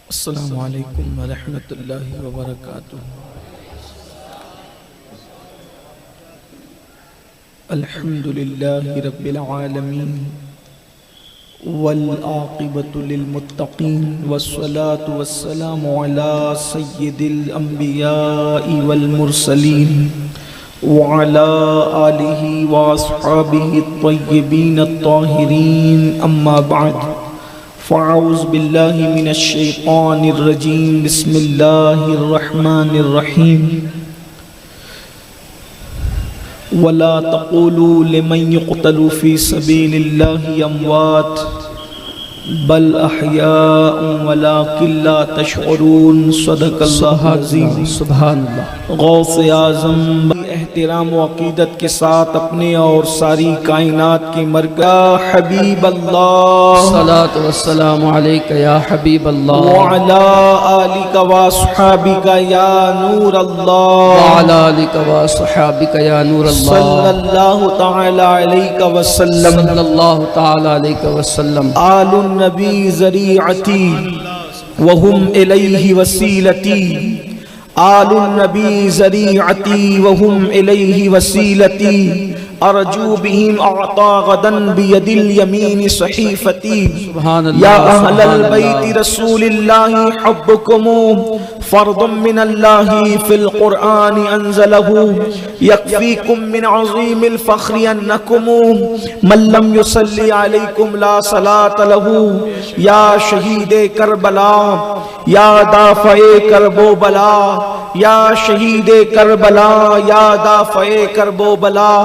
السلام علیکم ورحمۃ اللہ وبرکاتہ۔ الحمد للہ رب العالمین والعاقبۃ للمتقین والصلاة والسلام علی سید الانبیاء والمرسلین وعلى آلہ واصحابہ الطیبین الطاہرین، اما بعد فاعوذ باللہ من الشیطان الرجیم، بسم اللہ الرحمن الرحیم۔ ولا تقولوا لمن يقتل في سبيل الله اموات بل احیاء ولكن لا تشعرون۔ صدق اللہ العظیم۔ سبحان اللہ۔ غوث اعظم احترام و عقیدت کے ساتھ اپنے اور ساری کائنات کی مرگاہ حبیب اللہ صلاۃ والسلام علیک یا حبیب اللہ وعلی آلک واصحابک یا نور اللہ وعلی آلک وصحابک یا نور اللہ صلی اللہ تعالی علیہ وسلم۔ صلی اللہ تعالی علیہ وسلم۔ آل النبی ذریعتی وہم الیہ وسیلتی، آل النبی ذریعتی وہم الیہ وسیلتی، ارجو بہم اعطا غدا بید الیمین صحیفتی۔ سبحان اللہ۔ یا اہل البیت رسول اللہ حبکم فرض من اللہ فی القرآن انزلہ، یکفیکم من عظیم الفخر انکم من لم یصلی علیکم لا صلاة لہ۔ یا شہید کربلا، یا دافع کرب و بلا، یا شہید کربلا، یا دافع کرب و بلا،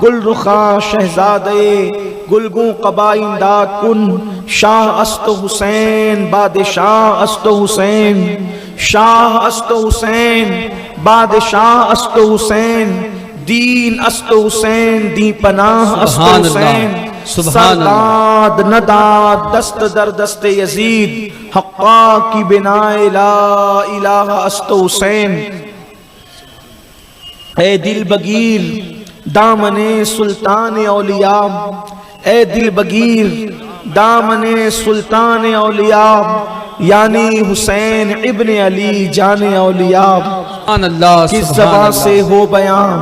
گل رخا شہزادے گلگوں قبا امداد کن، شاہ است حسین بادشاہ است حسین، شاہ است حسین بادشاہ است حسین، دین است حسین دی پناہ است حسین۔ سرداد نداد دست در دست یزید، حقا کی بنائے لا الہ است حسین۔ اے دل بگیر دامن سلطان اولیاء، اے دل بگیر دامن سلطان اولیاء، یعنی حسین ابن علی جان اولیاء، سبحان اللہ۔ کس زبان سے ہو بیان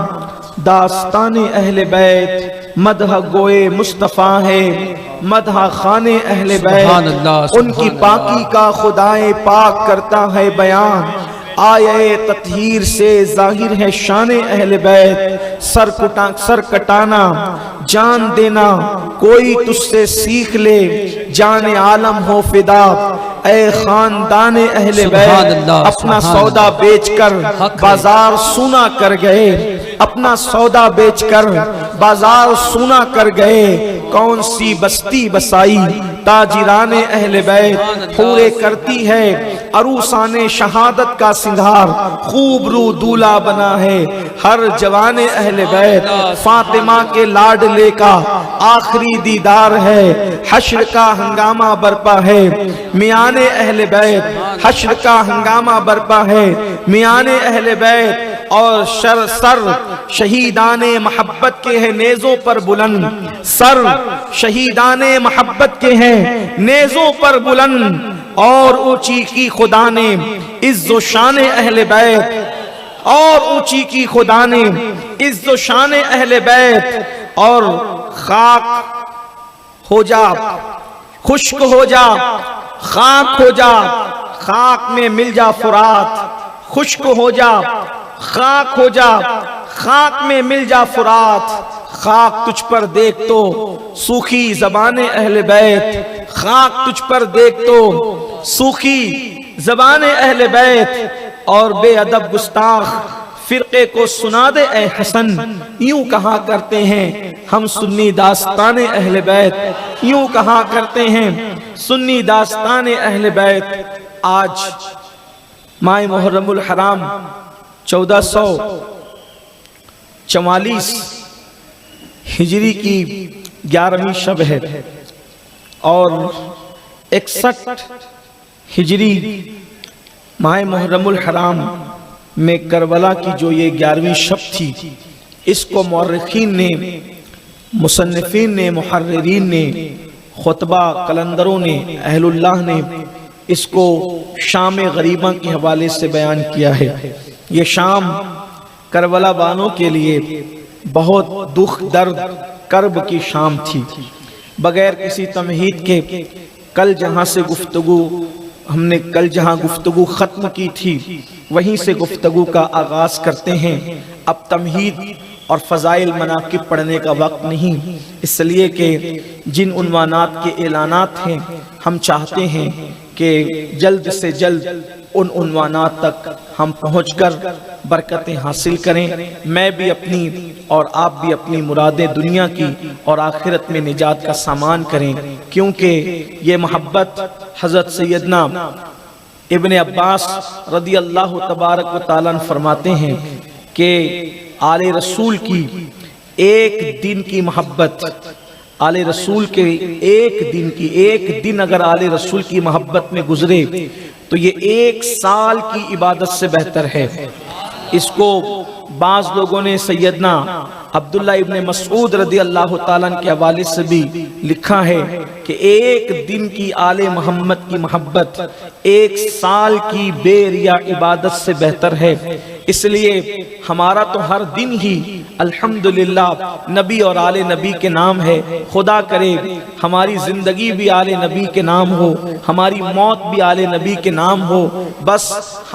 داستان اہل بیت، مدح گوئے مصطفیٰ ہے، مدح خان اہل بیت، ان کی پاکی کا خدائے پاک کرتا ہے بیان۔ آیے تطہیر سے ظاہر ہے شان اہل بیت، سر کٹانا جان دینا کوئی تجھ سے سیکھ لے، جان عالم ہو فدا۔ اے خاندان اہل بیت اپنا سودا بیچ کر بازار سونا کر گئے، اپنا سودا بیچ کر بازار سونا کر گئے، کون سی بستی بسائی تاجران اہل بیت، پورے کرتی ہے عروسان شہادت کا سنگھار، خوب رو دولہا بنا ہے ہر جوان اہل بیت، فاطمہ کے لاڈلے کا آخری دیدار ہے، حشر کا ہنگامہ برپا ہے میان اہل بیت، حشر کا ہنگامہ برپا ہے میان اہل بیت، اور سر شہیدان محبت کے ہیں نیزوں پر بلند، سر شہیدان محبت کے ہیں نیزوں پر بلند، اور اونچی کی خدا نے عز و شان اہل بیت، اور اونچی کی خدا نے عز و شان اہل بیت، اور خاک ہو جا خشک ہو جا، خاک ہو جا خاک میں مل جا فرات، خشک ہو جا خاک ہو جا خاک میں مل جا فرات، خاک تجھ پر دیکھ تو سوکھی زبان اہل بیت، خاک تجھ پر دیکھ تو سوکھی زبان اہل بیت، اور بے ادب گستاخ فرقے کو سنا دے اے حسن، یوں کہا کرتے ہیں ہم سنی داستان اہل بیت، یوں کہا کرتے ہیں سنی داستان اہل بیت۔ آج ماہ محرم الحرام 1444 ہجری کی 11ویں شب ہے، اور 61 ہجری ماہ محرم الحرام میں کربلا کی جو یہ 11ویں شب تھی، اس کو مورخین نے، مصنفین نے، محررین نے، خطبہ قلندروں نے، اہل اللہ نے اس کو شام غریبہ کے حوالے سے بیان کیا ہے۔ یہ شام کربلا بانوں کے لیے بہت دکھ درد کرب کی شام تھی۔ بغیر کسی تمہید کے کل جہاں گفتگو ختم کی تھی وہیں سے گفتگو کا آغاز کرتے ہیں۔ اب تمہید اور فضائل مناقب پڑھنے کا وقت نہیں، اس لیے کہ جن عنوانات کے اعلانات ہیں ہم چاہتے ہیں کہ جلد سے جلد ان عنوانات تک ہم پہنچ کر برکتیں حاصل کریں، میں بھی اپنی اور آپ بھی اپنی مرادیں دنیا کی اور آخرت میں نجات کا سامان کریں، کیونکہ یہ محبت حضرت سیدنا ابن عباس رضی اللہ تبارک و تعالیٰ عنہ فرماتے ہیں کہ آل رسول کی ایک دن کی محبت، آل رسول کے ایک دن اگر آل رسول کی محبت میں گزرے تو یہ 1 سال کی عبادت سے بہتر ہے۔ اس کو بعض لوگوں نے سیدنا عبداللہ ابن مسعود رضی اللہ تعالیٰ عنہ کے حوالے سے بھی لکھا ہے کہ 1 دن کی آل محمد کی محبت 1 سال کی بے ریا عبادت سے بہتر ہے۔ اس لیے ہمارا تو ہر دن ہی الحمدللہ نبی اور آل نبی کے نام ہے۔ خدا کرے ہماری زندگی بھی آل نبی کے نام ہو، ہماری موت بھی آل نبی کے نام ہو۔ بس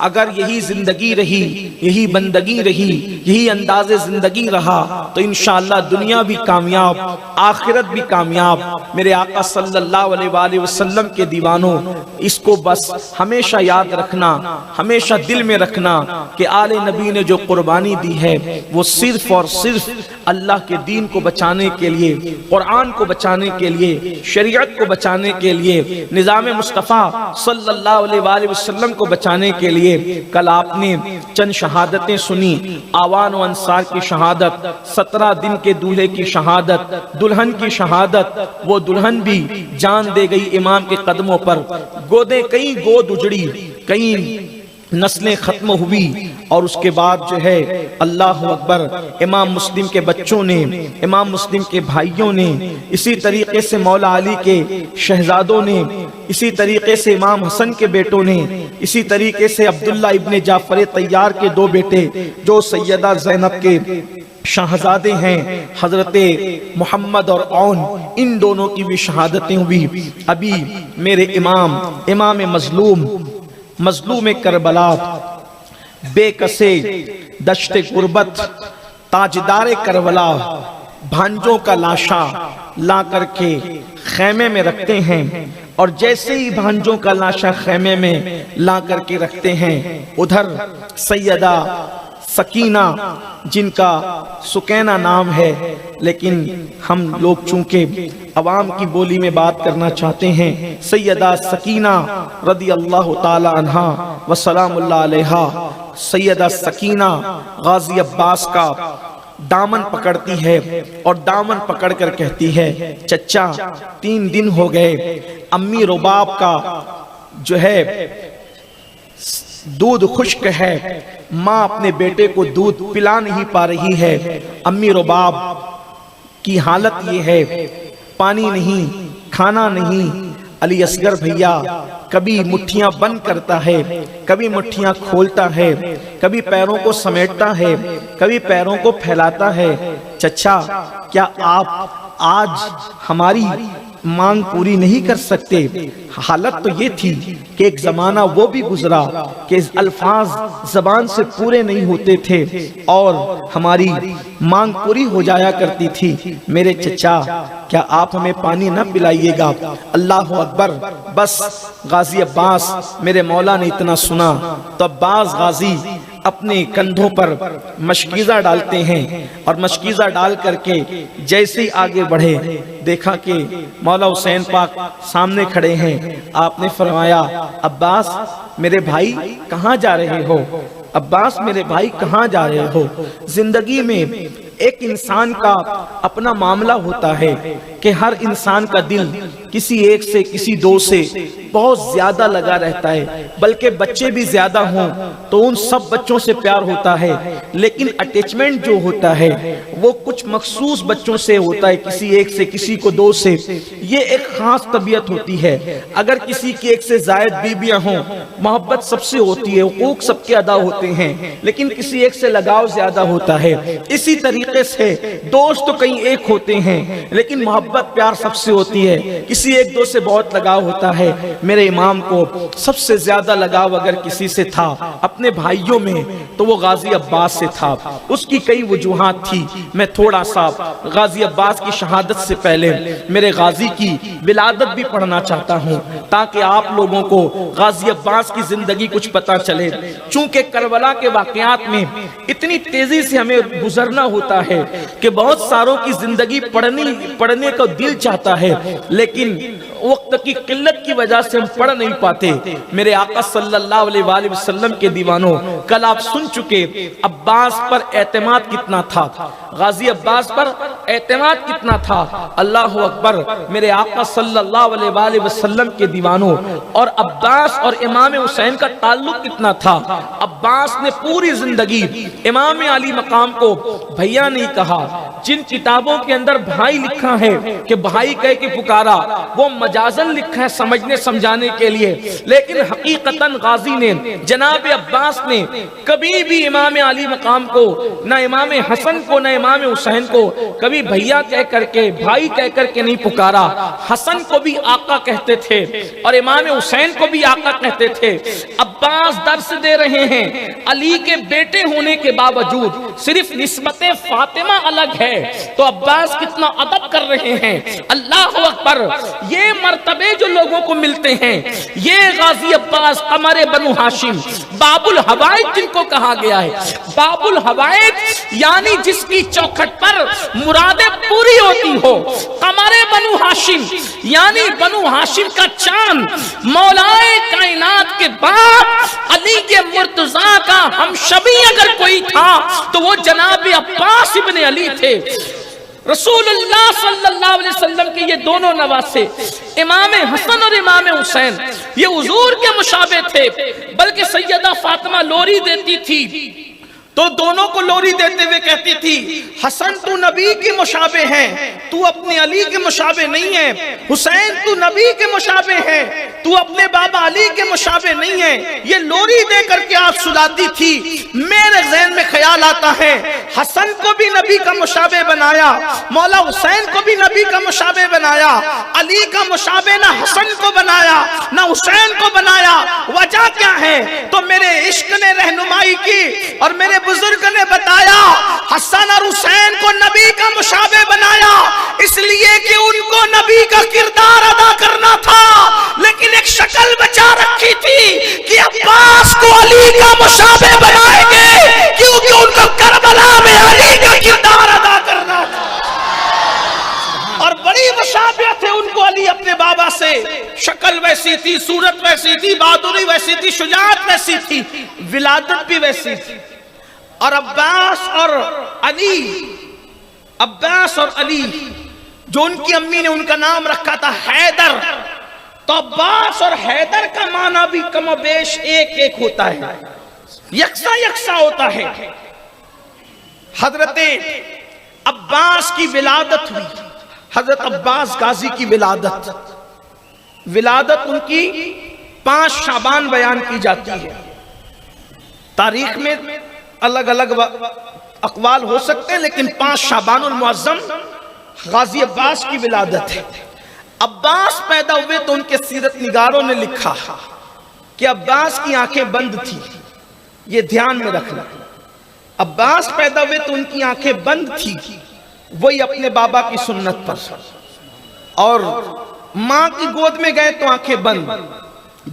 اگر یہی زندگی رہی، یہی بندگی رہی، یہی انداز زندگی رہا تو انشاءاللہ دنیا بھی کامیاب، آخرت بھی کامیاب۔ میرے آقا صلی اللہ علیہ وآلہ وسلم کے دیوانوں، اس کو بس ہمیشہ یاد رکھنا، ہمیشہ دل میں رکھنا کہ آل نبی نے جو قربانی دی ہے وہ صرف اور صرف اللہ کے دین کو بچانے کے لیے، قرآن کو بچانے کے لیے، شریعت کو بچانے کے لیے، نظام مصطفیٰ صلی اللہ علیہ وآلہ وسلم کو بچانے کے لیے۔ کل آپ نے چند شہادتیں سنی، آوان و انصار کی شہادت، 17 دن کے دولہے کی شہادت، دلہن کی شہادت، وہ دلہن بھی جان دے گئی امام کے قدموں پر، گودیں کئی گود اجڑی، کئی نسلیں ختم ہوئی، اور اس کے بعد جو ہے اللہ اکبر امام مسلم کے بچوں نے، امام مسلم کے بھائیوں نے، اسی طریقے سے مولا علی کے شہزادوں نے، اسی طریقے سے امام حسن کے بیٹوں نے، اسی طریقے سے عبداللہ ابن جعفر طیار کے 2 بیٹے جو سیدہ زینب کے شہزادے ہیں، حضرت محمد اور عون، ان دونوں کی بھی شہادتیں ہوئی۔ ابھی میرے امام مظلوم کربلا، بے کسے دشت غربت، تاجدار کربلا، بھانجوں کا لاشا لا کر کے خیمے میں رکھتے ہیں، اور جیسے ہی بھانجوں کا لاشا خیمے میں لا کر کے رکھتے ہیں، ادھر سیدہ سکینہ، جن کا سکینہ نام ہے، لیکن ہم لوگ چونکہ عوام کی بولی میں بات کرنا چاہتے ہیں، سیدہ سکینہ رضی اللہ تعالی عنہا و سلام اللہ علیہا، سیدہ سکینہ غازی عباس کا دامن پکڑتی ہے اور دامن پکڑ کر کہتی ہے، چچا 3 دن ہو گئے امی رباب کا جو ہے دودھ خشک ہے، ماں اپنے بیٹے کو دودھ پلا نہیں پا رہی ہے، امی رباب کی حالت یہ ہے، پانی نہیں، کھانا نہیں۔ علی اصغر بھیا کبھی مٹھیاں بند کرتا ہے، کبھی مٹھیاں کھولتا ہے، کبھی پیروں کو سمیٹتا ہے، کبھی پیروں کو پھیلاتا ہے۔ چچا کیا آپ آج ہماری مانگ پوری نہیں کر سکتے؟ حالت تو یہ تھی کہ ایک زمانہ وہ بھی گزرا کہ الفاظ زبان سے پورے نہیں ہوتے تھے اور ہماری مانگ پوری ہو جایا کرتی تھی۔ میرے چچا کیا آپ ہمیں پانی نہ پلائیے گا؟ اللہ اکبر۔ بس غازی عباس، میرے مولا نے اتنا سنا تو عباس غازی اپنے کندھوں پر مشکیزہ ڈالتے ہیں، اور مشکیزہ ڈال کر کے جیسے ہی آگے بڑھے دیکھا کہ مولا حسین پاک سامنے کھڑے ہیں۔ آپ نے فرمایا، عباس میرے بھائی کہاں جا رہے ہو؟ عباس میرے بھائی کہاں جا رہے ہو؟ زندگی میں ایک انسان کا اپنا معاملہ ہوتا ہے، کہ ہر انسان کا دل کسی ایک سے کسی دو سے بہت زیادہ لگا رہتا ہے، بلکہ بچے بھی زیادہ ہوں تو ان سب بچوں سے پیار ہوتا ہے، لیکن اٹیچمنٹ جو ہوتا ہے وہ کچھ مخصوص بچوں سے ہوتا ہے، کسی ایک سے کسی کو دو سے۔ یہ ایک خاص طبیعت ہوتی ہے۔ اگر کسی کی ایک سے زائد بیویاں ہوں، محبت سب سے ہوتی ہے، حقوق سب کے ادا ہوتے ہیں، لیکن کسی ایک سے لگاؤ زیادہ ہوتا ہے۔ اسی طریقے سے دوست تو کئی ایک ہوتے ہیں، لیکن محبت پیار سب سے ہوتی ہے، کسی ایک دو سے بہت لگاؤ ہوتا ہے۔ میرے امام کو سب سے زیادہ لگاؤ اگر کسی سے تھا اپنے بھائیوں میں تو وہ غازی عباس سے تھا۔ اس کی کئی وجوہات تھی، میں تھوڑا سا غازی عباس کی شہادت سے پہلے میرے غازی کی ولادت بھی پڑھنا چاہتا ہوں، تاکہ آپ لوگوں کو غازی عباس کی زندگی کچھ پتہ چلے۔ چونکہ کربلا کے واقعات میں اتنی تیزی سے ہمیں گزرنا ہوتا ہے کہ بہت ساروں کی زندگی پڑھنے کا دل چاہتا ہے، لیکن وقت کی قلت کی وجہ سے ہم پڑھ نہیں پاتے۔ میرے آقا صلی اللہ علیہ وآلہ وسلم کے دیوانوں، کل آپ سن چکے عباس پر اعتماد کتنا تھا، غازی عباس پر اعتماد کتنا تھا۔ اللہ اکبر، میرے آقا صلی اللہ علیہ وآلہ وسلم کے دیوانوں، اور عباس اور امام حسین کا تعلق کتنا تھا۔ عباس نے پوری زندگی امام علی مقام کو بھیا نہیں کہا۔ جن کتابوں کے اندر بھائی لکھا ہے کہ بھائی کہہ کے پکارا، وہ مجازن لکھا ہے سمجھنے سمجھانے کے لیے، لیکن حقیقتاً غازی نے، جناب عباس نے کبھی بھی امام علی مقام کو، نہ امام حسن کو، نہ امام حسین کو کبھی بھیا کہہ کر کے، بھائی کہہ کر کے نہیں پکارا۔ حسن کو بھی آقا کہتے تھے اور امام حسین کو بھی آقا کہتے تھے۔ عباس درس دے رہے ہیں، علی کے بیٹے ہونے کے باوجود صرف نسبت فاطمہ الگ ہے، تو عباس کتنا ادب کر رہے ہیں۔ اللہ اکبر، یہ مرتبے جو لوگوں کو ملتے ہیں، یہ غازی عباس قمر بنو ہاشم، باب الحوائج جن کو کہا گیا ہے۔ باب الحوائج یعنی جس کی چوکھٹ پر مرادیں پوری ہوتی ہو۔ قمر بنو ہاشم یعنی بنو ہاشم کا چاند، مولائے کائنات کے بعد علی کے مرتضیٰ کا ہمشبی اگر کوئی تھا تو وہ جناب عباس ابن علی تھے۔ رسول اللہ صلی اللہ علیہ وسلم کے یہ دونوں نواسے، امام حسن اور امام حسین، یہ حضور کے مشابہ تھے، بلکہ سیدہ فاطمہ لوری دیتی تھی تو دونوں کو لوری دیتے ہوئے کہتی تھی، حسن تو نبی کے مشابہ ہے، تو اپنے علی کے مشابہ نہیں ہے۔ حسین تو نبی کے مشابہ ہے، تو اپنے بابا علی کے مشابہ نہیں ہے۔ یہ لوری دے کر کے آپ سلاتی تھی۔ میرے ذہن میں خیال آتا ہے، حسن کو بھی نبی کا مشابہ بنایا، مولا حسین کو بھی نبی کا مشابہ بنایا، علی کا مشابہ نہ حسن کو بنایا نہ حسین کو بنایا۔ وجہ کیا ہے؟ تو میرے عشق نے رہنمائی کی اور میرے بزرگ نے بتایا، حسن اور حسین کو نبی کا مشابہ بنایا اس لیے کہ ان کو نبی کا کردار ادا کرنا تھا، لیکن ایک شکل بچا رکھی تھی کہ عباس کو علی کا مشابہ بنائیں گے کیونکہ ان کو کربلا میں علی کا کردار ادا کرنا تھا۔ اور بڑی مشابہت ہے ان کو علی اپنے بابا سے، شکل ویسی تھی، صورت ویسی تھی، بہادری ویسی تھی، شجاعت ویسی تھی، ولادت بھی ویسی تھی۔ اور عباس اور علی جو ان کی امی نے ان کا نام رکھا تھا حیدر، تو عباس اور حیدر کا معنی بھی کم و بیش ایک ہوتا ہے، یکساں ہوتا ہے۔ حضرت عباس کی ولادت ہوئی، حضرت عباس غازی کی ولادت ان کی 5 شعبان بیان کی جاتی ہے۔ تاریخ میں الگ الگ اقوال ہو سکتے ہیں، لیکن 5 شعبان المعظم غازی عباس کی ولادت ہے۔ عباس پیدا ہوئے تو ان کے سیرت نگاروں نے لکھا کہ عباس کی آنکھیں بند تھی، یہ دھیان میں رکھنا۔ عباس پیدا ہوئے تو ان کی آنکھیں بند تھی، وہی اپنے بابا کی سنت پر، اور ماں کی گود میں گئے تو آنکھیں بند،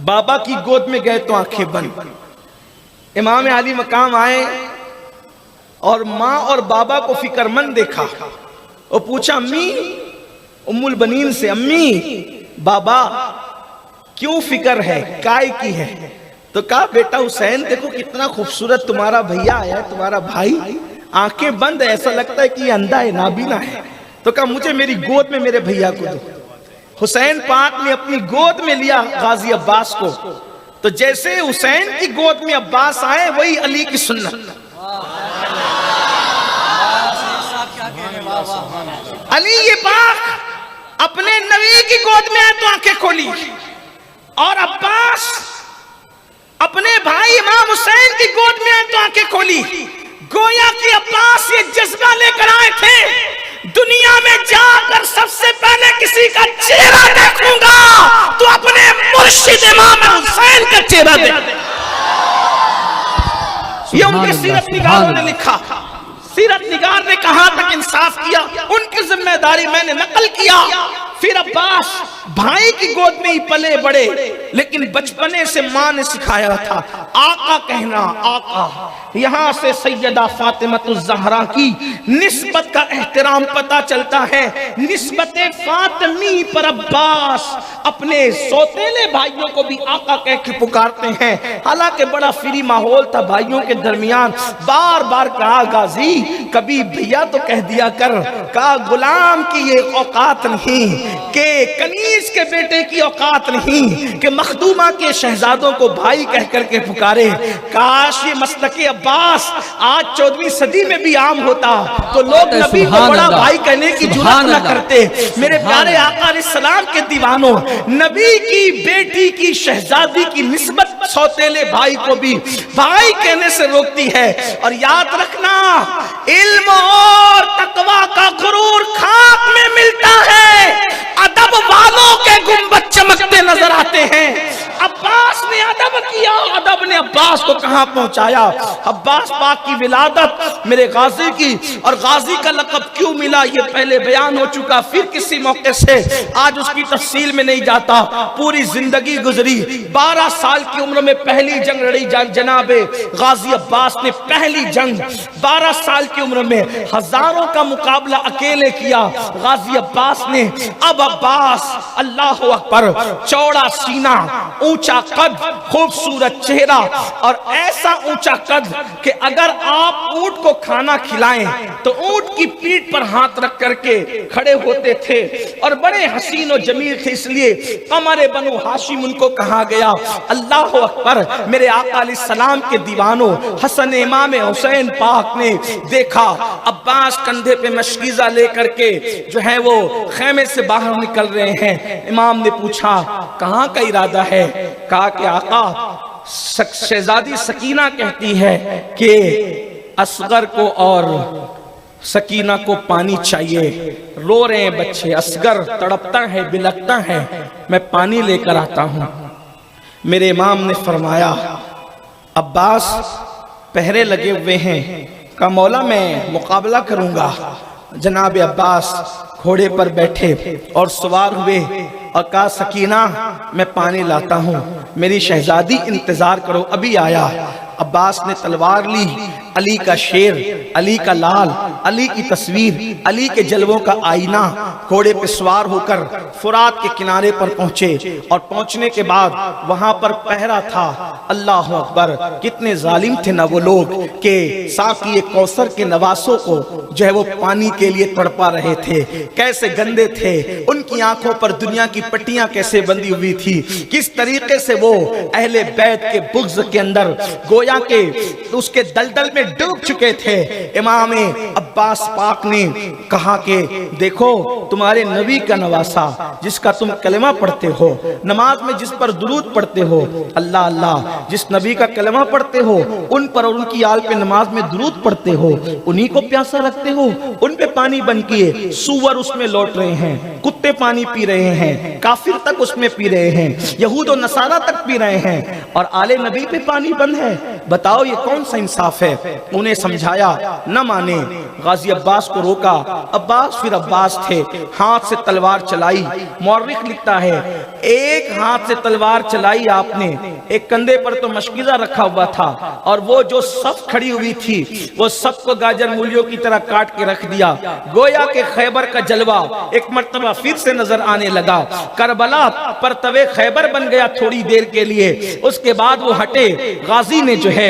بابا کی گود میں گئے تو آنکھیں بند۔ امام علی مقام آئے اور ماں اور بابا کو فکر مند دیکھا اور پوچھا امی، ام البنین سے، امی بابا کیوں فکر ہے، کائے کی ہے؟ تو کہا بیٹا حسین دیکھو کتنا خوبصورت تمہارا بھیا آیا ہے، تمہارا بھائی، آنکھیں بند ہے، ایسا لگتا ہے کہ یہ اندھا ہے، نابینا ہے۔ تو کہا مجھے میری گود میں میرے بھیا کو دو۔ حسین پاک نے اپنی گود میں لیا غازی عباس کو، تو جیسے حسین کی گود میں عباس آئے وہی علی کی سنت۔ علی یہ پاک اپنے نبی کی گود میں آئے تو آنکھیں کھولی، اور عباس اپنے بھائی امام حسین کی گود میں آئے تو آنکھیں کھولی۔ گویا کہ عباس یہ جذبہ لے کر آئے تھے، دنیا میں جا کر سب سے پہلے کسی کا چہرہ دیکھوں گا تو اپنے مرشد امام حسین کا چہرہ دیکھوں گا۔ یہ ان کے سیرت نگاروں نے لکھا، سیرت نگار نے کہاں تک انصاف کیا، ان کی ذمہ داری میں نے نقل کیا۔ پھر عباس بھائی کی گود میں ہی پلے بڑے، لیکن بچپنے سے ماں نے سکھایا تھا آقا کہنا، آقا۔ یہاں سے سیدہ فاطمہ الزہرا کی نسبت کا احترام پتہ چلتا ہے۔ نسبت فاطمی پر عباس اپنے سوتیلے بھائیوں کو بھی آقا کہہ کے پکارتے ہیں، حالانکہ بڑا فری ماحول تھا بھائیوں کے درمیان۔ بار بار کہا غازی کبھی بھیا تو کہہ دیا کر، کہا غلام کی یہ اوقات نہیں، کہ کنیز کے بیٹے کی اوقات نہیں کہ مخدومہ کے شہزادوں کو بھائی کہہ کر کے پکارے۔ کاش یہ مسلک عباس آج 14ویں صدی میں بھی عام ہوتا تو لوگ نبی کو بڑا بھائی کہنے کی جرات نہ کرتے۔ میرے پیارے آقا علیہ السلام کے دیوانوں، نبی کی بیٹی کی شہزادی کی نسبت سوتیلے بھائی کو بھی بھائی کہنے سے روکتی ہے۔ اور یاد رکھنا، علم اور تقوی کا غرور خاک میں ملتا ہے، ادب والوں کے گنبد چمکتے نظر آتے ہیں۔ عباس نے ادب کیا، ادب نے عباس کو کہاں پہنچایا۔ عباس پاک کی ولادت میرے غازی کی، اور غازی کا لقب کیوں ملا یہ پہلے بیان ہو چکا، پھر کسی موقع سے آج اس کی تفصیل میں نہیں جاتا۔ پوری زندگی گزری، 12 سال کی عمر میں پہلی جنگ لڑی جناب غازی عباس نے، پہلی جنگ 12 سال کی عمر میں ہزاروں کا مقابلہ اکیلے کیا غازی عباس نے۔ اب عباس اللہ اکبر، چوڑا سینہ، اونچا قد، خوبصورت چہرہ، اور ایسا اونچا قد کہ اگر آپ اونٹ کو کھانا کھلائیں تو اونٹ کی پیٹھ پر ہاتھ رکھ کر کے کھڑے ہوتے تھے، اور بڑے حسین و جمیل تھے، اس لیے قمر بنو ہاشم ان کو کہا گیا۔ اللہ اکبر، میرے آقا علیہ السلام کے دیوانوں، حسن امام حسین پاک نے دیکھا عباس کندھے پہ مشکیزہ لے کر کے جو ہے وہ خیمے سے باہر نکل رہے ہیں۔ امام نے پوچھا کہاں کا ارادہ ہے؟ کہا کہ آقا شہزادی سکینہ کہتی ہے کہ اصغر کو اور سکینہ کو پانی چاہیے، رو رہے ہیں بچے، اصغر تڑپتا ہے، بلکتا ہے، میں پانی لے کر آتا ہوں۔ میرے امام نے فرمایا عباس پہرے لگے ہوئے ہیں، کہا مولا میں مقابلہ کروں گا۔ جناب عباس گھوڑے پر بیٹھے اور سوار ہوئے اور کہا سکینہ میں پانی لاتا ہوں، میری شہزادی انتظار کرو، ابھی آیا۔ عباس نے تلوار لی، علی کا شیر، علی کا لال، علی کی تصویر، علی کے جلووں کا آئینہ، گھوڑے پہ سوار ہو کر فرات کے کنارے پر پہنچے، اور پہنچنے کے بعد وہاں پر پہرا تھا۔ اللہ اکبر، کتنے ظالم تھے نہ وہ لوگ کہ ساقی کوثر کے نواسوں کو جو ہے وہ پانی کے لیے تڑپا رہے تھے، کیسے گندے تھے، ان کی آنکھوں پر دنیا کی پٹیاں کیسے بندھی ہوئی تھی، کس طریقے سے وہ اہل بیت کے بغض کے اندر گویا کہ اس کے دلدل میں ڈوب چکے تھے۔ امام عباس پاک نے کہا کہ دیکھو تمہارے نبی کا نواسا جس کا تم کلمہ پڑھتے ہو، نماز میں جس پر درود پڑھتے ہو، اللہ اللہ، جس نبی کا کلمہ پڑھتے ہو ان پر اور ان کی آل پہ نماز میں درود پڑھتے ہو، انہی کو پیاسا رکھتے ہو، ان پہ پانی بن کیے سور اس میں لوٹ رہے ہیں، کتے پانی پی رہے ہیں، کافر تک اس میں پی رہے ہیں، یہود و نصارہ تک پی رہے ہیں، اور آل نبی پہ پانی بند ہے، بتاؤ یہ کون سا انصاف ہے؟ انہیں سمجھایا، نہ مانے، غازی عباس کو روکا۔ عباس پھر عباس تھے، ہاتھ سے تلوار چلائی۔ مورخ لکھتا ہے ایک ہاتھ سے تلوار چلائی آپ نے، ایک کندھے پر تو مشکیزہ رکھا ہوا تھا، اور وہ جو صف کھڑی ہوئی تھی وہ سب کو گاجر مولیوں کی طرح کاٹ کے رکھ دیا۔ گویا کہ خیبر کا جلوہ ایک مرتبہ پھر سے نظر آنے لگا۔ کربلا پرتوے خیبر بن گیا تھوڑی دیر کے لیے، اس کے بعد وہ ہٹے۔ غازی نے جو ہے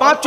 5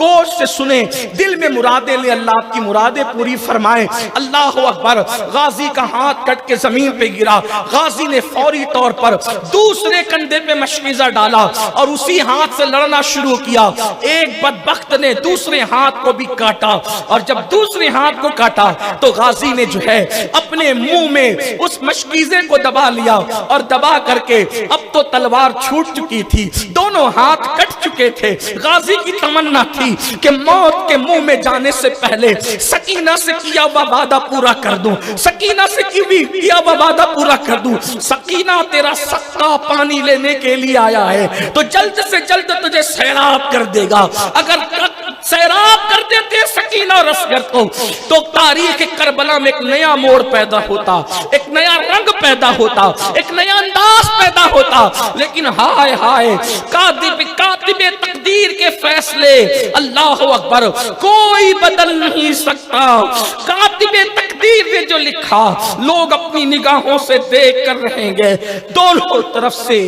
گوش سے سنیں، دل میں مرادیں لیں، اللہ آپ کی مرادیں پوری فرمائے۔ اللہ اکبر۔ غازی کا ہاتھ کٹ کے زمین پہ گرا، غازی نے فوری طور پر دوسرے کندھے پہ مشکیزہ ڈالا اور اسی ہاتھ سے لڑنا شروع کیا۔ ایک بدبخت نے دوسرے ہاتھ کو بھی کاٹا، اور جب دوسرے ہاتھ کو کاٹا تو غازی نے جو ہے اپنے منہ میں اس مشکیزے کو دبا لیا، اور دبا کر کے اب تو تلوار چھوٹ چکی تھی، دونوں ہاتھ کٹ چکے تھے۔ غازی کی تمنا تھی کہ موت کے منہ میں جانے سے پہلے سکینہ سے کیا ہوا وعدہ پورا کر دوں، سکینہ سے کیا ہوا وعدہ پورا کر دوں۔ سکینہ تیرا سقا پانی لینے کے لیے آیا ہے تو جلد سے جلد تجھے سیراب کر دے گا۔ اگر سیراب کر دیتے سکینہ اور اصغر کو تو تاریخ کربلا میں ایک نیا موڑ پیدا ہوتا، ایک نیا رنگ پیدا ہوتا، ایک نیا انداز پیدا ہوتا۔ لیکن ہائے ہائے، کاتب تقدیر کے فیصلے اللہ اکبر کوئی بدل نہیں سکتا۔ کاتب تقدیر نے جو لکھا لوگ اپنی نگاہوں سے دیکھ کر رہیں گے۔ دونوں طرف سے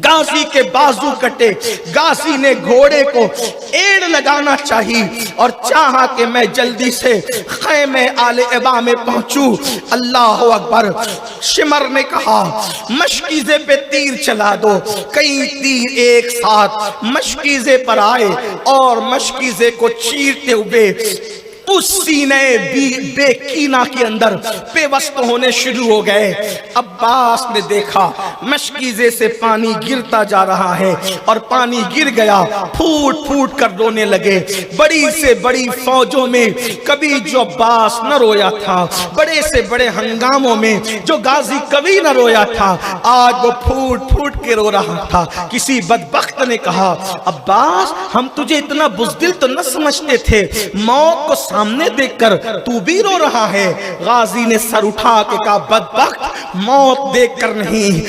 غازی کے بازو کٹے، غازی نے گھوڑے کو ایڑ لگانا چاہی اور چاہا کہ میں جلدی سے خیمے آل ابا میں پہنچوں۔ اللہ اکبر۔ شمر نے کہا مشکیزے پہ تیر چلا دو۔ کئی تیر ایک ساتھ مشکیزے پر آئے اور مشکیزے کو چیرتے ہوئے اس سینے بے کینہ کے اندر پیوست ہونے شروع ہو گئے۔ عباس نے دیکھا مشکیزے سے پانی گرتا جا رہا ہے اور پانی گر گیا، پھوٹ پھوٹ کر رونے لگے۔ بڑی سے بڑی فوجوں میں کبھی جو عباس نہ رویا تھا، بڑے سے بڑے ہنگاموں میں جو غازی کبھی نہ رویا تھا، آج وہ پھوٹ پھوٹ کے رو رہا تھا۔ کسی بدبخت نے کہا عباس ہم تجھے اتنا بزدل تو نہ سمجھتے تھے، موت کو سامنے دیکھ کر تو بھی رو رہا ہے۔ غازی نے سر اٹھا کے کہا بدبخت موت دیکھ کر نہیں،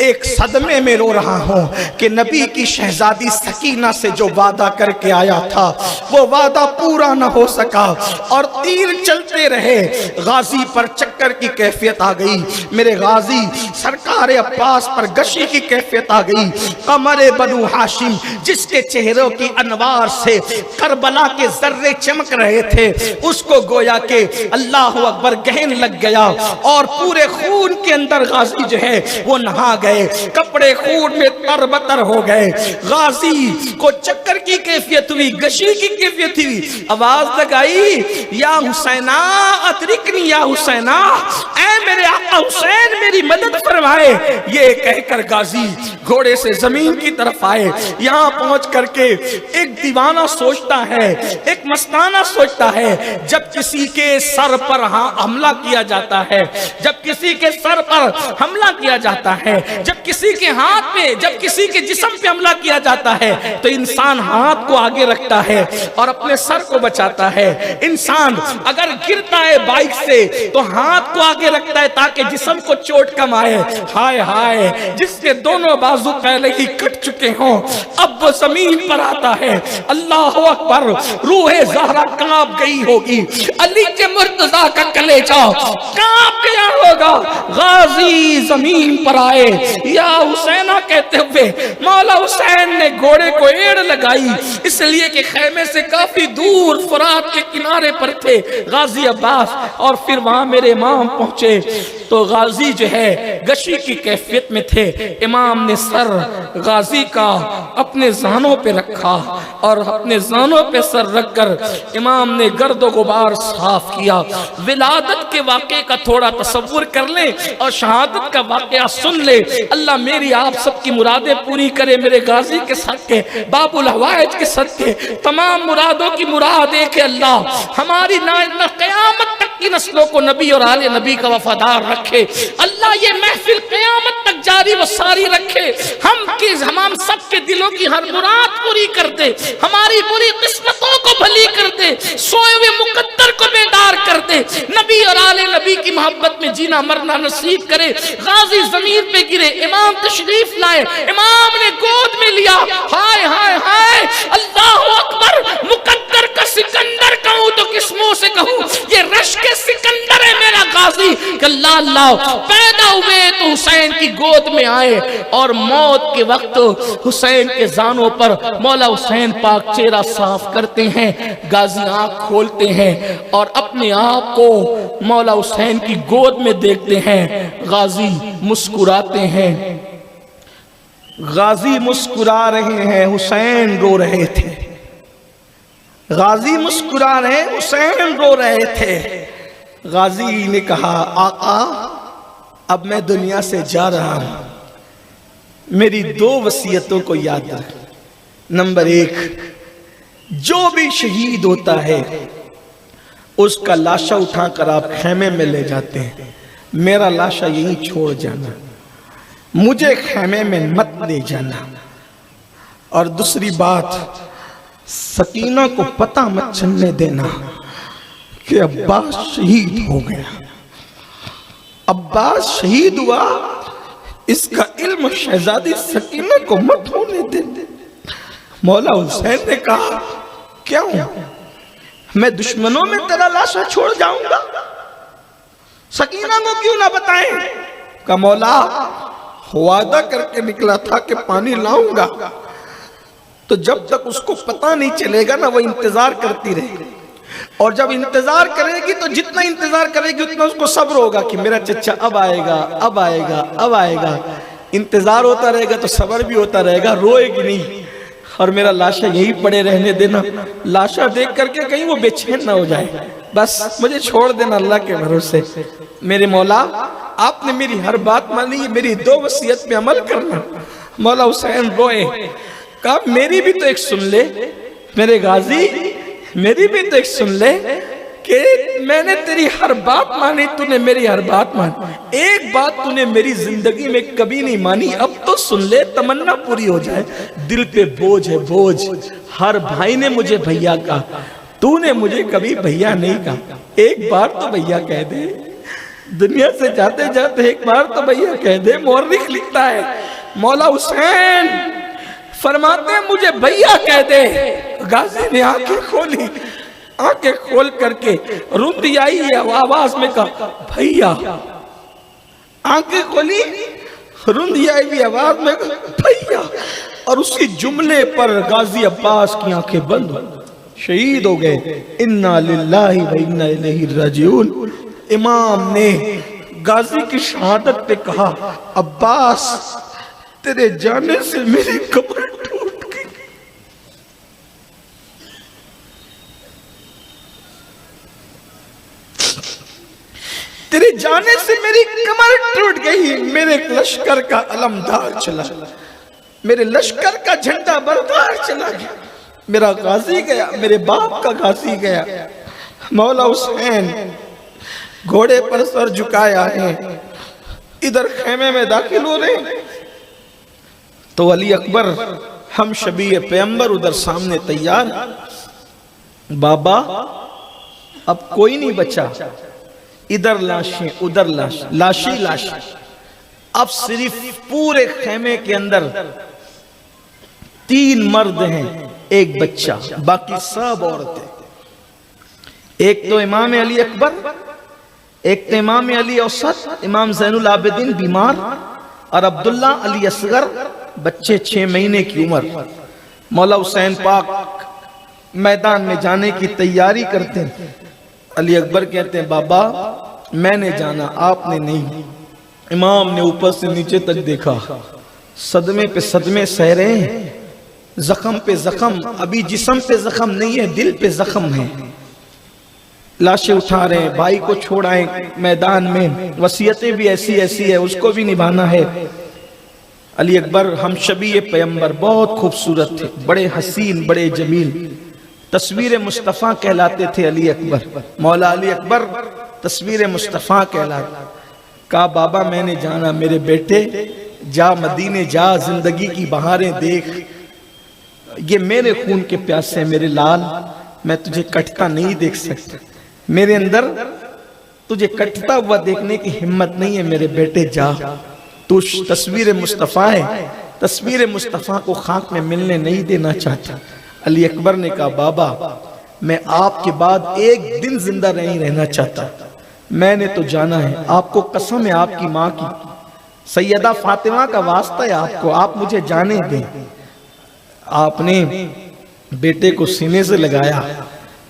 ایک صدمے میں رو رہا ہوں کہ نبی کی شہزادی سکینہ سے جو وعدہ کر کے آیا تھا وہ وعدہ پورا نہ ہو سکا اور تیر چلتے رہے۔ غازی پر چکر کی کیفیت آ گئی، میرے غازی سرکار عباس پر گشی کی کیفیت آ گئی۔ قمر بنو ہاشم جس کے چہروں کی انوار سے کربلا کے ذرے چمک رہے تھے، اس کو گویا کہ اللہ اکبر گہن لگ گیا اور پورے خون کے اندر غازی جو ہے وہ نہا گئے، کپڑے خون میں تر بتر ہو گئے۔ غازی کو چکر کی کیفیت ہوئی، گشی کی کیفیت ہوئی، آواز لگائی یا حسینہ ادرکنی یا حسینہ، اے میرے آقا حسین میری مدد فرمائے۔ یہ کہہ کر غازی گھوڑے سے زمین کی طرف آئے۔ یہاں پہنچ کر کے ایک دیوانہ سوچتا ہے، ایک مستانہ سوچتا ہے، جب کسی کے سر پر حملہ کیا جاتا ہے، جب کسی کے سر پر حملہ کیا جاتا ہے، جب کسی کے ہاتھ پہ، جب کسی کے جسم پہ حملہ کیا جاتا ہے تو انسان ہاتھ کو آگے رکھتا ہے اور اپنے سر کو بچاتا ہے۔ انسان اگر گرتا ہے بائک سے تو ہاتھ کو آگے رکھتا ہے تاکہ جسم کو چوٹ کم آئے۔ ہائے ہائے، جس کے دونوں بازو پہلے ہی کٹ چکے ہوں اب وہ زمین پر آتا ہے۔ اللہ اکبر، روح زہرا کانپ گئی ہوگی، علی کے مرتضیٰ کا کلیجہ کانپ گیا ہوگا۔ غازی زمین پر آئے، یا حسینہ کہتے ہوئے مولا حسین نے گھوڑے کو ایڑ لگائی، اس لیے کہ خیمے سے کافی دور فرات کے کنارے پر تھے غازی عباس، اور پھر وہاں میرے امام پہنچے تو غازی جو ہے گشی کی کیفیت میں تھے۔ امام نے سر غازی کا اپنے زانوں پہ رکھا اور اپنے زانوں پہ سر رکھ کر امام نے گرد و غبار صاف کیا۔ ولادت کے واقعے کا تھوڑا تصور کر لیں اور شہادت کا واقعہ سن لیں۔ اللہ میری آپ سب کی مرادیں پوری کرے، میرے غازی کے صدقے، باب الحوائج کے صدقے، تمام مرادوں کی مراد ایک ہے۔ اللہ ہماری نہ قیامت تک کی نسلوں کو نبی اور آل نبی کا وفادار رکھے۔ اللہ یہ محفل قیامت تک جاری و ساری رکھے، ہم سب کے دلوں کی ہر مراد پوری کر دے، ہماری بری قسمتوں کو بھلی کر دے، سوئے ہوئے مقدر کو بیدار کر دے، نبی اور آل نبی کی محبت میں جینا مرنا نصیب کرے۔ غازی زمین پہ گرے، امام تشریف لائے، امام نے گود میں لیا۔ ہائے ہائے ہائے، اللہ اکبر، مقدر کا سکندر کہوں تو کس منہ سے کہوں، یہ رشک سکندر ہے میرا غازی کہ اللہ اللہ پیدا ہوئے تو حسین کی گود میں آئے اور موت کے وقت حسین کے زانوں پر مولا حسین پاک چہرہ صاف کرتے ہیں. غازی آنکھ کھولتے ہیں اور اپنے آپ کو مولا حسین کی گود میں دیکھتے ہیں. غازی مسکراتے ہیں. غازی مسکرا رہے ہیں، حسین رو رہے تھے. غازی مسکرا رہے، حسین رو رہے تھے. غازی نے کہا آقا اب میں دنیا سے جا رہا ہوں، میری 2 وصیتوں کو یاد رکھ. نمبر 1، جو بھی شہید ہوتا ہے اس کا لاشا اٹھا کر آپ خیمے میں لے جاتے ہیں، میرا لاشا یہیں چھوڑ جانا، مجھے خیمے میں مت لے جانا. اور دوسری بات، سکینہ کو پتہ مت چلنے دینا کہ عباس شہید ہو گیا. عباس شہید ہوا، اس کا علم شہزادی سکینہ کو مت ہونے دے. مولا حسین نے کہا کیوں؟ میں دشمنوں میں تیرا لاشا چھوڑ جاؤں گا؟ سکینہ کو کیوں نہ بتائیں؟ کہ مولا وعدہ کر کے نکلا تھا کہ پانی لاؤں گا، تو جب تک اس کو پتہ نہیں چلے گا نا وہ انتظار کرتی رہے گی، اور جب انتظار کرے گی تو جتنا انتظار کرے گی اتنا اس کو صبر ہوگا کہ میرا چچا اب آئے گا، اب آئے گا، اب آئے گا. انتظار ہوتا رہے گا تو صبر بھی ہوتا رہے گا، روئے گی نہیں. اور میرا لاشا یہی پڑے رہنے دینا، لاشا دیکھ کر کے کہیں وہ بے چین نہ ہو جائے، بس مجھے چھوڑ دینا اللہ کے بھروسے. میرے مولا آپ نے میری ہر بات مانی، میری 2 وصیت پہ عمل کرنا. مولا حسین روئے، کہا میری بھی تو ایک سن لے میرے غازی، میری بھی تو ایک سن لے کہ میں نے تیری ہر بات مانی، تو نے میری ہر بات مانی، ایک بات تو نے میری زندگی میں کبھی نہیں مانی، اب تو سن لے تمنا پوری ہو جائے. دل پہ بوجھ ہے بوجھ، ہر بھائی نے مجھے بھیا کہا، تو نے مجھے کبھی بھیا نہیں کہا. ایک بار تو بھیا کہہ دے، دنیا سے جاتے جاتے ایک بار تو بھیا کہہ دے. مورخ لکھتا ہے مولا حسین فرماتے ہیں مجھے بھیا کہہ دے. غازی نے آنکھیں کھولی، آنکھیں کھول کر کے روندی آئی ہے آواز میں کہا بھیا. آنکھیں کھولی، روندی آئی بھی آواز میں کہا بھیا. اور اسی جملے پر غازی عباس کی آنکھیں بند، شہید ہو گئے. انا للہ و انا الیہ راجعون. امام نے غازی کی شہادت پہ کہا عباس تیرے جانے سے میری قبر ٹوٹ گئی. تیرے جانے سے میری کمر ٹوٹ گئی. میرے لشکر کا علمدار چلا، میرے لشکر کا جھنڈا بردار چلا گیا. میرا غازی گیا، میرے باپ کا غازی گیا. مولا حسین گھوڑے پر سر جھکائے آئے، ادھر خیمے میں داخل ہو رہے تو علی اکبر ہم شبیہ پیغمبر ادھر سامنے تیار. بابا اب کوئی نہیں بچا، ادھر لاشیں ادھر لاشیں، لاشی لاشیں. اب صرف پورے خیمے کے اندر 3 مرد ہیں، ایک بچہ، باقی سب عورتیں. ایک تو امام علی اکبر، ایک تو امام علی اوسط، امام زین العابدین بیمار، اور عبداللہ علی اصغر بچے 6 مہینے کی عمر. مولا حسین پاک میدان میں جانے کی تیاری کرتے ہیں. علی اکبر کہتے ہیں بابا میں نے جانا، آپ نے نہیں. امام نے اوپر سے نیچے تک دیکھا، صدمے پہ صدمے سہ رہے ہیں، زخم پہ زخم. ابھی جسم پہ زخم نہیں ہے، دل پہ زخم ہے. لاشیں اٹھا رہے ہیں، بھائی کو چھوڑائیں میدان میں، وصیتیں بھی ایسی ایسی ہے، اس کو بھی نبھانا ہے. علی اکبر ہم شبیہ پیغمبر بہت خوبصورت تھے، بڑے حسین، بڑے جمیل، تصویر مصطفیٰ کہلاتے تھے علی اکبر. مولا علی اکبر تصویر مصطفیٰ کہلاتے. کہا بابا میں نے جانا، میرے بیٹے جا مدینے جا، زندگی کی بہاریں دیکھ. یہ میرے خون کے پیاسے، میرے لال، میں تجھے کٹتا نہیں دیکھ سکتا، میرے اندر تجھے کٹتا ہوا دیکھنے کی ہمت نہیں ہے. میرے بیٹے جا، تو تصویر مصطفیٰ ہے، تصویر مصطفیٰ کو خاک میں ملنے نہیں دینا چاہتا. علی اکبر نے کہا بابا میں آپ کے بعد ایک دن زندہ نہیں رہنا چاہتا، میں نے تو جانا ہے. آپ کو قسم ہے آپ کی ماں کی، سیدہ فاطمہ کا واسطہ ہے آپ کو، آپ مجھے جانے دیں۔ آپ نے بیٹے کو سینے سے لگایا۔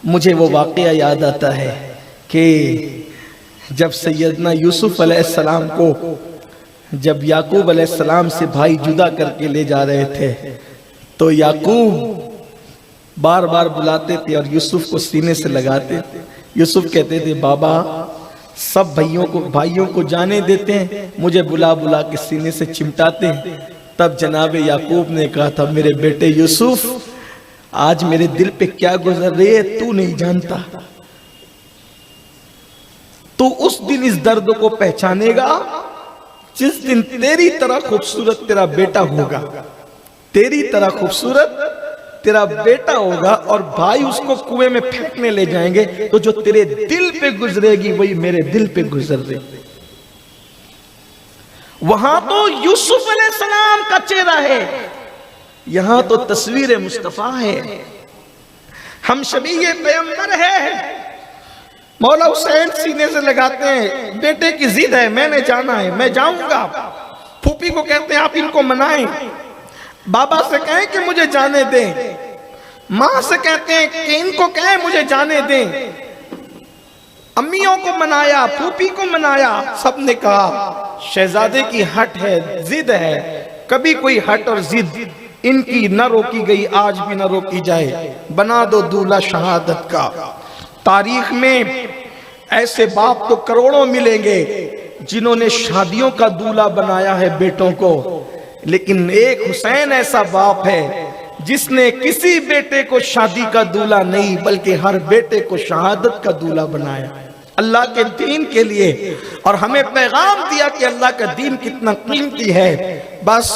مجھے وہ واقعہ یاد آتا ہے کہ جب سیدنا یوسف علیہ السلام کو جب یعقوب علیہ السلام سے بھائی جدا کر کے لے جا رہے تھے تو یعقوب بار بار بلاتے تھے اور یوسف کو سینے سے لگاتے تھے۔ یوسف کہتے تھے بابا سب بھائیوں کو جانے دیتے ہیں، مجھے بلا بلا کے سینے سے چمٹاتے ہیں۔ تب جناب یعقوب نے کہا تھا میرے بیٹے یوسف آج میرے دل پہ کیا گزر رہی ہے تو نہیں جانتا، تو اس دن اس درد کو پہچانے گا جس دن تیری طرح خوبصورت تیرا بیٹا ہوگا، تیری طرح خوبصورت تیرا بیٹا ہوگا اور بھائی اس کو کنویں میں پھینکنے لے جائیں گے تو جو تیرے دل پہ گزرے گی وہی میرے دل پہ گزر رہے گی۔ وہاں تو یوسف علیہ السلام کا چہرہ ہے، یہاں تو تصویر مصطفیٰ ہے، ہم شبیہ پیغمبر ہے۔ مولا حسین سینے سے لگاتے ہیں، بیٹے کی ضد ہے میں نے جانا ہے، میں جاؤں گا۔ پھوپھی کو کہتے ہیں آپ ان کو منائیں، بابا سے کہیں کہ مجھے جانے دیں، ماں سے کہتے ہیں کہ ان کو کہیں مجھے جانے دیں، امیوں کو منایا، پھوپھی کو منایا، سب نے کہا شہزادے کی ہٹ ہے، ضد ہے، کبھی کوئی ہٹ اور ضد ان کی نہ روکی گئی، آج بھی نہ روکی جائے، بنا دو دولہا شہادت کا۔ تاریخ میں ایسے باپ تو کروڑوں ملیں گے جنہوں نے شادیوں کا دولہا بنایا ہے بیٹوں کو، لیکن ایک حسین ایسا باپ ہے جس نے کسی بیٹے کو شادی کا دولہا نہیں بلکہ ہر بیٹے کو شہادت کا دولہا بنایا اللہ کے دین کے لیے، اور ہمیں پیغام دیا کہ اللہ کا دین کتنا قیمتی ہے۔ بس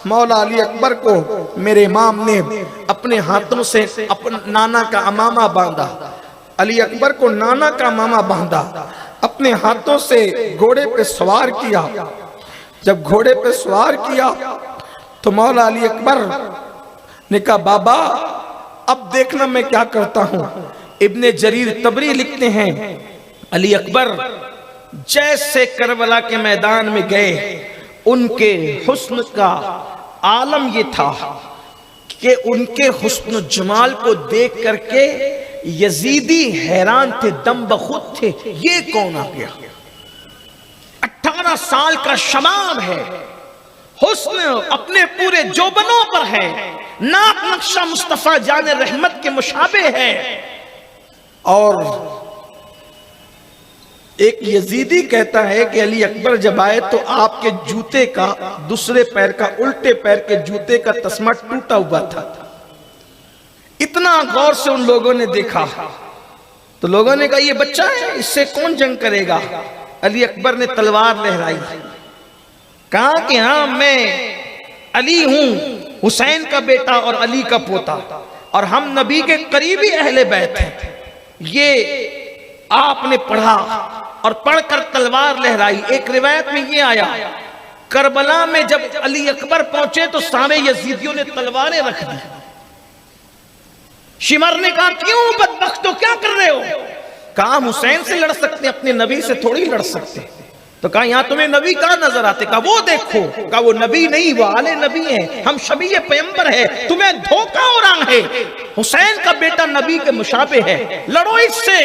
مولا علی اکبر کو میرے امام نے اپنے ہاتھوں سے اپنا نانا کا امامہ باندھا، علی اکبر کو نانا کا امامہ باندھا، اپنے ہاتھوں سے گھوڑے پہ سوار کیا۔ جب گھوڑے پہ سوار کیا تو مولا علی اکبر نے کہا بابا اب دیکھنا میں کیا کرتا ہوں۔ ابن جریر طبری لکھتے ہیں علی اکبر جیسے کربلا کے میدان میں گئے ان کے حسن کا عالم یہ تھا کہ ان کے حسن و جمال کو دیکھ کر کے یزیدی حیران تھے، دم بخود تھے، یہ کون آ گیا؟ 18 سال کا شباب ہے، حسن اپنے پورے جوبنوں پر ہے، ناک نقشہ مصطفیٰ جان رحمت کے مشابہ ہے، اور ایک یزیدی کہتا ہے کہ علی اکبر جب آئے تو آپ کے جوتے کا دوسرے پیر کا الٹے پیر کے جوتے کا تسمہ ٹوٹا ہوا تھا۔ اتنا غور سے ان لوگوں نے دیکھا تو لوگوں نے کہا یہ بچہ ہے، اس سے کون جنگ کرے گا؟ علی اکبر نے تلوار لہرائی، کہا کہ ہاں میں علی ہوں، حسین کا بیٹا اور علی کا پوتا، اور ہم نبی کے قریبی اہل بیت ہیں۔ یہ آپ نے پڑھا اور پڑھ کر تلوار لہرائی۔ ایک روایت میں یہ آیا کربلا میں جب علی اکبر پہنچے تو سارے یزیدیوں نے تلواریں رکھ دی۔ شمر نے کہا کیوں بدبختو کیا کر رہے ہو؟ کہا ہم حسین سے لڑ سکتے ہیں، اپنے نبی سے تھوڑی لڑ سکتے۔ تو کہا یہاں تمہیں نبی کہاں نظر آتے؟ کہا وہ دیکھو۔ کہا وہ نبی نہیں، وہ آل نبی ہیں، ہم شبیہ پیغمبر ہیں، تمہیں دھوکہ ہو رہا ہے، حسین کا بیٹا نبی کے مشابہ ہے، لڑو اس سے۔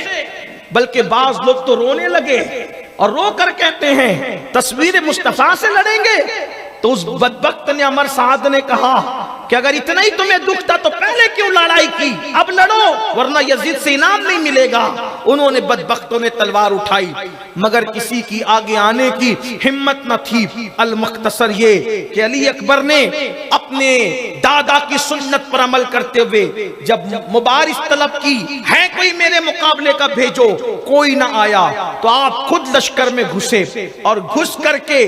بلکہ بعض لوگ تو رونے لگے اور رو کر کہتے ہیں تصویر مصطفیٰ سے لڑیں گے؟ تو اس بدبخت نے عمر سعد نے کہا کہ اگر اتنا ہی تمہیں دکھ تھا تو پہلے کیوں لڑائی کی؟ اب لڑو ورنہ یزید سے انعام نہیں ملے گا۔ انہوں نے بدبختوں نے تلوار اٹھائی مگر کسی کی آگے آنے کی ہمت نہ تھی۔ المختصر یہ کہ علی اکبر نے اپنے دادا کی سنت پر عمل کرتے ہوئے جب مبارز طلب کی ہے کوئی میرے مقابلے کا بھیجو، کوئی نہ آیا تو آپ خود لشکر میں گھسے اور گھس کر کے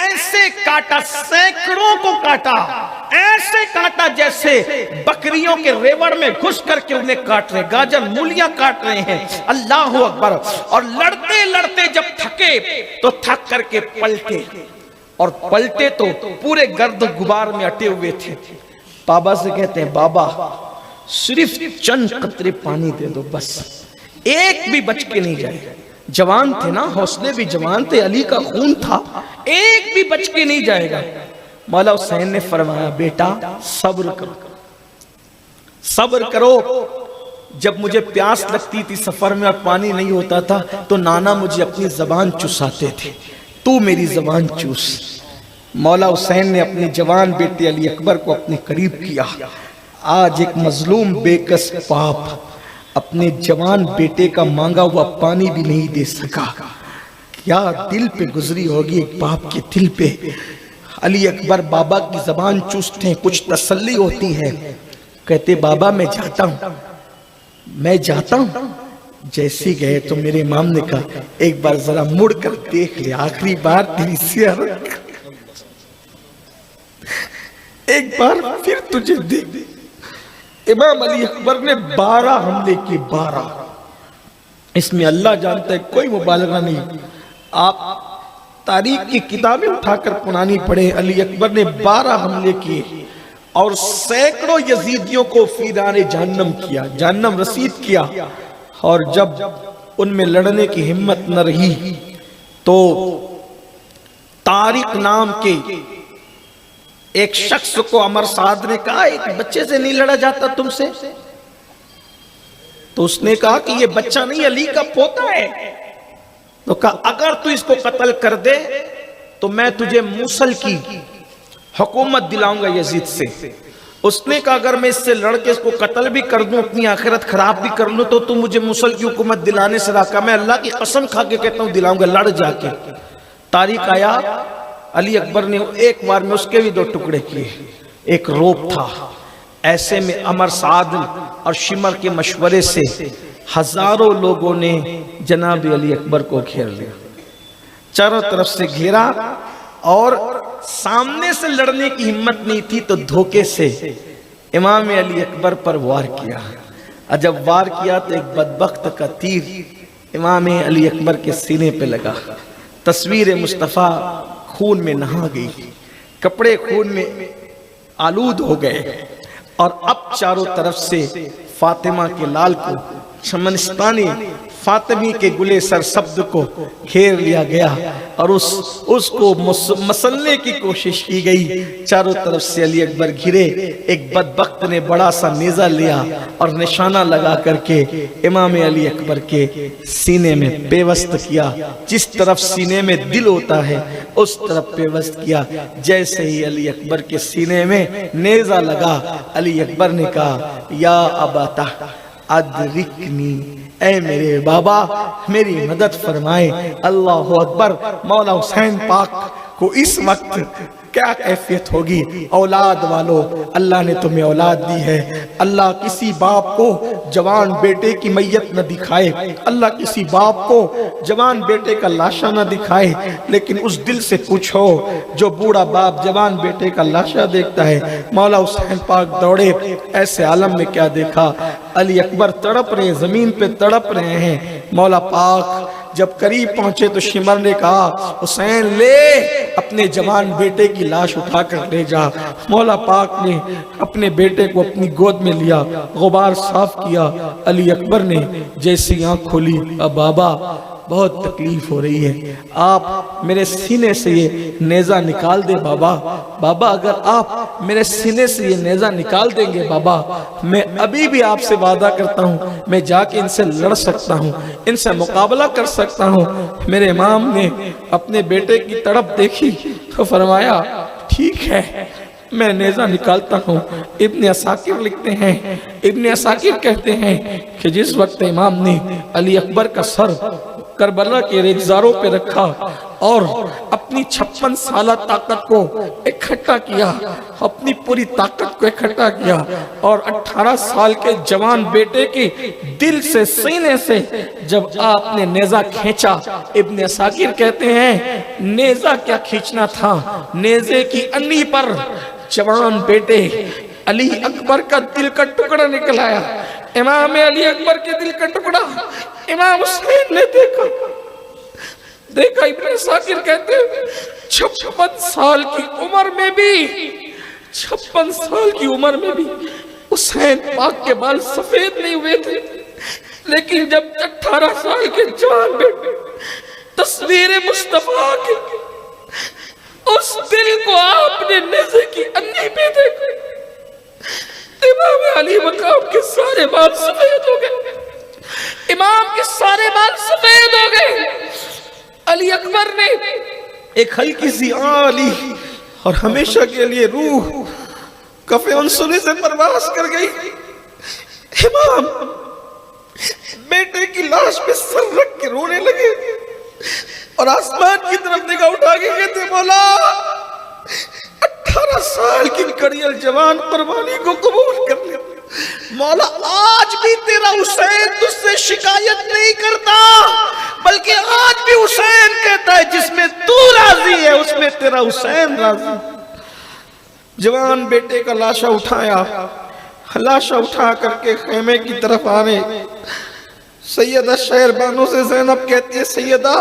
ایسے کاٹا، سینکڑوں کو کاٹا، ایسے کاٹا جیسے بکریوں کے ریوڑ میں گھس کر کے انہیں کاٹ رہے، گاجر مولیاں کاٹ رہے ہیں۔ اللہ اکبر۔ اور لڑتے لڑتے جب تھکے تو تھک کر کے پلٹے، اور پلٹے تو پورے گرد و غبار میں اٹے ہوئے تھے۔ بابا سے کہتے ہیں بابا صرف چند قطرے پانی دے دو، بس ایک بھی بچ کے نہیں جائے۔ جوان تھے نا، حوصلے بھی جوان تھے، علی کا خون تھا، ایک بھی بچ کے نہیں جائے گا۔ مولا حسین نے فرمایا بیٹا صبر کرو، صبر کرو۔ جب مجھے پیاس لگتی تھی سفر میں اور پانی نہیں ہوتا تھا تو نانا مجھے اپنی زبان چساتے تھے، تو میری زبان چوس۔ مولا حسین نے اپنے جوان بیٹے علی اکبر کو اپنے قریب کیا۔ آج ایک مظلوم بے کس باپ اپنے جوان بیٹے کا مانگا ہوا پانی بھی نہیں دے سکا۔ کیا دل پہ گزری ہوگی ایک باپ کے دل پہ۔ علی اکبر بابا کی زبان چوستے ہیں، کچھ تسلی ہوتی ہے، کہتے بابا میں جاتا ہوں، میں جاتا ہوں۔ جیسے گئے تو میرے امام نے کہا ایک بار ذرا مڑ کر دیکھ لے، آخری بار تیری زیارت، ایک بار پھر تجھے دیکھ۔ امام علی اکبر نے 12 حملے کی، 12۔ اس میں اللہ جانتا ہے کوئی مبالغہ نہیں، آپ تاریخ کی کتابیں اٹھا کر قرآنی پڑھیں۔ علی اکبر نے 12 حملے کیے اور سینکڑوں یزیدیوں کو فیران جہنم کیا، جہنم رسید کیا۔ اور جب ان میں لڑنے کی ہمت نہ رہی تو طارق نام کے ایک شخص کو عمر سعد نے کہا ایک بچے سے نہیں لڑا جاتا تم سے؟ تو اس نے کہا کہ یہ بچہ نہیں علی کا پوتا ہے۔ تو کہا اگر تو اس کو قتل کر دے تو میں تجھے موصل کی حکومت دلاؤں گا یزید سے۔ اس نے کہا اگر میں اس سے لڑ کے اس کو قتل بھی کر دوں، اپنی آخرت خراب بھی کر لوں، تو تم مجھے موصل کی حکومت دلانے سے روکا۔ میں اللہ کی قسم کھا کے کہتا ہوں دلاؤں گا، لڑ جا کے۔ تاریخ آیا علی اکبر نے ایک بار میں اس کے بھی 2 ٹکڑے کیے، ایک روپ تھا۔ ایسے میں عمر سعد اور شمر کے مشورے سے ہزاروں لوگوں نے جناب علی اکبر کو گھیر لیا، چاروں طرف سے گھیرا، اور سامنے سے لڑنے کی ہمت نہیں تھی تو دھوکے سے امام علی اکبر پر وار کیا۔ اور جب وار کیا تو ایک بدبخت کا تیر امام علی اکبر کے سینے پہ لگا۔ تصویر مصطفیٰ خون میں نہا گئی، کپڑے خون میں آلود ہو گئے، اور اب چاروں طرف سے فاطمہ کے لال کو، چمنستانی فاطمی کے گلے سرسبز کو گھیر لیا گیا، اور اس کو مسلنے کی کوشش کی گئی۔ چاروں طرف سے علی اکبر گھرے۔ ایک بدبخت نے بڑا سا نیزہ لیا اور نشانہ لگا کر کے امام علی اکبر کے سینے میں پیوست کیا۔ جس طرف سینے میں دل ہوتا ہے اس طرف پیوست کیا۔ جیسے ہی علی اکبر کے سینے میں نیزہ لگا، علی اکبر نے کہا یا اباتا ادرکنی، اے میرے بابا میری مدد فرمائے۔ اللہ اکبر۔ مولا حسین پاک کو اس وقت کیا کیفیت ہوگی؟ اولاد والو، اللہ نے تمہیں اولاد دی ہے۔ اللہ کسی باپ کو جوان بیٹے کی میت نہ دکھائے، اللہ کسی باپ کو جوان بیٹے کا لاشا نہ دکھائے، لیکن اس دل سے پوچھو جو بوڑھا باپ جوان بیٹے کا لاشا دیکھتا ہے۔ مولا حسین پاک دوڑے، ایسے عالم میں کیا دیکھا؟ علی اکبر تڑپ رہے، زمین پہ تڑپ رہے ہیں۔ مولا پاک جب قریب پہنچے تو شمر نے کہا حسین لے اپنے جوان بیٹے کی لاش اٹھا کر لے جا۔ مولا پاک نے اپنے بیٹے کو اپنی گود میں لیا، غبار صاف کیا۔ علی اکبر نے جیسی آنکھ کھولی، اب بابا بہت تکلیف ہو رہی ہے، آپ میرے سینے سے یہ نیزہ نکال دے بابا۔ بابا اگر آپ میرے سینے سے یہ نیزہ نکال دیں گے بابا، میں ابھی بھی آپ سے وعدہ کرتا ہوں میں جا کے ان سے لڑ سکتا ہوں، ان سے مقابلہ کر سکتا ہوں۔ میرے امام نے اپنے بیٹے کی تڑپ دیکھی تو فرمایا ٹھیک ہے میں نیزہ نکالتا ہوں۔ ابن عساکر لکھتے ہیں، ابن عساکر کہتے ہیں کہ جس وقت امام نے علی اکبر کا سر کربلا کے ریگزاروں پہ رکھا اور اپنی 56 سالہ طاقت کو اکٹھا کیا، اپنی پوری طاقت کو اکٹھا کیا، اور 18 سال کے جوان بیٹے کے دل سے، سینے سے جب آپ نے نیزہ کھینچا، ابن عساکر کہتے ہیں نیزہ کیا کھینچنا تھا، نیزے کی انی پر جوان بیٹے علی اکبر کا دل کا ٹکڑا نکل آیا۔ امام علی اکبر کے دل کا ٹکڑا امام حسین نے دیکھا۔ ابن عساکر کہتے ہیں 56 سال کی عمر میں بھی، 56 سال کی عمر میں بھی حسین پاک کے بال سفید نہیں ہوئے تھے، لیکن جب 18 سال کے جوان بیٹے تصویر مصطفیٰ کے اس دل کو آپ نے نیزے کی انھی پہ دیکھا، امام علی مقام کے سارے بال سفید ہو گئے، امام کے سارے بال سفید ہو گئے۔ علی اکبر نے ایک ہلکی سی آن لی اور ہمیشہ کے لیے روح کف انسلی سے پرواز کر گئی۔ امام بیٹے کی لاش پہ سر رکھ کے رونے لگے اور آسمان کی طرف نگاہ اٹھا کے کہتے مولا 18 سال کی کڑیل جوان قربانی کو قبول کر لیا، مولا آج بھی تیرا حسین تجھ سے شکایت نہیں کرتا، بلکہ آج بھی حسین کہتا ہے جس میں تو راضی ہے اس میں تیرا حسین راضی۔ جوان بیٹے کا لاشا اٹھایا، لاشا اٹھا کر کے خیمے کی طرف آنے، سیدہ شہر بانو سے زینب کہتی ہے سیدہ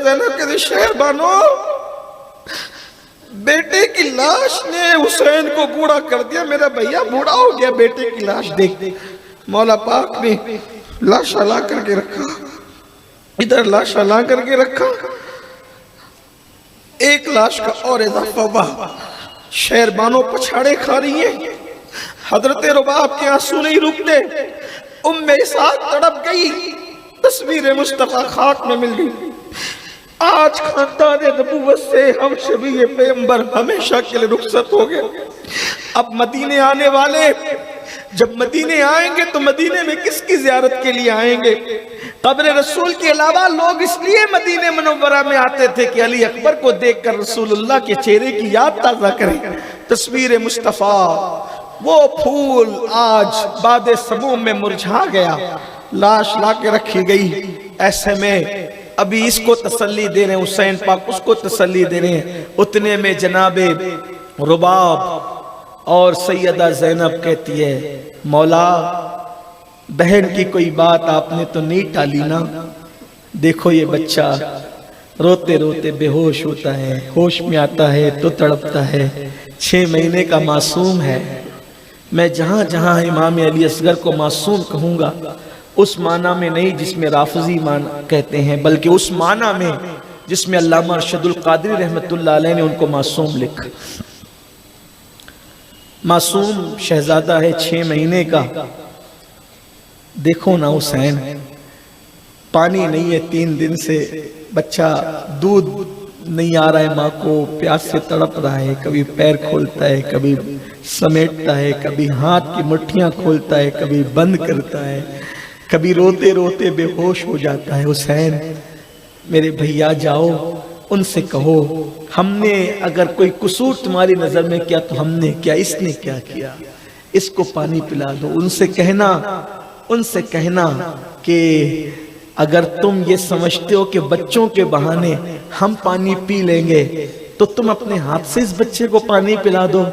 زینب کہتی ہے شہر بانو بیٹے کی لاش نے حسین کو بوڑھا کر دیا، میرا بھیا بوڑھا ہو گیا، بیٹے کی لاش دیکھ۔ مولا پاک نے لاشا لا کر کے رکھا، ادھر لاشا لا کر کے رکھا، ایک لاش کا اور اضافہ ہوا، شہر بانو پچھاڑے کھا رہی ہیں، حضرت رباب کے آنسو نہیں رکتے، ام اسحاق تڑپ گئی، تصویر مصطفیٰ خاک میں مل گئی۔ آج خاندان نبوت سے ہم شبیہ پیغمبر ہمیشہ کے لیے رخصت ہو گئے۔ اب مدینے آنے والے جب مدینے آئیں گے تو مدینے میں کس کی زیارت کے لیے آئیں گے؟ قبر رسول کے علاوہ لوگ اس لیے مدینے منورہ میں آتے تھے کہ علی اکبر کو دیکھ کر رسول اللہ کے چہرے کی یاد تازہ کریں۔ تصویر مصطفیٰ وہ پھول آج باد سموم میں مرجھا گیا، لاش لا کے رکھی گئی۔ ایسے میں ابھی اس کو تسلی دے رہے ہیں، حسین پاک اس کو تسلی دے رہے ہیں، اتنے میں جناب رباب اور سیدہ زینب کہتی ہے مولا بہن کی کوئی بات آپ نے تو نہیں ٹالی نا، دیکھو یہ بچہ روتے روتے بے ہوش ہوتا ہے، ہوش میں آتا ہے تو تڑپتا ہے، 6 مہینے کا معصوم ہے۔ میں جہاں جہاں امام علی اصغر کو معصوم کہوں گا اس معنی میں نہیں جس میں رافضی معنی کہتے ہیں، بلکہ اس معنی میں جس میں علامہ ارشد القادری رحمت اللہ علیہ نے ان کو معصوم لکھا۔ معصوم شہزادہ ہے 6 مہینے کا، دیکھو نا حسین پانی نہیں ہے 3 دن سے، بچہ دودھ نہیں آ رہا ہے، ماں کو پیاس سے تڑپ رہا ہے، کبھی پیر کھولتا ہے، کبھی سمیٹتا ہے، کبھی ہاتھ کی مٹھیاں کھولتا ہے، کبھی بند کرتا ہے، کبھی روتے روتے بے ہوش ہو جاتا ہے۔ حسین میرے بھیا جاؤ ان سے کہو ہم نے اگر کوئی قصور تمہاری نظر میں کیا تو ہم نے کیا، اس نے کیا کیا، اس کو پانی پلا دو۔ ان سے کہنا کہ اگر تم یہ سمجھتے ہو کہ بچوں کے بہانے ہم پانی پی لیں گے تو تم اپنے ہاتھ سے اس بچے کو پانی پلا دو،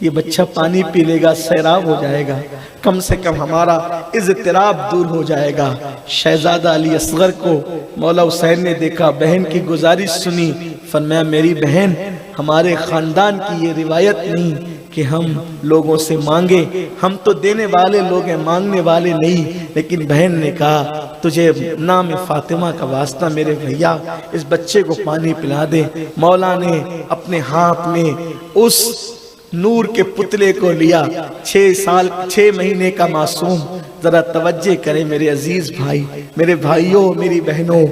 یہ بچہ پانی پی لے گا سیراب ہو جائے گا، کم سے کم ہمارا اضطراب دور ہو جائے گا۔ شہزادہ علی اصغر کو مولا حسین نے دیکھا، بہن کی گزارش سنی، فرمایا میری بہن ہمارے خاندان کی یہ روایت نہیں کہ ہم لوگوں سے مانگے، ہم تو دینے والے لوگ ہیں مانگنے والے نہیں، لیکن بہن نے کہا تجھے نام فاطمہ کا واسطہ میرے بھیا اس بچے کو پانی پلا دے۔ مولا نے اپنے ہاتھ میں اس نور کے پتلے کو لیا، 6 مہینے کا معصوم۔ ذرا توجہ کریں میرے عزیز بھائی، میرے بھائیوں، میری بہنوں،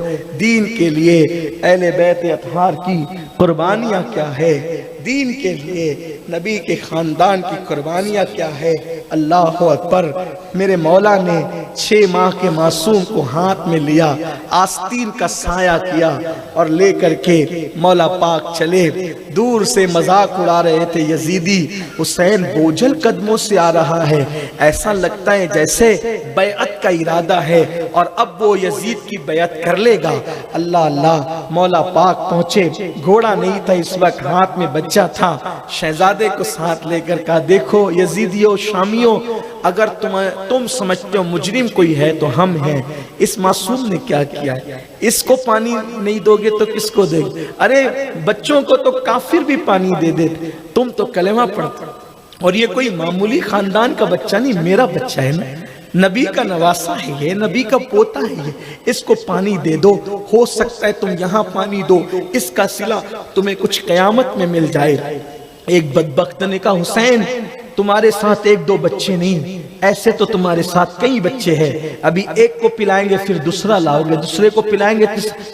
دین کے لیے اہل بیت اطہار کی قربانیاں کیا ہے، دین کے لیے نبی کے خاندان کی قربانیاں کیا ہے۔ اللہ اکبر، میرے مولا نے 6 ماہ کے معصوم کو ہاتھ میں لیا، آستین کا سایہ کیا اور لے کر کے مولا پاک چلے۔ دور سے مذاق اڑا رہے تھے یزیدی، حسین بوجھل قدموں سے آ رہا ہے، ایسا لگتا ہے جیسے بیعت کا ارادہ ہے اور اب وہ یزید کی بیعت کر لے گا۔ اللہ اللہ، مولا پاک پہنچے، گھوڑا نہیں تھا اس وقت، ہاتھ میں بچہ تھا، شہزادے کو ساتھ لے کر کہا دیکھو یزیدیوں شامیوں، اگر تم سمجھتے ہو مجرم کوئی ہے تو ہم ہیں، اس معصوم نے کیا کیا ہے، اس کو پانی نہیں دو گے تو کس کو دے گے؟ ارے بچوں کو تو کافر بھی پانی دے دیتے، تم تو کلمہ پڑھتے، اور یہ کوئی معمولی خاندان کا بچہ نہیں، میرا بچہ ہے نا، نبی کا نواسا ہے یہ، نبی کا پوتا ہے یہ، اس کو پانی دے دو، ہو سکتا ہے تم یہاں پانی دو، اس کا صلہ تمہیں کچھ قیامت میں مل جائے۔ ایک بدبخت نے کہا حسین تمہارے ساتھ ایک دو بچے نہیں، ایسے تو تمہارے ساتھ کئی بچے ہیں، ابھی ایک کو پلائیں گے پھر دوسرا لاؤ گے، دوسرے کو پلائیں گے،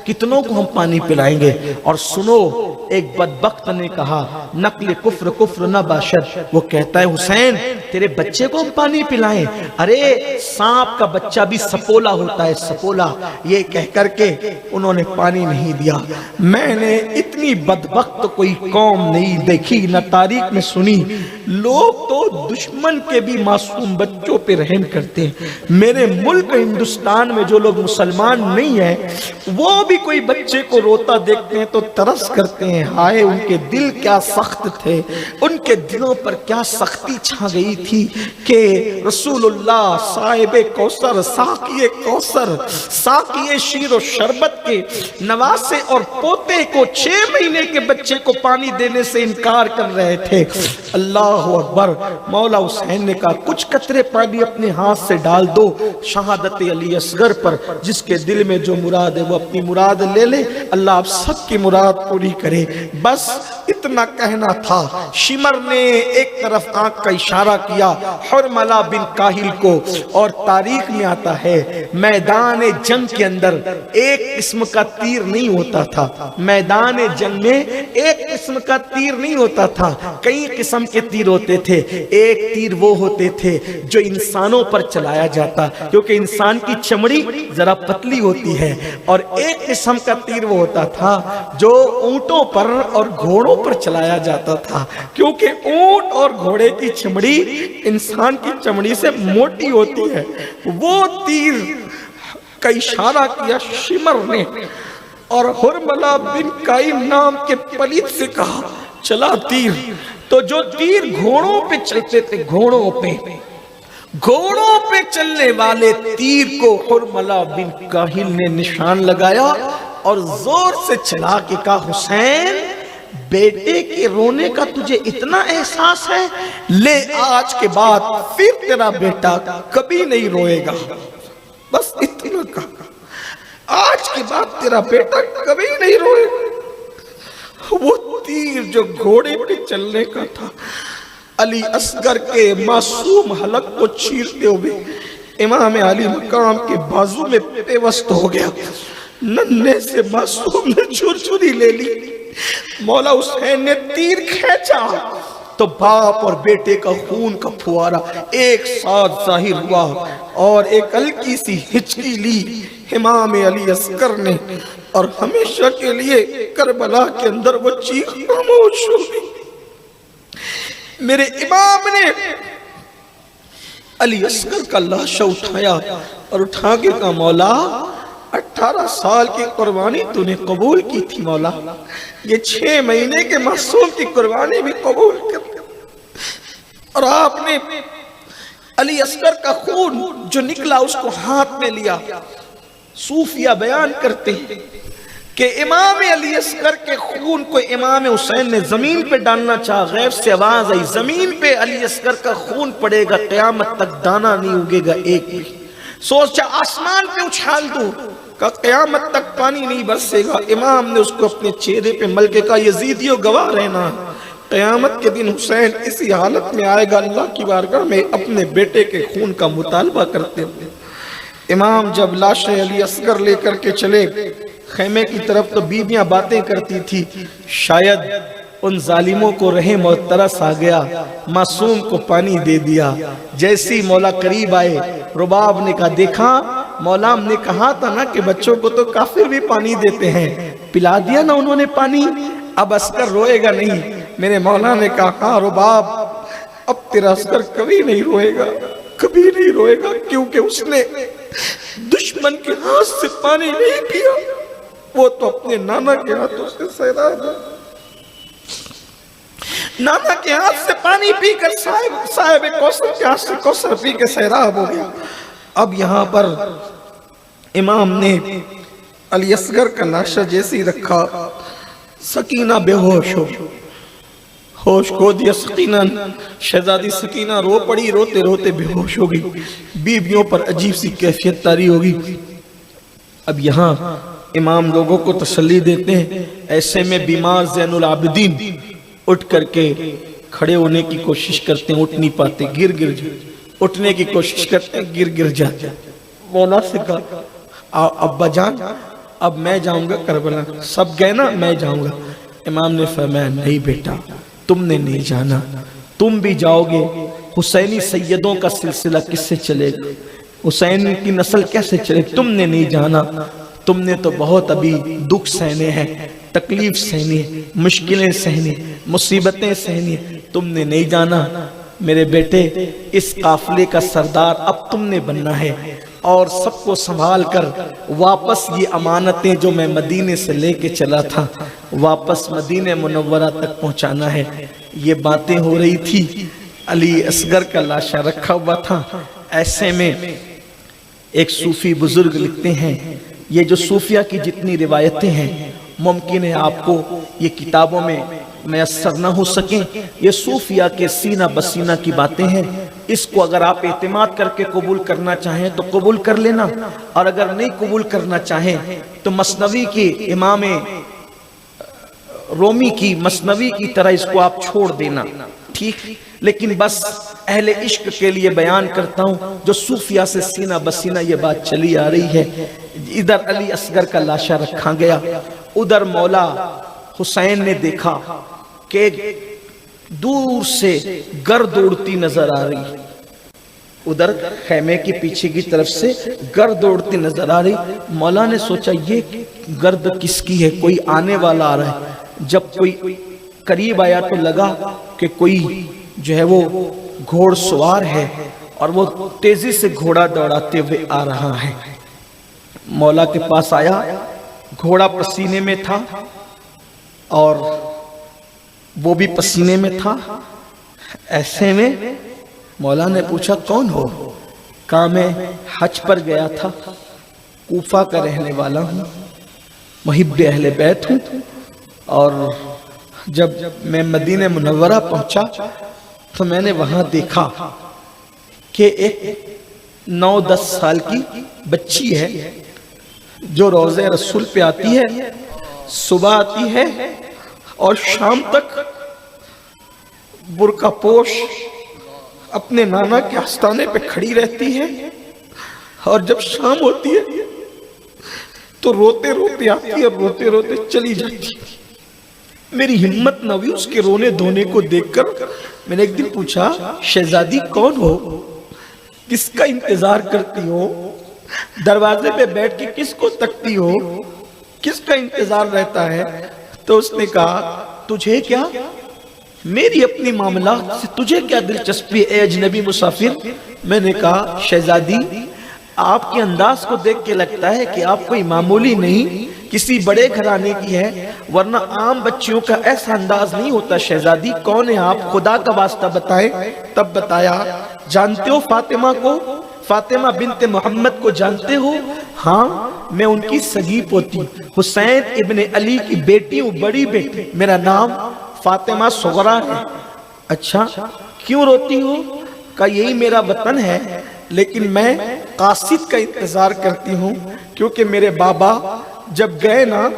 کتنوں کو ہم پانی پلائیں گے؟ اور سنو، ایک بدبخت نے کہا نقل کفر کفر نہ باشد، وہ کہتا ہے حسین تیرے بچے کو ہم پانی پلائیں؟ ارے سانپ کا بچہ بھی سپولا ہوتا ہے، سپولا۔ یہ کہہ کر کے انہوں نے پانی نہیں دیا۔ میں نے اتنی بدبخت کوئی قوم نہیں دیکھی نہ تاریخ میں سنی، لوگ تو دشمن کے بھی معصوم بچوں پہ رحم کرتے ہیں۔ میرے ملک ہندوستان میں جو لوگ مسلمان نہیں ہیں وہ بھی کوئی بچے کو روتا دیکھتے ہیں تو ترس کرتے ہیں، ہائے ان کے دل کیا سخت تھے، ان کے دلوں پر کیا سختی چھا گئی تھی کہ رسول اللہ صاحب کوثر، ساقی کوثر، ساقی شیر و شربت کے نواسے اور پوتے کو 6 مہینے کے بچے کو پانی دینے سے انکار کر رہے تھے۔ اللہ اکبر۔ مولا حسین نے کہا کچھ قطرے پانی اپنے ہاتھ سے ڈال دو شہادت علی اصغر پر، جس کے دل میں جو مراد ہے وہ اپنی مراد لے لے، اللہ آپ سب کی مراد پوری کرے۔ بس اتنا کہنا تھا۔ شمر نے ایک طرف آنکھ کا اشارہ کیا حرملہ بن کاہل کو، اور تاریخ میں آتا ہے میدان جنگ کے اندر ایک قسم کا تیر نہیں ہوتا تھا، میدان جنگ میں ایک قسم کا تیر نہیں ہوتا تھا، کئی قسم کے تیر ہوتے تھے۔ ایک تیر وہ ہوتے تھے جو انسانوں پر چلایا جاتا، کیونکہ انسان کی چمڑی ذرا پتلی ہوتی ہے، اور ایک قسم کا تیر وہ ہوتا تھا جو اونٹوں پر اور گھوڑوں پر چلایا جاتا تھا، کیونکہ اونٹ اور گھوڑے کی چمڑی انسان کی چمڑی سے موٹی ہوتی ہے۔ وہ تیر کا اشارہ کیا شمر نے، اور حرملہ بن قائم نام کے پلیت سے کہا چلا تیر۔ تو جو تیر گھوڑوں پہ چلتے تھے، گھوڑوں پہ چلنے والے تیر کو حرملہ بن کاہل نے نشان لگایا اور زور سے چلا کے کہا حسین بیٹے کے رونے کا تجھے اتنا احساس ہے، لے آج کے بعد پھر تیرا بیٹا کبھی نہیں روئے گا۔ بس اتنا کہا، آج کے بعد تیرا بیٹا کبھی نہیں روئے گا۔ وہ تیر جو گھوڑے پہ چلنے کا تھا علی اصغر کے معصوم حلق کو چیرتے ہوئے امام علی مقام کے بازو میں پیوست ہو گیا۔ ننھے سے معصوم نے چھری لے لی، مولا حسین نے تیر کھینچا تو باپ اور بیٹے کا خون کا پھوارا ایک ساتھ ظاہر ہوا، اور ایک ہلکی سی ہچکی لی امام علی اصغر نے، اور ہمیشہ کے لیے کربلا کے اندر وہ چیخ خاموش ہو گئی۔ میرے امام نے علی اصغر کا لاشا اٹھایا اور اٹھا کے کہا مولا 18 سال کی قربانی تو نے قبول کی تھی مولا، یہ 6 مہینے کے معصوم کی قربانی بھی قبول کر، اور آپ نے علی اصغر کا خون جو نکلا اس کو ہاتھ میں لیا۔ صوفیہ بیان کرتے ہیں کہ امام علی اصغر کے خون کو امام حسین نے زمین پہ ڈالنا چاہا، غیب سے آواز آئی زمین پہ علی اصغر کا خون پڑے گا، قیامت تک دانا نہیں اگے گا ایک بھی۔ سوچا آسمان پہ اچھال دوں، کہ قیامت تک پانی نہیں برسے گا۔ امام نے اس کو اپنے چہرے پہ مل کے کہا یزیدیو گواہ رہنا، قیامت کے دن حسین اسی حالت میں آئے گا اللہ کی بارگاہ میں اپنے بیٹے کے خون کا مطالبہ کرتے ہوئے۔ امام جب لاش علی اصغر لے کر کے چلے خیمے کی طرف تو بیویاں باتیں کرتی تھی، شاید ان ظالموں کو رحم اور ترس آ گیا، معصوم کو پانی دے دیا۔ جیسی مولا قریب آئے رباب نے کہا دیکھا مولا ہم نے کہا تھا نا کہ بچوں کو تو کافر بھی پانی دیتے ہیں، پلا دیا نا انہوں نے پانی، اب اصغر روئے گا نہیں۔ میرے مولا نے کہا ہاں رباب اب تیرا اصغر کبھی نہیں روئے گا، کبھی نہیں روئے گا، کیونکہ اس نے دشمن کے ہاتھ سے پانی نہیں پیا، وہ تو اپنے نانا کے ہاتھوں سے سیراب ہے، نانا کے ہاتھ سے پانی پی کر صاحب کوثر کے ہاتھ سے کوثر پی کے سیراب ہو گیا۔ اب یہاں پر امام نے علی اصغر کا لاشا جیسی رکھا، سکینہ بے ہوش ہو، ہوش کھو دیا سکینہ، شہزادی سکینہ رو پڑی، روتے روتے بے ہوش ہو گئی، بیویوں پر عجیب سی کیفیت طاری ہوگی۔ اب یہاں امام لوگوں کو تسلی دیتے ہیں، ایسے میں بیمار زین العابدین اٹھ کر کے کھڑے ہونے کی کوشش کرتے ہیں، اٹھ نہیں پاتے، گر جاتے، اٹھنے کی کوشش کرتے ہیں، گر جاتے۔ مولا سے کہا ابا جان اب میں جاؤں گا کربلا، سب گئے نا میں جاؤں گا۔ امام نے فرمایا نہیں بیٹا تم نے نہیں جانا، تم بھی جاؤ گے، حسینی سیدوں کا سلسلہ کس سے چلے گا، حسین کی نسل کیسے چلے، تم نے نہیں جانا، تم نے تو بہت ابھی دکھ سہنے ہیں، تکلیف سہنی ہے، مشکلیں سہنی، مصیبتیں سہنی، تم نے نہیں جانا۔ میرے بیٹے اس قافلے کا سردار اب تم نے بننا ہے، اور سب کو سنبھال کر واپس یہ امانتیں جو میں مدینے سے لے کے چلا تھا واپس مدینہ منورہ تک پہنچانا ہے۔ یہ باتیں ہو رہی تھی، علی اصغر کا لاشا رکھا ہوا تھا۔ ایسے میں ایک صوفی بزرگ لکھتے ہیں، یہ جو صوفیہ کی جتنی روایتیں ہیں ممکن ہے آپ کو یہ کتابوں میں میسر نہ ہو سکیں، یہ صوفیہ کے سینہ بسینہ کی باتیں ہیں، اس کو اگر آپ اعتماد کر کے قبول کرنا چاہیں تو قبول کر لینا، اور اگر نہیں قبول کرنا چاہیں تو مثنوی کی امام رومی کی مثنوی کی طرح اس کو آپ چھوڑ دینا، ٹھیک؟ لیکن بس اہل عشق کے لیے بیان کرتا ہوں، جو صوفیہ سے سینہ بسینہ یہ بات چلی آ رہی ہے۔ ادھر علی اصغر کا لاشا رکھا گیا، ادھر مولا حسین نے دیکھا کہ دور سے گرد اڑتی نظر آ رہی، ادھر خیمے کے پیچھے کی طرف سے گرد اڑتی نظر آ رہی۔ مولا نے سوچا یہ گرد کس کی ہے، کوئی آنے والا آ رہا ہے۔ جب کوئی قریب آیا تو لگا کہ کوئی جو ہے وہ گھوڑ سوار ہے اور وہ تیزی سے گھوڑا دوڑاتے ہوئے آ رہا ہے۔ مولا کے پاس آیا، گھوڑا پسینے میں تھا اور وہ بھی پسینے میں تھا۔ ایسے میں مولا نے پوچھا کون ہو؟ کہا میں حج پر گیا تھا، کوفہ کا رہنے والا ہوں، محب اہل بیت ہوں، اور جب میں مدینہ منورہ پہنچا تو میں نے وہاں دیکھا کہ ایک 9-10 سال کی بچی ہے جو روضہ رسول پہ آتی ہے، صبح آتی ہے اور شام تک برقع پوش اپنے نانا کے آستانے پہ کھڑی رہتی ہے، اور جب شام ہوتی ہے تو روتے روتے آتی ہے اور روتے روتے چلی جاتی ہے۔ میری ہمت نہ ہوئی اس کے رونے دھونے کو دیکھ کر۔ میں نے ایک دن پوچھا شہزادی کون ہو، کس کا انتظار کرتی ہو، دروازے پہ بیٹھ کے کس کو تکتی ہو، کس کا انتظار رہتا ہے؟ تو اس نے کہا تجھے کیا، میری اپنی معاملات سے تجھے کیا دلچسپی اے اجنبی مسافر؟ میں نے کہا شہزادی آپ کے انداز کو دیکھ کے لگتا ہے کہ آپ کوئی معمولی نہیں، کسی بڑے گھرانے کی ہے، ورنہ عام بچیوں کا ایسا انداز نہیں ہوتا۔ شہزادی کون ہے آپ، خدا کا واسطہ بتائیں۔ تب بتایا جانتے ہو فاطمہ کو، فاطمہ بنت محمد کو جانتے ہو؟ ہاں میں ان کی سگی پوتی حسین ابن علی کی بیٹی ہوں، بڑی بیٹی، میرا نام فاطمہ صغرا ہے۔ اچھا کیوں روتی ہو؟ کہا یہی میرا وطن ہے، لیکن میں قاصد کا انتظار کرتی ہوں، کیونکہ میرے بابا جب گئے نا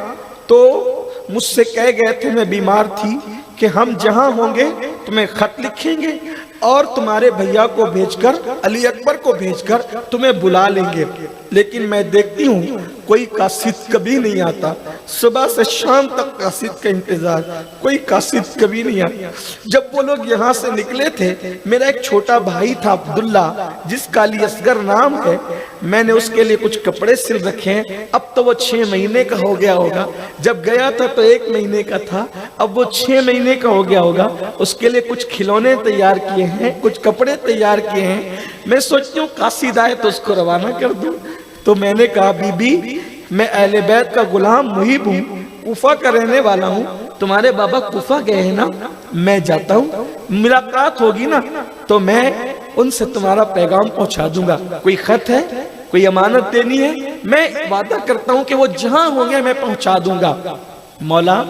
تو مجھ سے کہہ گئے تھے، میں بیمار تھی، کہ ہم جہاں ہوں گے تمہیں خط لکھیں گے اور تمہارے بھیا کو بھیج کر، علی اکبر کو بھیج کر تمہیں بلا لیں گے، لیکن میں دیکھتی ہوں کوئی قاصد کبھی نہیں آتا، صبح سے شام تک قاصد کا انتظار، کوئی قاصد کبھی نہیں آتا۔ جب وہ لوگ یہاں سے نکلے تھے، میرا ایک چھوٹا بھائی تھا عبداللہ، جس کا علی اصغر نام ہے، میں نے اس کے لیے کچھ کپڑے سل رکھے ہیں، اب تو وہ 6 مہینے کا ہو گیا ہوگا، جب گیا تھا تو 1 مہینے کا تھا، اب وہ 6 مہینے کا ہو گیا ہوگا، اس کے لیے کچھ کھلونے تیار کیے ہیں، کچھ کپڑے تیار کیے ہیں، میں سوچتی ہوں قاصد آئے تو اس کو روانہ کر دوں۔ تو میں نے کہا بی بی میں اہل بیت کا غلام محب ہوں، کوفہ کا رہنے والا ہوں، تمہارے بابا کوفہ گئے ہیں نا، میں جاتا ہوں، ملاقات ہوگی نا تو میں ان سے تمہارا پیغام پہنچا دوں گا، کوئی خط ہے، کوئی امانت دینی ہے، میں وعدہ کرتا ہوں کہ وہ جہاں ہوں گے میں پہنچا دوں گا۔ مولا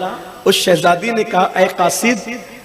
اس شہزادی نے کہا اے قاصد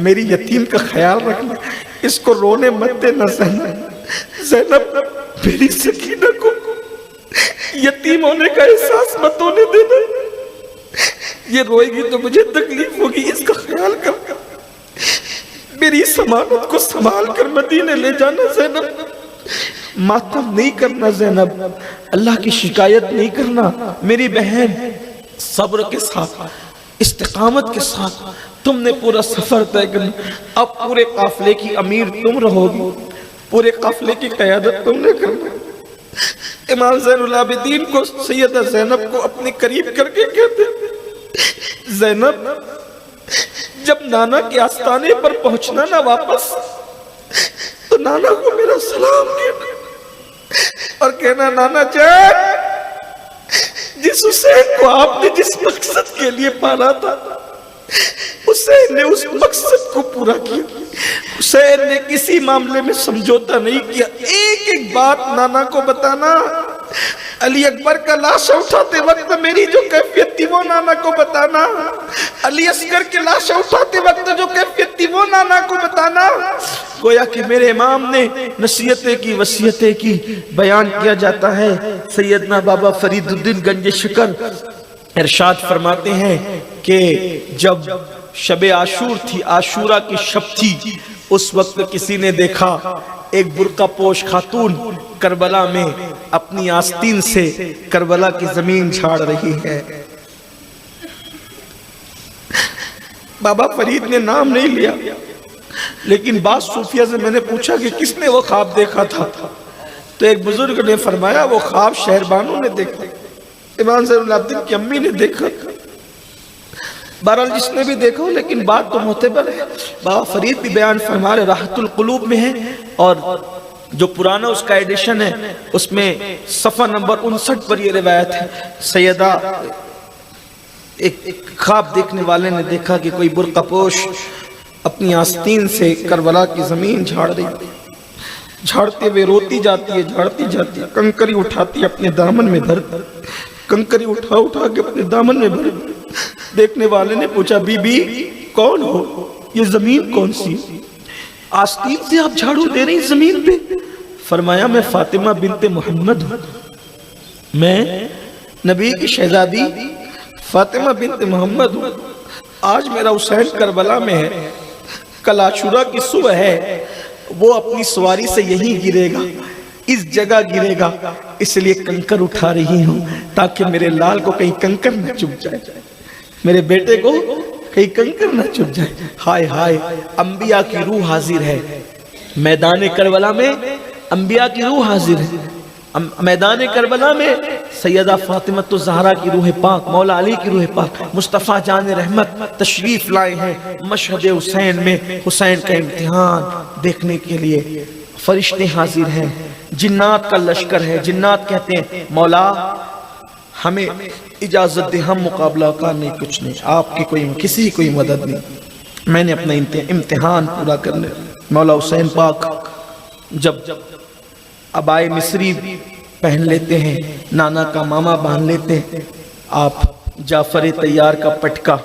میری یتیم کا خیال رکھنا، اس کو رونے مت دینا زینب، زینب میری سکینہ کو یتیم ہونے کا احساس مت ہونے دینا، یہ روئے گی تو مجھے تکلیف ہوگی، اس کا خیال کر، میری ضمانت کو سنبھال کر مدینے لے جانا زینب، ماتم نہیں کرنا زینب، اللہ کی شکایت نہیں کرنا میری بہن، صبر کے ساتھ استقامت کے ساتھ تم نے پورا سفر طے کرنا، اب پورے قافلے کی امیر تم رہو گی، پورے قافلے کی قیادت تم نے کرنا۔ امام زین العابدین کو سیدہ زینب کو اپنے قریب کر کے کہتے زینب جب نانا کے آستانے پر پہنچنا نا واپس تو نانا کو میرا سلام کہنا اور کہنا نانا جان جس حسین کو آپ نے جس مقصد کے لیے پالا تھا حسین نے اس مقصد کو پورا کیا، حسین نے کسی معاملے میں سمجھوتا نہیں کیا، ایک ایک بات نانا کو بتانا، علی اکبر کا لاشا اٹھاتے وقت میری جو کیفیت تھی وہ نانا کو بتانا، علی اصغر کے لاشا اٹھاتے وقت جو کیفیت تھی وہ نانا کو بتانا، گویا کہ میرے امام نے نصیحتیں کی وصیتیں کی، بیان کیا جاتا ہے۔ سیدنا بابا فرید الدین گنج شکر ارشاد فرماتے ہیں کہ جب شب عاشور تھی، عاشورہ کی شب تھی، اس وقت کسی نے دیکھا ایک برقع پوش خاتون کربلا میں اپنی آستین سے کربلا کی زمین جھاڑ رہی ہے۔ بابا فرید نے نام نہیں لیا، لیکن بعض صوفیہ سے میں نے پوچھا کہ کس نے وہ خواب دیکھا تھا، تو ایک بزرگ نے فرمایا وہ خواب شہربانو نے دیکھا، امام زین العابدین کی امی نے دیکھا، بہرحال جس نے بھی دیکھا ہو، لیکن بات تو معتبر ہے۔ بابا فرید بھی بیان فرما رہے، راحت القلوب میں ہے، اور جو پرانا اس کا ایڈیشن ہے اس میں صفحہ نمبر 59 پر یہ روایت ہے، سیدہ ایک خواب دیکھنے والے نے دیکھا کہ کوئی برقع پوش اپنی آستین سے کربلا کی زمین جھاڑ رہی، جھاڑتے ہوئے روتی جاتی ہے، جھاڑتی جاتی ہے، کنکری اٹھاتی ہے اپنے دامن میں دھر، کنکری اٹھا کے اپنے دامن میں بھر۔ دیکھنے والے نے پوچھا بی بی کون ہو، یہ زمین کون سی، آستین سے آپ جھاڑو دے رہی زمین پہ؟ فرمایا میں فاطمہ بنت محمد ہوں، میں نبی کی شہزادی فاطمہ بنت محمد ہوں، آج میرا حسین کربلا میں ہے، کل عاشورہ کی صبح ہے، وہ اپنی سواری سے یہیں گرے گا، اس جگہ گرے گا، اس لیے کنکر اٹھا رہی ہوں تاکہ میرے لال کو کہیں کنکر نہ چپ جائے، میرے بیٹے کو کہیں کنکر نہ چپ جائے۔ ہائے ہائے، انبیاء کی روح حاضر ہے میدان کربلا میں، انبیاء کی روح حاضر ہے میدان کربلا میں، سیدہ فاطمہ الزہرا کی روح پاک، مولا علی کی روح پاک، مصطفیٰ جان رحمت تشریف لائے ہیں مشہد حسین میں، حسین کا امتحان دیکھنے کے لیے فرشتے حاضر ہیں، جنات کا لشکر ہے، جنات کہتے ہیں مولا ہمیں اجازت دے، ہم مقابلہ کرنے کچھ نہیں، آپ کی کسی کوئی مدد نہیں، میں نے اپنا امتحان پورا کرنے۔ مولا حسین پاک جب عبائے مصری پہن لیتے ہیں، نانا کا ماما باندھ لیتے ہیں، آپ جعفر طیار کا پٹکا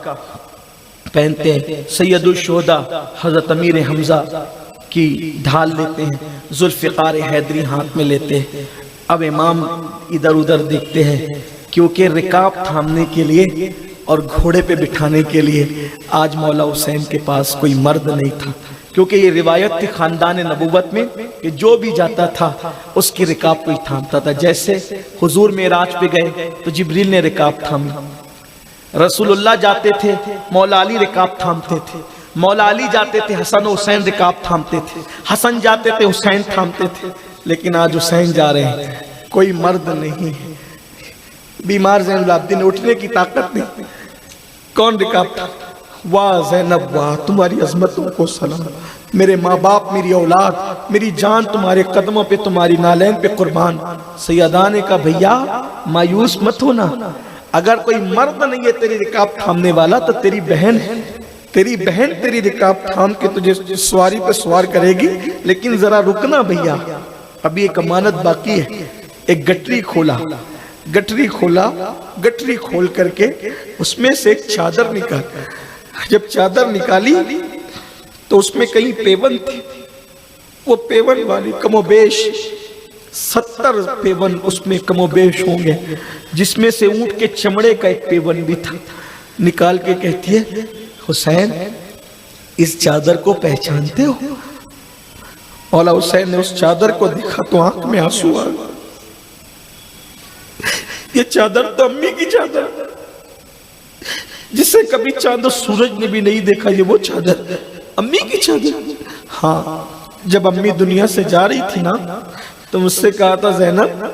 پہنتے ہیں، سید الشہداء حضرت امیر حمزہ کی ڈھال لیتے ہیں، ذوالفقار حیدری ہاتھ میں لیتے ہیں۔ اب امام ادھر ادھر دیکھتے ہیں، کیونکہ رکاب تھامنے کے لیے اور گھوڑے پہ بٹھانے کے لیے آج مولا حسین کے پاس کوئی مرد نہیں تھا، کیونکہ یہ روایت تھی خاندان نبوت میں کہ جو بھی جاتا تھا اس کی رکاب کوئی تھامتا تھا۔ جیسے حضور معراج پہ گئے تو جبریل نے رکاب تھامی، رسول اللہ جاتے تھے مولا علی رکاب تھامتے تھے، مولا علی جاتے تھے حسن و حسین رکاب تھامتے تھے، حسن جاتے تھے حسین تھامتے تھے، لیکن آج حسین جا رہے ہیں، کوئی مرد نہیں ہے، بیمار زین العابدین اٹھنے کی طاقت نہیں، کون رکاب تھا؟ واہ زینب واہ، تمہاری عظمتوں کو سلام، میرے ماں باپ، میری اولاد، میری جان تمہارے قدموں پہ، تمہاری نالین پہ قربان۔ سیدہ نے کہا بھیا مایوس مت ہونا، اگر کوئی مرد نہیں ہے تیری رکاب تھامنے والا تو تیری بہن ہے، تیری بہن تیری رکاب تھام کے تجھے سواری پہ سوار کرے گی، لیکن ذرا رکنا بھیا، ابھی ایک امانت باقی ہے۔ ایک گٹری کھولا، گٹری کھول کر کے اس میں سے ایک چادر نکال، جب چادر نکالی تو اس میں کئی پیون تھے، وہ پیون والی کم و بیش 70 پیون اس میں کم و بیش ہوں گے، جس میں سے اونٹ کے چمڑے کا ایک پیون بھی تھا۔ نکال کے کہتی ہے حسین اس چادر کو پہچانتے ہو؟ مولا حسین نے اس چادر کو دیکھا تو آنکھ میں آنسو آ گئے۔ یہ چادر تو امی کی چادر، جسے کبھی چاند و سورج نے بھی نہیں دیکھا، یہ وہ چادر امی کی چادر۔ ہاں جب امی دنیا سے جا رہی تھی نا تو مجھ سے کہا تھا زینب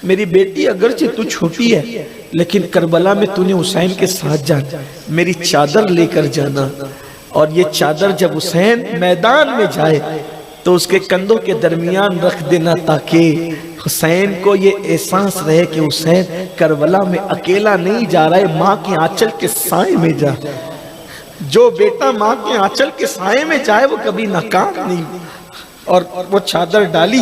میری بیٹی اگرچہ تو چھوٹی ہے لیکن کربلا میں تو نے حسین کے ساتھ جانا، میری چادر لے کر جانا، اور یہ چادر جب حسین میدان میں جائے تو اس کے کندھوں کے درمیان رکھ دینا تاکہ حسین کو یہ احساس رہے کہ حسین کربلا میں اکیلا نہیں جا رہا ہے، ماں کے آنچل کے سائے میں جا۔ جو بیٹا ماں کے آنچل کے سائے میں جائے وہ کبھی ناکام نہیں۔ اور وہ چادر ڈالی،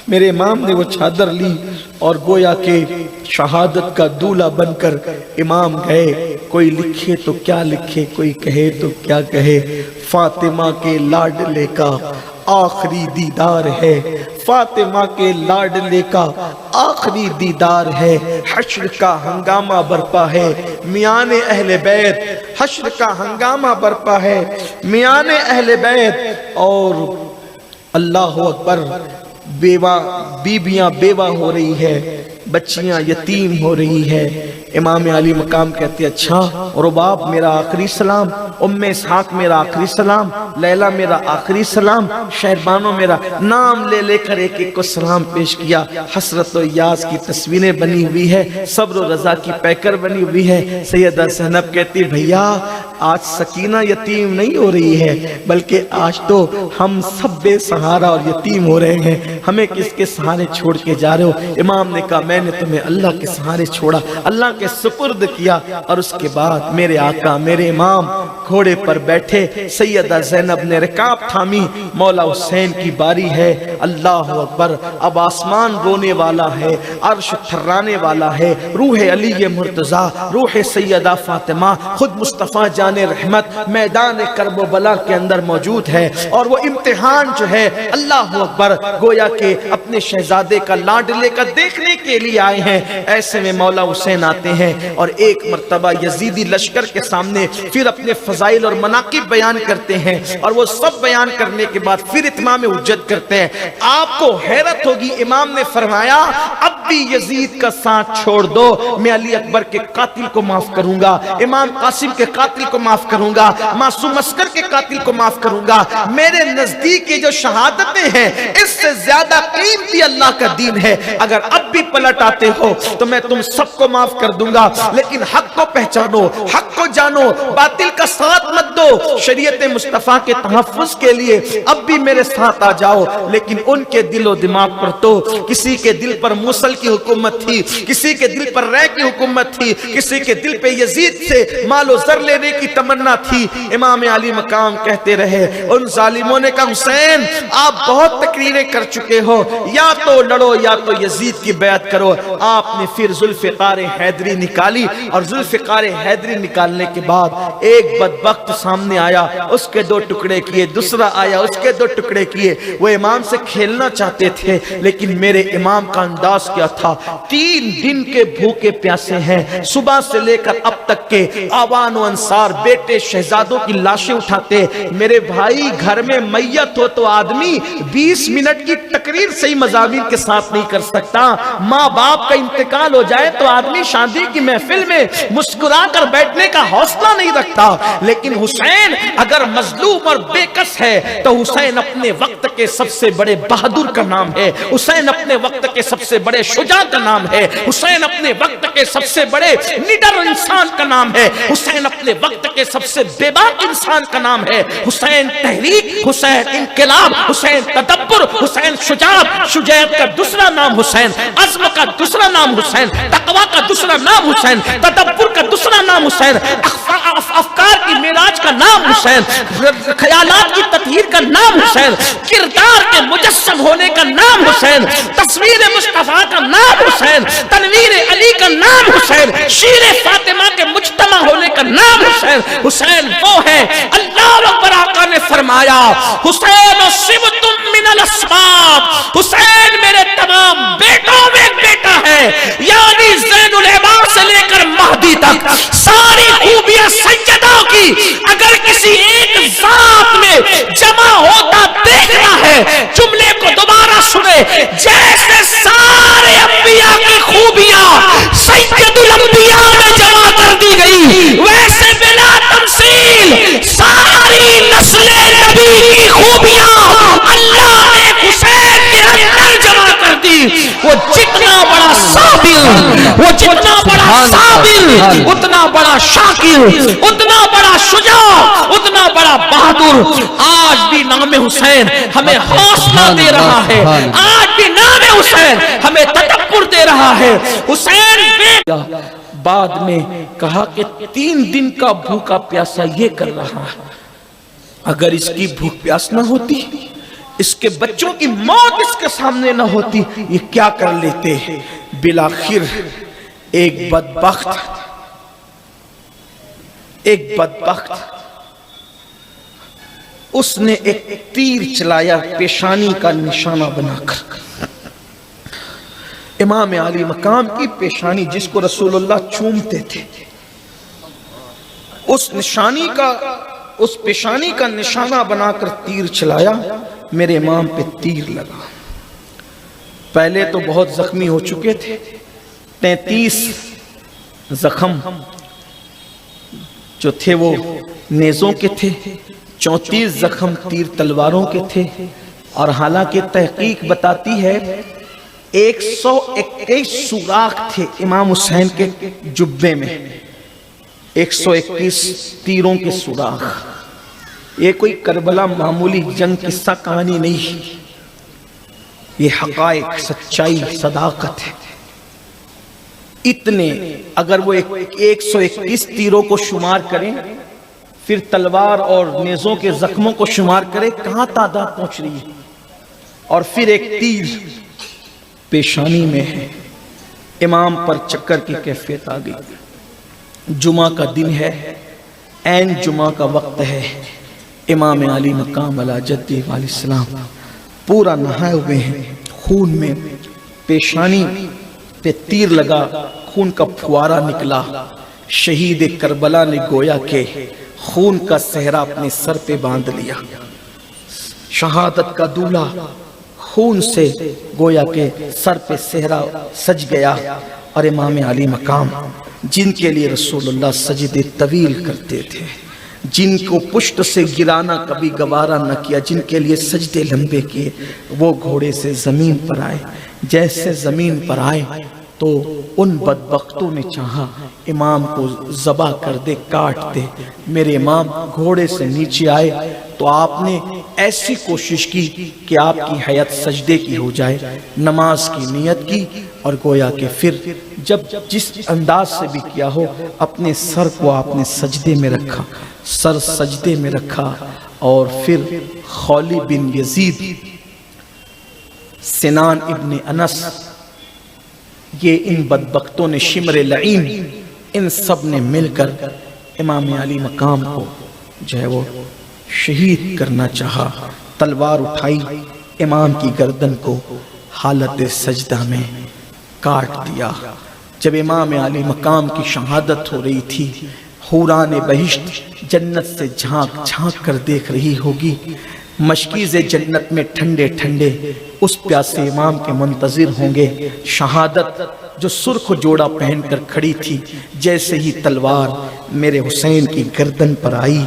میرے امام نے وہ چادر لی اور گویا کہ شہادت کا دولہ بن کر امام گئے۔ کوئی لکھے تو کیا لکھے، کوئی کہے تو کیا کہے، فاطمہ کے لاڈلے کا آخری دیدار ہے، فاطمہ کے لاڈلے کا آخری دیدار ہے، حشر کا ہنگامہ برپا ہے میان اہل بیت، حشر کا ہنگامہ برپا ہے میان اہل بیت، اور اللہ اکبر بیوہ بیویاں بیوہ ہو رہی ہے، بچیاں یتیم ہو رہی ہے۔ امام علی مقام کہتے اچھا رباب میرا آخری سلام، ام اسحاق میرا آخری سلام، لیلہ میرا آخری سلام، شہربانو میرا، نام لے لے کر ایک ایک کو سلام پیش کیا۔ حسرت و یاس کی تصویریں بنی ہوئی ہے، صبر و رضا کی پیکر بنی ہوئی ہے۔ سیدہ زینب کہتی بھیا آج سکینہ یتیم نہیں ہو رہی ہے بلکہ آج تو ہم سب بے سہارا اور یتیم ہو رہے ہیں، ہمیں کس کے سہارے چھوڑ کے جا رہے ہو؟ امام نے کہا میں نے تمہیں اللہ کے سہارے چھوڑا، اللہ کے سپرد کیا، اور اس کے بعد میرے آقا میرے امام گھوڑے پر بیٹھے، سیدہ زینب نے رکاب تھامی، مولا حسین کی باری ہے۔ اللہ اکبر، اب آسمان رونے والا ہے، عرش تھرانے والا ہے، روح علی مرتضیٰ، روح سیدہ فاطمہ، خود مصطفیٰ جان رحمت میدان کرب و بلا کے اندر موجود ہے، اور وہ امتحان جو ہے اللہ اکبر گویا کہ اپنے شہزادے کا لاڈلے کا دیکھنے کے لیے آئے ہیں۔ ایسے میں مولا حسین آتے ہیں اور ایک مرتبہ یزیدی لشکر کے سامنے پھر اپنے فضائل اور مناقب بیان کرتے ہیں، اور وہ سب بیان کرنے کے بعد پھر اتمام حجت کرتے ہیں۔ آپ کو حیرت ہوگی، امام نے فرمایا اب بھی یزید کا ساتھ چھوڑ دو، میں علی اکبر کے قاتل کو معاف کروں گا، امام قاسم کے قاتل کو معاف کروں گا، معصوم عسکر کے قاتل کو معاف کروں گا۔ میرے نزدیک یہ جو شہادتیں ہیں اس سے زیادہ قیمتی اللہ کا دین ہے، اگر اب بھی پلٹ آتے ہو تو میں تم سب کو معاف کر دوں گا، لیکن حق کو پہچانو، حق کو جانو، باطل کا ساتھ مت دو، شریعت مصطفیٰ کے تحفظ کے لیے اب بھی میرے ساتھ آ جاؤ۔ لیکن ان کے دل و دماغ پر تو کسی کے دل پر موصل کی حکومت تھی، کسی کے دل پر رے کی حکومت تھی، کسی کے دل پہ یزید سے مال و زر لینے کی تمنا تھی۔ امام علی مقام کہتے رہے ان ظالموں نے کہا حسین آپ بہت تقریریں کر چکے ہو، یا تو لڑو یا تو یزید کی بیعت کرو۔ آپ نے پھر ذوالفقار حیدری نکالی، اور ذوالفقار حیدری نکالنے کے بعد ایک بدبخت سامنے آیا، اس کے 2 ٹکڑے کیے، دوسرا آیا اس کے 2 ٹکڑے کیے۔ وہ امام سے کھیلنا چاہتے تھے لیکن میرے امام کا انداز کیا تھا، 3 دن کے بھوکے پیاسے ہیں، صبح سے لے کر اب تک کے آوان و انصار بیٹے شہزادوں کی لاشیں اٹھاتے۔ میرے بھائی گھر میں میت ہو تو آدمی 20 منٹ کی تقریر صحیح مضامین کے ساتھ نہیں کر سکتا، ماں باپ کا انتقال ہو جائے تو آدمی شادی کی محفل میں مسکرا کر بیٹھنے کا حوصلہ نہیں رکھتا، لیکن حسین اگر مظلوم اور بے کس ہے تو حسین اپنے وقت کے سب سے بڑے بہادر کا نام ہے، حسین اپنے وقت کے سب سے بڑے شجاع کا نام ہے، حسین اپنے وقت کے سب سے بڑے نڈر انسان کا نام ہے، حسین اپنے وقت کے سب سے بے باک انسان کا نام ہے۔ حسین تحریک، حسین انقلاب، حسین تدبر، حسین شجاعت، شجاعت کا دوسرا نام حسین، عزم کا دوسرا نام حسین، تقوی کا دوسرا نام حسین، تدبر کا دوسرا نام حسین، افکار کی معراج کا نام حسین، خیالات کی تطہیر کا نام حسین، کردار کے مجسم ہونے کا نام حسین، تصویر مصطفیٰ کا نام حسین، تنویر علی کا نام حسین، شیر فاطمہ کے مجتمع ہونے کا نام حسین۔ حسین وہ ہے اللہ اکبر، آقا نے فرمایا حسین صبت من الاسباط، حسین میرے تمام بیٹوں میں ایک بیٹا ہے، یعنی زین العباد سے لے کر مہدی تک ساری خوبیاں سیدہ کی اگر کسی ایک ذات میں جمع ہوتا دیکھنا ہے، جملے کو دوبارہ سنے، جیسے سارے انبیاء کی خوبیاں سید الانبیاء میں جمع کر دی گئی، ویسے بلا تمثیل ساری نسل نبی کی خوبیاں اللہ نے حسین کے اندر جمع کر دی۔ وہ جتنا بڑا صابر، وہ جتنا بڑا صابر، اتنا بڑا شاکر، اتنا بڑا شجاع، اتنا بڑا بہادر، آج بھی نام حسین ہمیں حوصلہ دے رہا ہے، آج بھی نام حسین ہمیں تدبر دے رہا ہے۔ حسین بعد میں کہا کہ 3 دن کا بھوکا پیاسا یہ کر رہا ہے، اگر اس کی بھوک پیاس نہ ہوتی، اس کے بچوں کی موت اس کے سامنے نہ ہوتی، یہ کیا کر لیتے؟ بالآخر ایک بدبخت اس نے ایک تیر چلایا پیشانی کا نشانہ بنا کر، امام علی مقام کی پیشانی جس کو رسول اللہ چومتے تھے، اس پیشانی کا نشانہ بنا کر تیر چلایا، میرے امام پہ تیر لگا۔ پہلے تو بہت زخمی ہو چکے تھے، 33 زخم جو تھے وہ نیزوں کے تھے، 34 زخم تیر تلواروں کے تھے، اور حالانکہ تحقیق بتاتی ہے 121 سوراخ تھے امام حسین کے جبے میں، 121 تیروں کے سوراخ۔ یہ کوئی کربلا معمولی جنگ قصہ کہانی نہیں، یہ حقائق، سچائی، صداقت ہے۔ اتنے اگر وہ 121 تیروں کو شمار کریں، پھر تلوار اور نیزوں کے زخموں کو شمار کریں، کہاں تعداد پہنچ رہی ہے؟ اور پھر ایک تیر پیشانی میں ہے، امام پر چکر کی کیفیت آ گئی۔ جمعہ کا دن ہے، عین جمعہ کا وقت ہے، امام علی مقام علی جدہ علیہ السلام پورا نہائے ہوئے ہیں، خون میں، پیشانی پہ تیر لگا، خون کا پھوارا نکلا۔ شہید کربلا نے گویا کہ خون کا صحرا اپنے سر پہ باندھ لیا، شہادت کا دولہ خون سے گویا کہ سر پہ صحرا سج گیا۔ اور امام علی مقام جن کے لیے رسول اللہ سجدے طویل کرتے تھے، جن کو پشت سے گرانا کبھی گوارا نہ کیا، جن کے لیے سجدے لمبے کیے، وہ گھوڑے سے زمین پر آئے۔ جیسے زمین پر آئے تو ان بدبختوں نے چاہا امام کو ذبح کر دے، کاٹ دے۔ میرے امام گھوڑے سے نیچے آئے تو آپ نے ایسی کوشش کی کہ آپ کی حیات سجدے کی ہو جائے، نماز کی نیت کی، اور گویا کہ پھر جب جس انداز سے بھی کیا ہو، اپنے سر کو آپ نے سجدے میں رکھا، سر سجدے میں رکھا، اور پھر خولی بن یزید، سنان ابن انس، یہ ان بدبختوں نے، شمر لعین، ان سب نے مل کر امام علی مقام کو جو ہے وہ شہید کرنا چاہا۔ تلوار اٹھائی، امام کی گردن کو حالت سجدہ میں کاٹ دیا۔ جب امام علی مقام کی شہادت ہو رہی تھی، حوران بہشت جنت سے جھانک جھانک کر دیکھ رہی ہوگی، مشکیز جنت میں ٹھنڈے ٹھنڈے اس پیاسے امام کے منتظر ہوں گے۔ شہادت جو سرخ جوڑا پہن کر کھڑی تھی، جیسے ہی تلوار میرے حسین کی گردن پر آئی،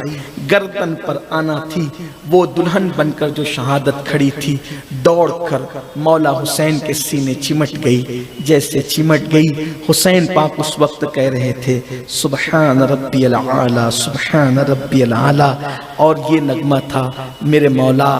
گردن پر آنا تھی، وہ دلہن بن کر جو شہادت کھڑی تھی، دوڑ کر مولا حسین کے سینے چمٹ گئی۔ جیسے چمٹ گئی، حسین پاک اس وقت کہہ رہے تھے سبحان ربی العالی، سبحان ربی العالی، اور یہ نغمہ تھا میرے مولا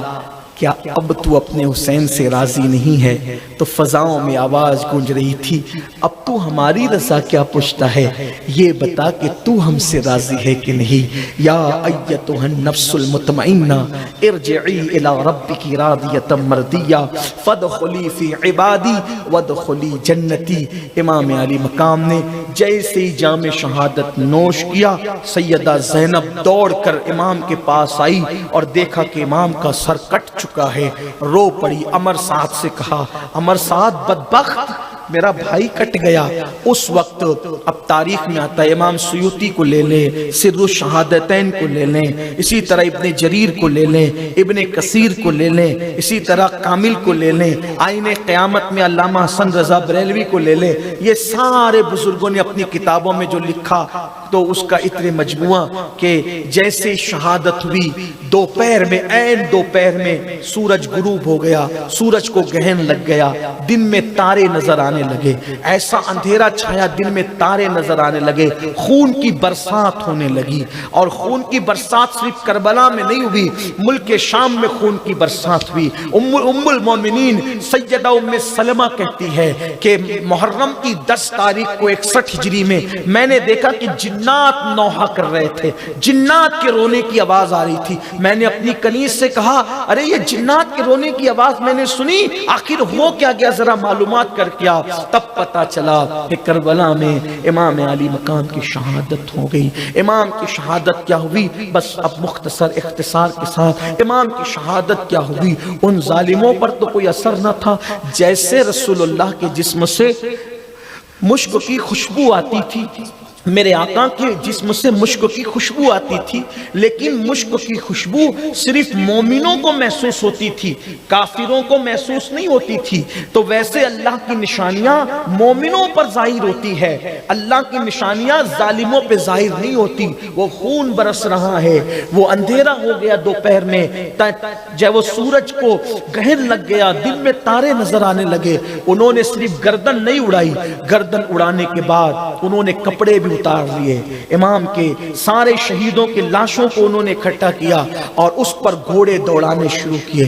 کیا اب تو اپنے حسین سے راضی نہیں ہے؟ تو فضاؤں میں آواز گونج رہی تھی، اب تو ہماری رضا کیا پوچھتا ہے، یہ بتا کہ تو ہم سے راضی ہے کہ نہیں۔ یا ایتھا النفس المطمئنہ ارجعی الی ربک راضیۃ مرضیہ فادخلی فی عبادی وادخلی جنتی۔ امام علی مقام نے جیسے ہی جام شہادت نوش کیا، سیدہ زینب دوڑ کر امام کے پاس آئی اور دیکھا کہ امام کا سر کٹ چکا ہے، رو پڑی، عمر سعد سے کہا، عمر سعد بدبخت، میرا بھائی کٹ گیا۔ اس وقت اب تاریخ میں آتا ہے، امام سیوطی کو لے لیں، سر الشہادتین کو لے لیں، اسی طرح ابن جریر کو لے لیں، ابن کثیر کو لے لیں، اسی طرح کامل کو لے لیں، آئین قیامت میں علامہ حسن رضا بریلوی کو لے لیں، یہ سارے بزرگوں نے اپنی کتابوں میں جو لکھا تو اس کا اتنے مجموعہ کہ جیسے شہادت ہوئی، دوپہر میں، عین دوپہر میں سورج غروب ہو گیا، سورج کو گہن لگ گیا، دن میں تارے نظر آنے لگے، ایسا اندھیرا چھایا، دن میں تارے نظر آنے لگے، خون کی برسات ہونے لگی، اور خون کی برسات صرف کربلا میں نہیں ہوئی، ملک شام میں خون کی برسات ہوئی۔ ام المومنین سیدہ ام سلمہ کہتی ہے کہ محرم کی 10 تاریخ کو 61 ہجری میں نے دیکھا کہ جنات نوحہ کر رہے تھے، جنات کے رونے کی آواز آ رہی تھی۔ میں نے اپنی کنیز سے کہا، ارے یہ جنات کے رونے کی آواز میں نے سنی، آخر ہو کیا گیا، ذرا معلومات کر کیا۔ تب پتا چلا کہ کربلا میں امام علی مقام کی شہادت ہو گئی۔ امام کی شہادت کیا ہوئی، بس اب مختصر اختصار کے ساتھ امام کی شہادت کیا ہوئی، ان ظالموں پر تو کوئی اثر نہ تھا، جیسے رسول اللہ کے جسم سے مشک کی خوشبو آتی تھی، میرے آقا کے جسم سے مشک کی خوشبو آتی تھی، لیکن مشک کی خوشبو صرف مومنوں کو محسوس ہوتی تھی، کافروں کو محسوس نہیں ہوتی تھی۔ تو ویسے اللہ کی نشانیاں مومنوں پر ظاہر ہوتی ہے، اللہ کی نشانیاں ظالموں پہ ظاہر نہیں ہوتی۔ وہ خون برس رہا ہے، وہ اندھیرا ہو گیا دوپہر میں، جب وہ سورج کو گہن لگ گیا، دن میں تارے نظر آنے لگے، انہوں نے صرف گردن نہیں اڑائی، گردن اڑانے کے بعد انہوں نے کپڑے بھی اتار لیے، امام کے سارے شہیدوں کے لاشوں کو انہوں نے اکٹھا کیا اور اس پر گھوڑے دوڑانے شروع کیے،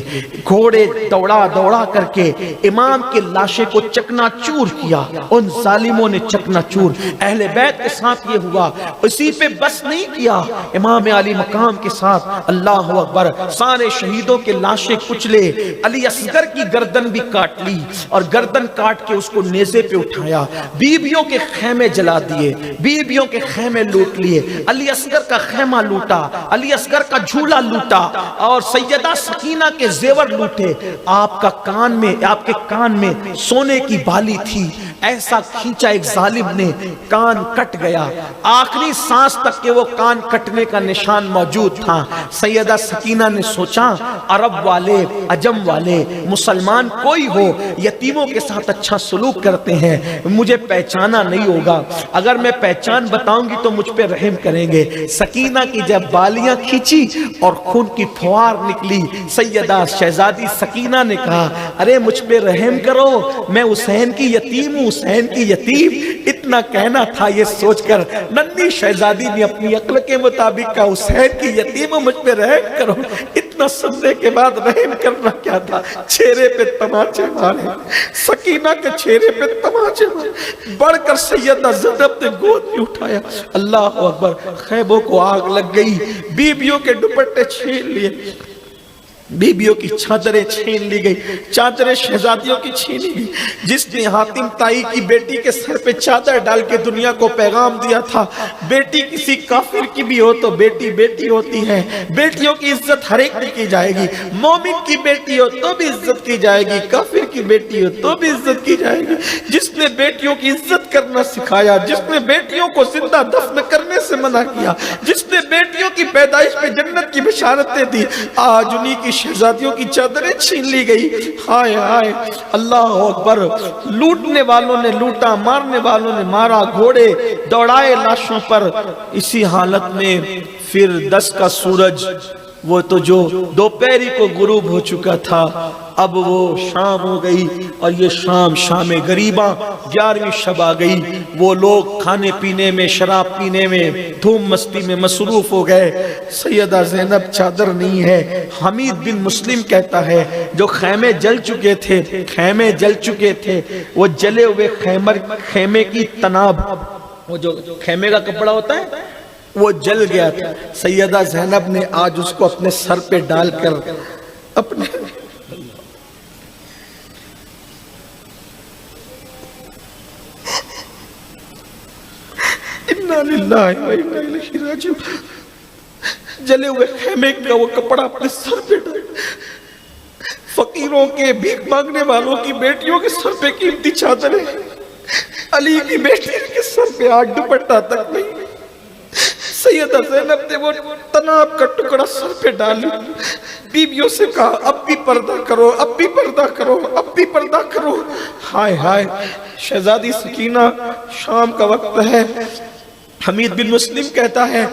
گھوڑے دوڑا دوڑا کر کے امام کے لاشے کو چکنا چور کیا، ان ظالموں نے چکنا چور۔ اہل بیت کے ساتھ یہ ہوا، اسی پہ بس نہیں کیا، امام علی مقام کے ساتھ اللہ اکبر سارے شہیدوں کے لاشیں کچلے، علی اصغر کی گردن بھی کاٹ لی اور گردن کاٹ کے اس کو نیزے پہ اٹھایا، بیویوں کے خیمے جلا دیے، بیویوں کے خیمے لوٹ لیے، علی اصغر کا خیمہ لوٹا، علی اصغر کا جھولا لوٹا اور سیدہ سکینہ کے زیور لوٹے۔ آپ کا کان میں، آپ کے کان میں سونے کی بالی تھی، ایسا کھینچا ایک ظالم نے، کان کٹ گیا، آخری سانس تک کے وہ کان کٹنے کا نشان موجود تھا۔ سیدہ سکینہ نے سوچا عرب والے، عجم والے، مسلمان کوئی ہو یتیموں کے ساتھ اچھا سلوک کرتے ہیں، مجھے پہچانا نہیں ہوگا، اگر میں پہچان بتاؤں گی تو مجھ پہ رحم کریں گے۔ سکینہ کی جب بالیاں کھینچی اور خون کی پھوار نکلی، سیدہ شہزادی سکینہ نے کہا ارے مجھ پہ رحم کرو، میں حسین کی یتیم ہوں، حسین کی یتیم۔ اتنا کہنا تھا، یہ سوچ کر ننھی شہزادی نے اپنی عقل کے مطابق کہا حسین کی یتیم ہوں، مجھ پہ رحم کرو۔ اتنا سننے کے بعد رحم کرنا کیا تھا، چہرے پہ تماچے مارے، سکینہ کے چہرے پہ تماچے مارے، بڑھ کر سیدہ زینب نے گود میں اٹھایا، اللہ اکبر، خیموں کو آگ لگ گئی، بیویوں کے دوپٹے چھین لیے، بیویوں کی چادریں چھین لی گئی، چادریں شہزادیوں کی چھینی گئی۔ جس نے حاتم طائی کی بیٹی کے سر پہ چادر ڈال کے دنیا کو پیغام دیا تھا، بیٹی کسی کافر کی بھی ہو تو بیٹی بیٹی ہوتی ہے، بیٹیوں کی عزت ہر ایک کی جائے گی، مومن کی بیٹی ہو تو بھی عزت کی جائے گی، کافر کی بیٹی ہو تو بھی عزت کی جائے گی۔ جس نے بیٹیوں کی عزت کرنا سکھایا، جس نے بیٹیوں کو زندہ دفن کرنے سے منع کیا، جس نے بیٹیوں کی پیدائش پہ جنت کی بشارتیں دی، آج انہی کی شہزادیوں کی چادریں چھین لی گئی۔ ہائے ہائے اللہ اکبر، لوٹنے والوں نے لوٹا، مارنے والوں نے مارا، گھوڑے دوڑائے لاشوں پر۔ اسی حالت میں پھر 10 کا سورج وہ تو جو دوپہری کو غروب ہو چکا تھا اب وہ شام ہو گئی، اور یہ شام غریباں 11ویں شب آ گئی۔ وہ لوگ کھانے پینے میں، شراب پینے میں، دھوم مستی میں مصروف ہو گئے۔ سیدہ زینب چادر نہیں ہے۔ حمید بن مسلم کہتا ہے جو خیمے جل چکے تھے وہ جلے ہوئے خیمے کی تناب، وہ جو خیمے کا کپڑا ہوتا ہے وہ جل گیا تھا۔ سیدہ زینب نے آج اس کو اپنے سر پہ ڈال کر اپنے انا للہ و انا الیہ راجعون، جلے ہوئے خیمے کا وہ کپڑا اپنے سر پہ ڈال، فقیروں کے، بھیک مانگنے والوں کی بیٹیوں کے سر پہ قیمتی چادریں، علی کی بیٹی کے سر پہ آج دوپٹہ تک نہیں۔ سیدہ زینب نے وہ تناب کا ٹکڑا سر پہ ڈالی، بیویوں سے کہا اب بھی پردہ کرو، اب بھی پردہ کرو، اب بھی پردہ کرو۔ ہائے ہائے، شہزادی سکینہ، شام کا وقت ہے۔ حمید بن مسلم کہتا ہے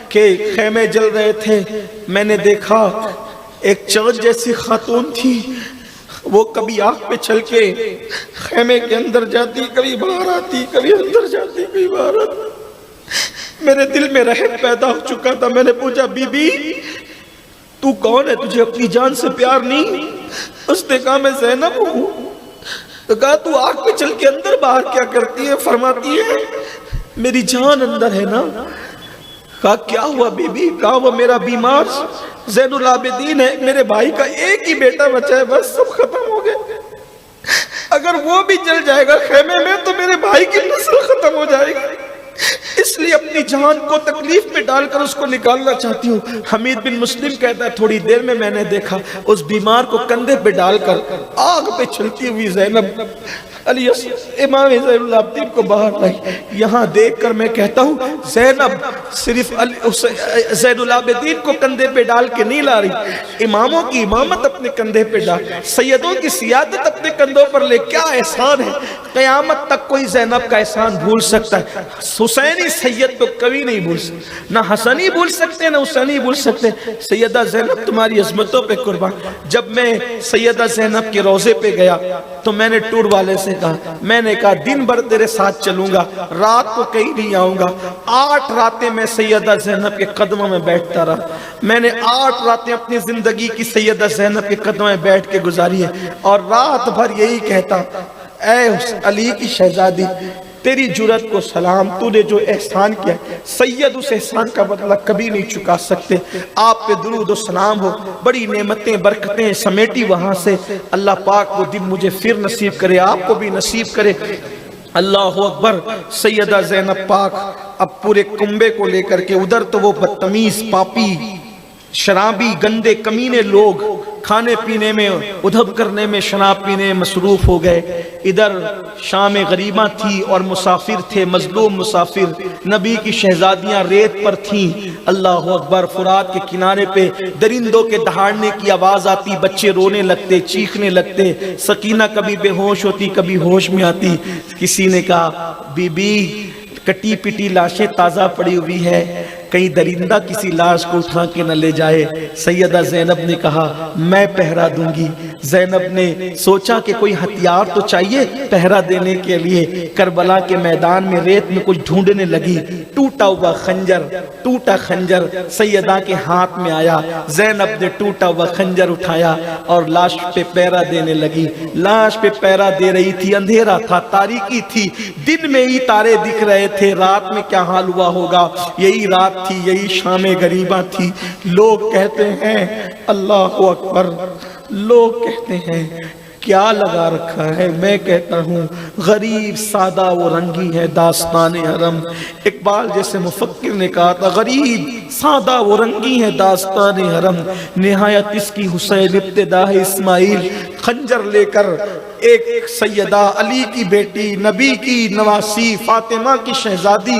کہ خیمے جل رہے تھے، میں نے دیکھا ایک چاند جیسی خاتون تھی، وہ کبھی آنکھ پہ چل کے خیمے کے اندر جاتی، کبھی باہر آتی، کبھی اندر جاتی، کبھی باہر آتی۔ میرے دل میں رحم پیدا ہو چکا تھا۔ میں نے پوچھا بی بی تو کون ہے، تجھے اپنی جان سے پیار نہیں؟ اس نے کہا میں زینب ہوں۔ تو کہا تو آنکھ پہ چل کے اندر باہر کیا کرتی ہے؟ فرماتی ہے میری جان اندر ہے نا۔ کہا کیا ہوا بی بی؟ کہا وہ میرا بیمار زین العابدین ہے، میرے بھائی کا ایک ہی بیٹا بچا ہے، بس سب ختم ہو گئے، اگر وہ بھی جل جائے گا خیمے میں تو میرے بھائی کی نسل ختم ہو جائے گی، اس لیے اپنی جان کو تکلیف میں ڈال کر اس کو نکالنا چاہتی ہوں۔ حمید بن مسلم کہتا ہے تھوڑی دیر میں نے دیکھا اس بیمار کو کندھے پہ ڈال کر آگ پہ چلتی ہوئی زینب علی امام زین العابدین کو باہر لائی۔ یہاں دیکھ کر میں کہتا ہوں زینب صرف زین العابدین کو کندھے پہ ڈال کے نہیں لا رہی، اماموں کی امامت اپنے کندھے پہ ڈال، سیدوں کی سیادت اپنے کندھوں پر لے۔ کیا احسان ہے، قیامت تک کوئی زینب کا احسان بھول سکتا ہے؟ حسینی سید تو کبھی نہیں بھول سکتے، نہ حسنی بھول سکتے نہ حسینی بھول سکتے۔ سیدہ زینب تمہاری عظمتوں پہ قربان۔ جب میں سیدہ زینب کے روضے پہ گیا تو میں نے ٹور والے سے کہا، میں نے کہا دن بھر تیرے ساتھ چلوں گا، رات کو کہیں نہیں آؤں گا۔ 8 راتیں میں سیدہ زینب کے قدموں میں بیٹھتا رہا۔ میں نے 8 راتیں اپنی زندگی کی سیدہ زینب کے قدموں میں بیٹھ کے گزاری ہے، اور رات بھر یہی کہتا اے علی کی شہزادی تیری جرت کو سلام، تو نے جو احسان کیا سید اس احسان کا بدلہ کبھی نہیں چکا سکتے۔ آپ پہ درود و سلام ہو، بڑی نعمتیں برکتیں سمیٹی وہاں سے۔ اللہ پاک وہ دن مجھے پھر نصیب کرے، آپ کو بھی نصیب کرے۔ اللہ اکبر۔ سیدہ زینب پاک اب پورے کنبے کو لے کر کے، ادھر تو وہ بدتمیز پاپی شرابی گندے کمینے لوگ کھانے پینے میں ادھب کرنے میں شراب پینے میں مصروف ہو گئے، ادھر شام غریباں تھی اور مسافر تھے، مظلوم مسافر، نبی کی شہزادیاں ریت پر تھیں۔ اللہ اکبر۔ فرات کے کنارے پہ درندوں کے دہاڑنے کی آواز آتی، بچے رونے لگتے، چیخنے لگتے، سکینہ کبھی بے ہوش ہوتی کبھی ہوش میں آتی۔ کسی نے کہا بی بی کٹی پٹی لاشیں تازہ پڑی ہوئی ہے، کہیں درندہ کسی لاش کو اٹھا کے نہ لے جائے۔ سیدہ زینب نے کہا میں پہرا دوں گی۔ زینب نے سوچا کہ کوئی ہتھیار تو چاہیے پہرا دینے کے لیے۔ کربلا کے میدان میں ریت میں کچھ ڈھونڈنے لگی، ٹوٹا ہوا خنجر سیدہ کے ہاتھ میں آیا۔ زینب نے ٹوٹا ہوا خنجر اٹھایا اور لاش پہ پہرا دینے لگی۔ لاش پہ پہرا دے رہی تھی، اندھیرا تھا، تاریکی تھی، دن میں ہی تارے دکھ رہے تھے، رات میں کیا حال ہوا ہوگا؟ یہی رات تھی، یہی شام غریباں تھی۔ لوگ کہتے ہیں اللہ اکبر، لوگ کہتے ہیں کیا لگا رکھا ہے؟ میں کہتا ہوں غریب سادہ و رنگی ہے داستان حرم۔ اقبال جیسے مفکر نے کہا تھا غریب سادہ و رنگی ہے داستان حرم، نہایت اس کی حسین ابتدا ہے اسماعیل۔ خنجر لے کر ایک سیدہ علی کی بیٹی، نبی کی نواسی، فاطمہ کی شہزادی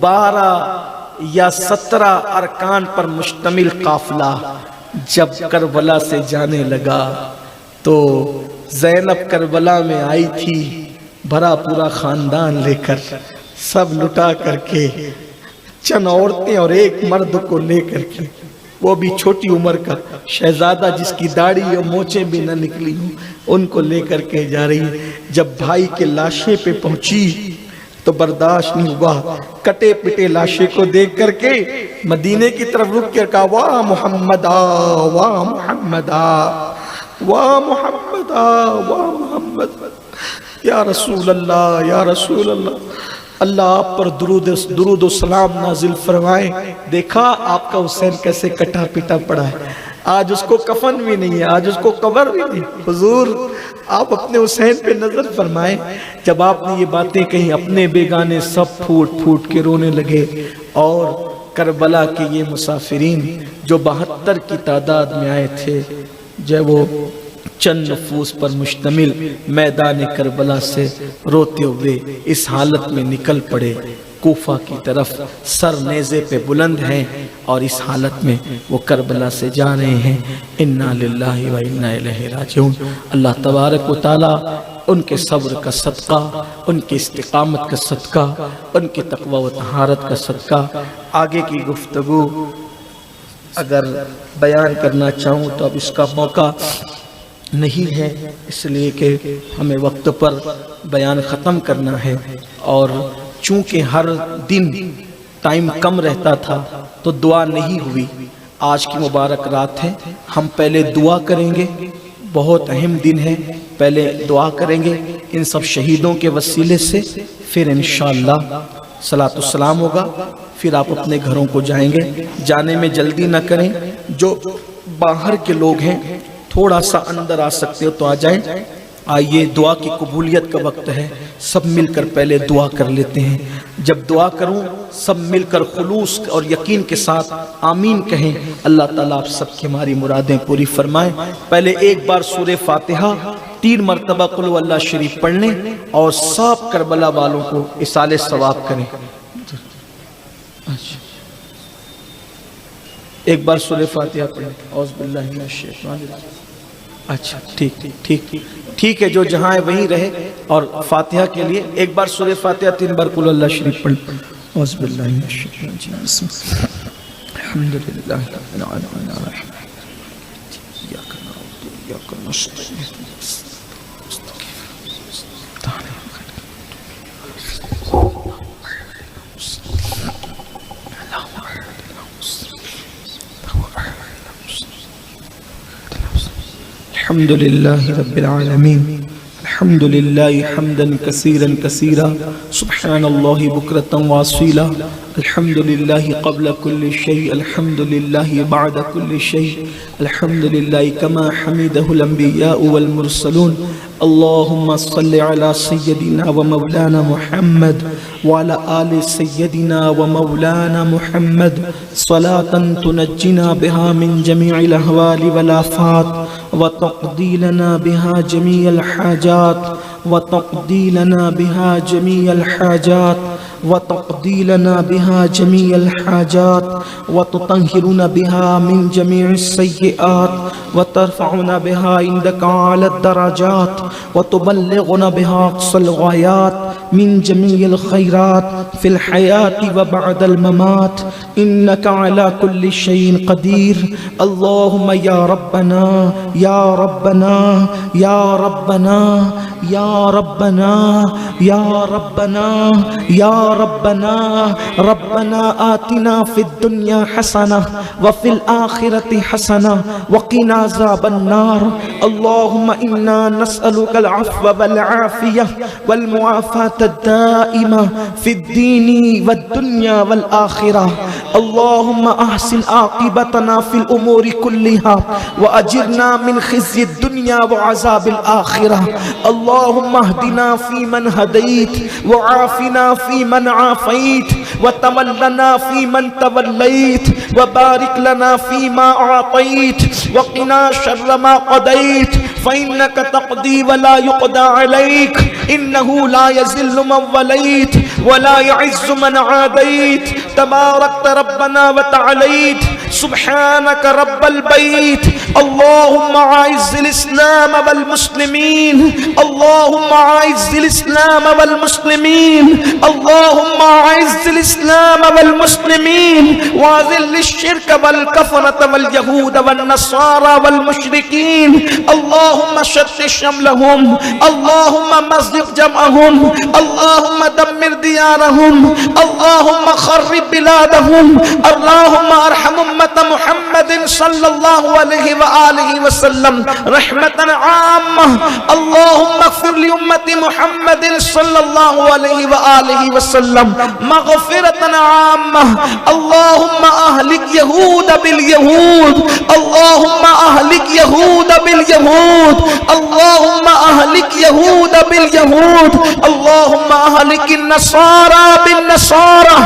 12 یا 17 ارکان پر مشتمل قافلہ جب کربلا سے جانے لگا تو زینب کربلا میں آئی تھی بھرا پورا خاندان لے کر، سب لٹا کر کے، چند عورتیں اور ایک مرد کو لے کر کے، وہ بھی چھوٹی عمر کا شہزادہ جس کی داڑھی اور مونچھیں بھی نہ نکلی ہوں، ان کو لے کر کے جا رہی۔ جب بھائی کے لاشے پہ پہنچی تو برداشت نہیں ہوا، کٹے پٹے لاشے کو دیکھ کر کے مدینے کی طرف رک کر کہا واہ محمد واہ محمد واہ محمد واہ محمد، یا رسول اللہ یا رسول اللہ، اللہ آپ پر درود و سلام نازل فرمائے۔ دیکھا آپ کا حسین کیسے کٹا پٹا پڑا ہے، آج اس کو کفن بھی نہیں ہے، آج اس کو قبر بھی نہیں۔ حضور آپ اپنے حسین پہ نظر فرمائیں۔ جب آپ نے یہ باتیں کہیں اپنے بیگانے سب پھوٹ پھوٹ کے رونے لگے، اور کربلا کے یہ مسافرین جو 72 کی تعداد میں آئے تھے، جب وہ چند نفوس پر مشتمل میدان کربلا سے روتے ہوئے اس حالت میں نکل پڑے کوفہ کی طرف، سر نیزے پہ بلند ہیں اور اس حالت میں وہ کربلا سے جا رہے ہیں۔ انا للہ و انا الیہ راجعون۔ اللہ تبارک و تعالی ان کے صبر کا صدقہ، ان کی استقامت کا صدقہ، ان کی تقوی و طہارت کا صدقہ، آگے کی گفتگو اگر بیان کرنا چاہوں تو اب اس کا موقع نہیں ہے، اس لیے کہ ہمیں وقت پر بیان ختم کرنا ہے، اور چونکہ ہر دن ٹائم کم رہتا تھا تو دعا نہیں ہوئی۔ آج کی مبارک رات ہے، ہم پہلے دعا کریں گے، بہت اہم دن ہے، پہلے دعا کریں گے ان سب شہیدوں کے وسیلے سے، پھر انشاءاللہ صلاۃ السلام ہوگا، پھر آپ اپنے گھروں کو جائیں گے۔ جانے میں جلدی نہ کریں، جو باہر کے لوگ ہیں تھوڑا سا اندر آ سکتے ہو تو آ جائیں۔ آئیے، دعا کی قبولیت کا وقت ہے، سب مل کر پہلے دعا کر لیتے ہیں۔ جب دعا کروں سب مل کر خلوص اور یقین کے ساتھ آمین کہیں، اللہ تعالیٰ آپ سب کی ہماری مرادیں پوری فرمائیں۔ پہلے ایک بار سورہ فاتحہ 3 مرتبہ قل هو اللہ شریف پڑھ لیں، اور سب کربلا والوں کو اصال ثواب کریں۔ ایک بار سورہ فاتحہ پڑھیں، اعوذ باللہ من الشیطان الرجیم۔ اچھا ٹھیک ہے، جو جہاں ہے وہیں رہے، اور فاتحہ کے لیے ایک بار سورہ فاتحہ 3 بار قل اللہ شریف پڑھ۔ اعوذ باللہ من الشیطان الرجیم، بسم اللہ الحمدللہ رب العالمین الرحمن الرحیم ایاک نعبد و ایاک نستعین۔ الحمد لله رب العالمين، الحمد لله حمدا كثيرا كثيرا، سبحان الله بكرة وأصيلا، الحمد لله قبل كل شيء، الحمد لله بعد كل شيء، الحمد لله كما حمده الأنبياء والمرسلون۔ اللهم صل على سيدنا ومولانا محمد وعلى آل سيدنا ومولانا محمد صلاة تنجنا بها من جميع الأهوال والآفات، وتقضي لنا بها جميع الحاجات، وتقضي لنا بها جميع الحاجات، وتقضي لنا بها جميع الحاجات، وتطهرنا بها من جميع السيئات، وترفعنا بها عندك على الدرجات، وتبلغنا بها أقصى الغايات من جميع الخيرات في الحياة وبعد الممات، إنك على كل شيء قدير۔ اللهم يا ربنا يا ربنا يا ربنا يا ربنا يا ربنا يا ربنا ربنا آتنا في الدنيا حسنة وفي الآخرة حسنة وقنا عذاب النار۔ اللهم إنا نسألك العفو والعافية والمعافاة الدائمة في الدين والدنيا والآخرة۔ اللهم أحسن عاقبتنا في الأمور كلها وأجرنا من خزي الدنيا وعذاب الآخرة۔ اللهم اهدنا فيمن هديت، وعافنا فيمن عافيت، وتولنا فيمن توليت، وبارك لنا فيما أعطيت، وقنا شر ما قضيت، فإنك تقضي ولا يقضى عليك، إنه لا يذل من وليت ولا يعز من عاديت تباركت ربنا وتعاليت سبحانك رب البيت اللهم أعز الإسلام والمسلمين اللهم أعز الإسلام والمسلمين اللهم أعز الإسلام والمسلمين وأذل الشرك والكفرة واليهود والنصارى والمشركين اللهم شتت شملهم اللهم مزق جمعهم اللهم دمر ديارهم اللهم خرب بلادهم اللهم ارحم أمة محمد صلى الله عليه وآله وسلم رحمة عامة اللهم اغفر لأمة محمد صلى الله عليه وآله وسلم مغفرة عامة اللهم أهلك يهود باليهود اللهم أهلك يهود باليهود اللهم أهلك يهود باليهود اللهم أهلك النصارى بالنصارى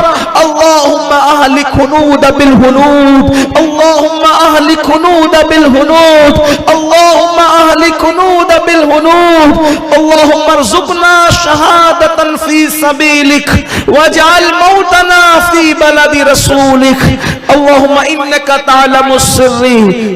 اللهم أهلك هنود بالهنود اللهم أهلك هنود بالهنود اللهم أهلك هنود بالهنود اللهم ارزقنا شهادة في سبيلك واجعل موتنا في بلد رسولك اللهم إنك تعلم السر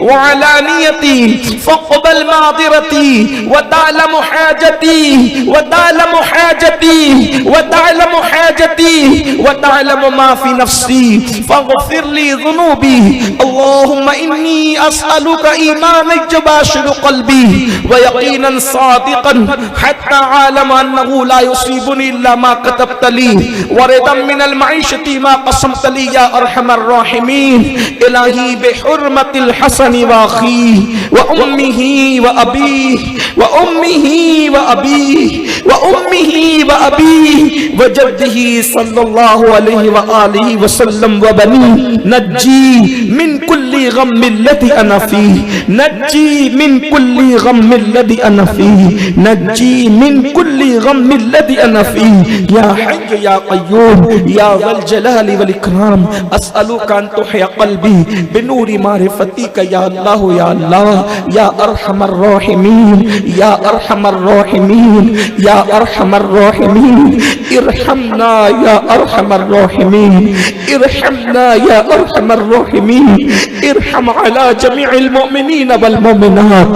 وعلانيتي فاقبل معذرتي وتعلم حاجتي وتعلم حاجتي وتعلم حاجتي وتعلم ما في نفسي فاغفر لي ذنوبي اللهم إني أسألك إيمانا يباشر قلبي ويقينا صادقا حتى أعلم أنه لا يصيبني إلا ما كتبت لي وردا من المعيشة ما قسمت لي يا أرحم الراحمين إلهي بحرمة الحسن وأخيه وأمه وأبيه وأمه وأبيه وأمه وأبيه وجده صلى الله عليه وآله وسلم وبنيه نجي من كل غم الذي أنا فيه نجي من كل غم الذي أنا فيه نجي من كل غم الذي أنا فيه يا حي يا قيوم يا ذا الجلال والإكرام أسألك أن تحيي قلبي بنور معرفتك يا الله يا الله يا أرحم الراحمين يا أرحم الراحمين يا أرحم الراحمين ارحمنا يا أرحم الراحمين ارحمنا يا أرحم الراحمين ارحم على جميع المؤمنين والمؤمنات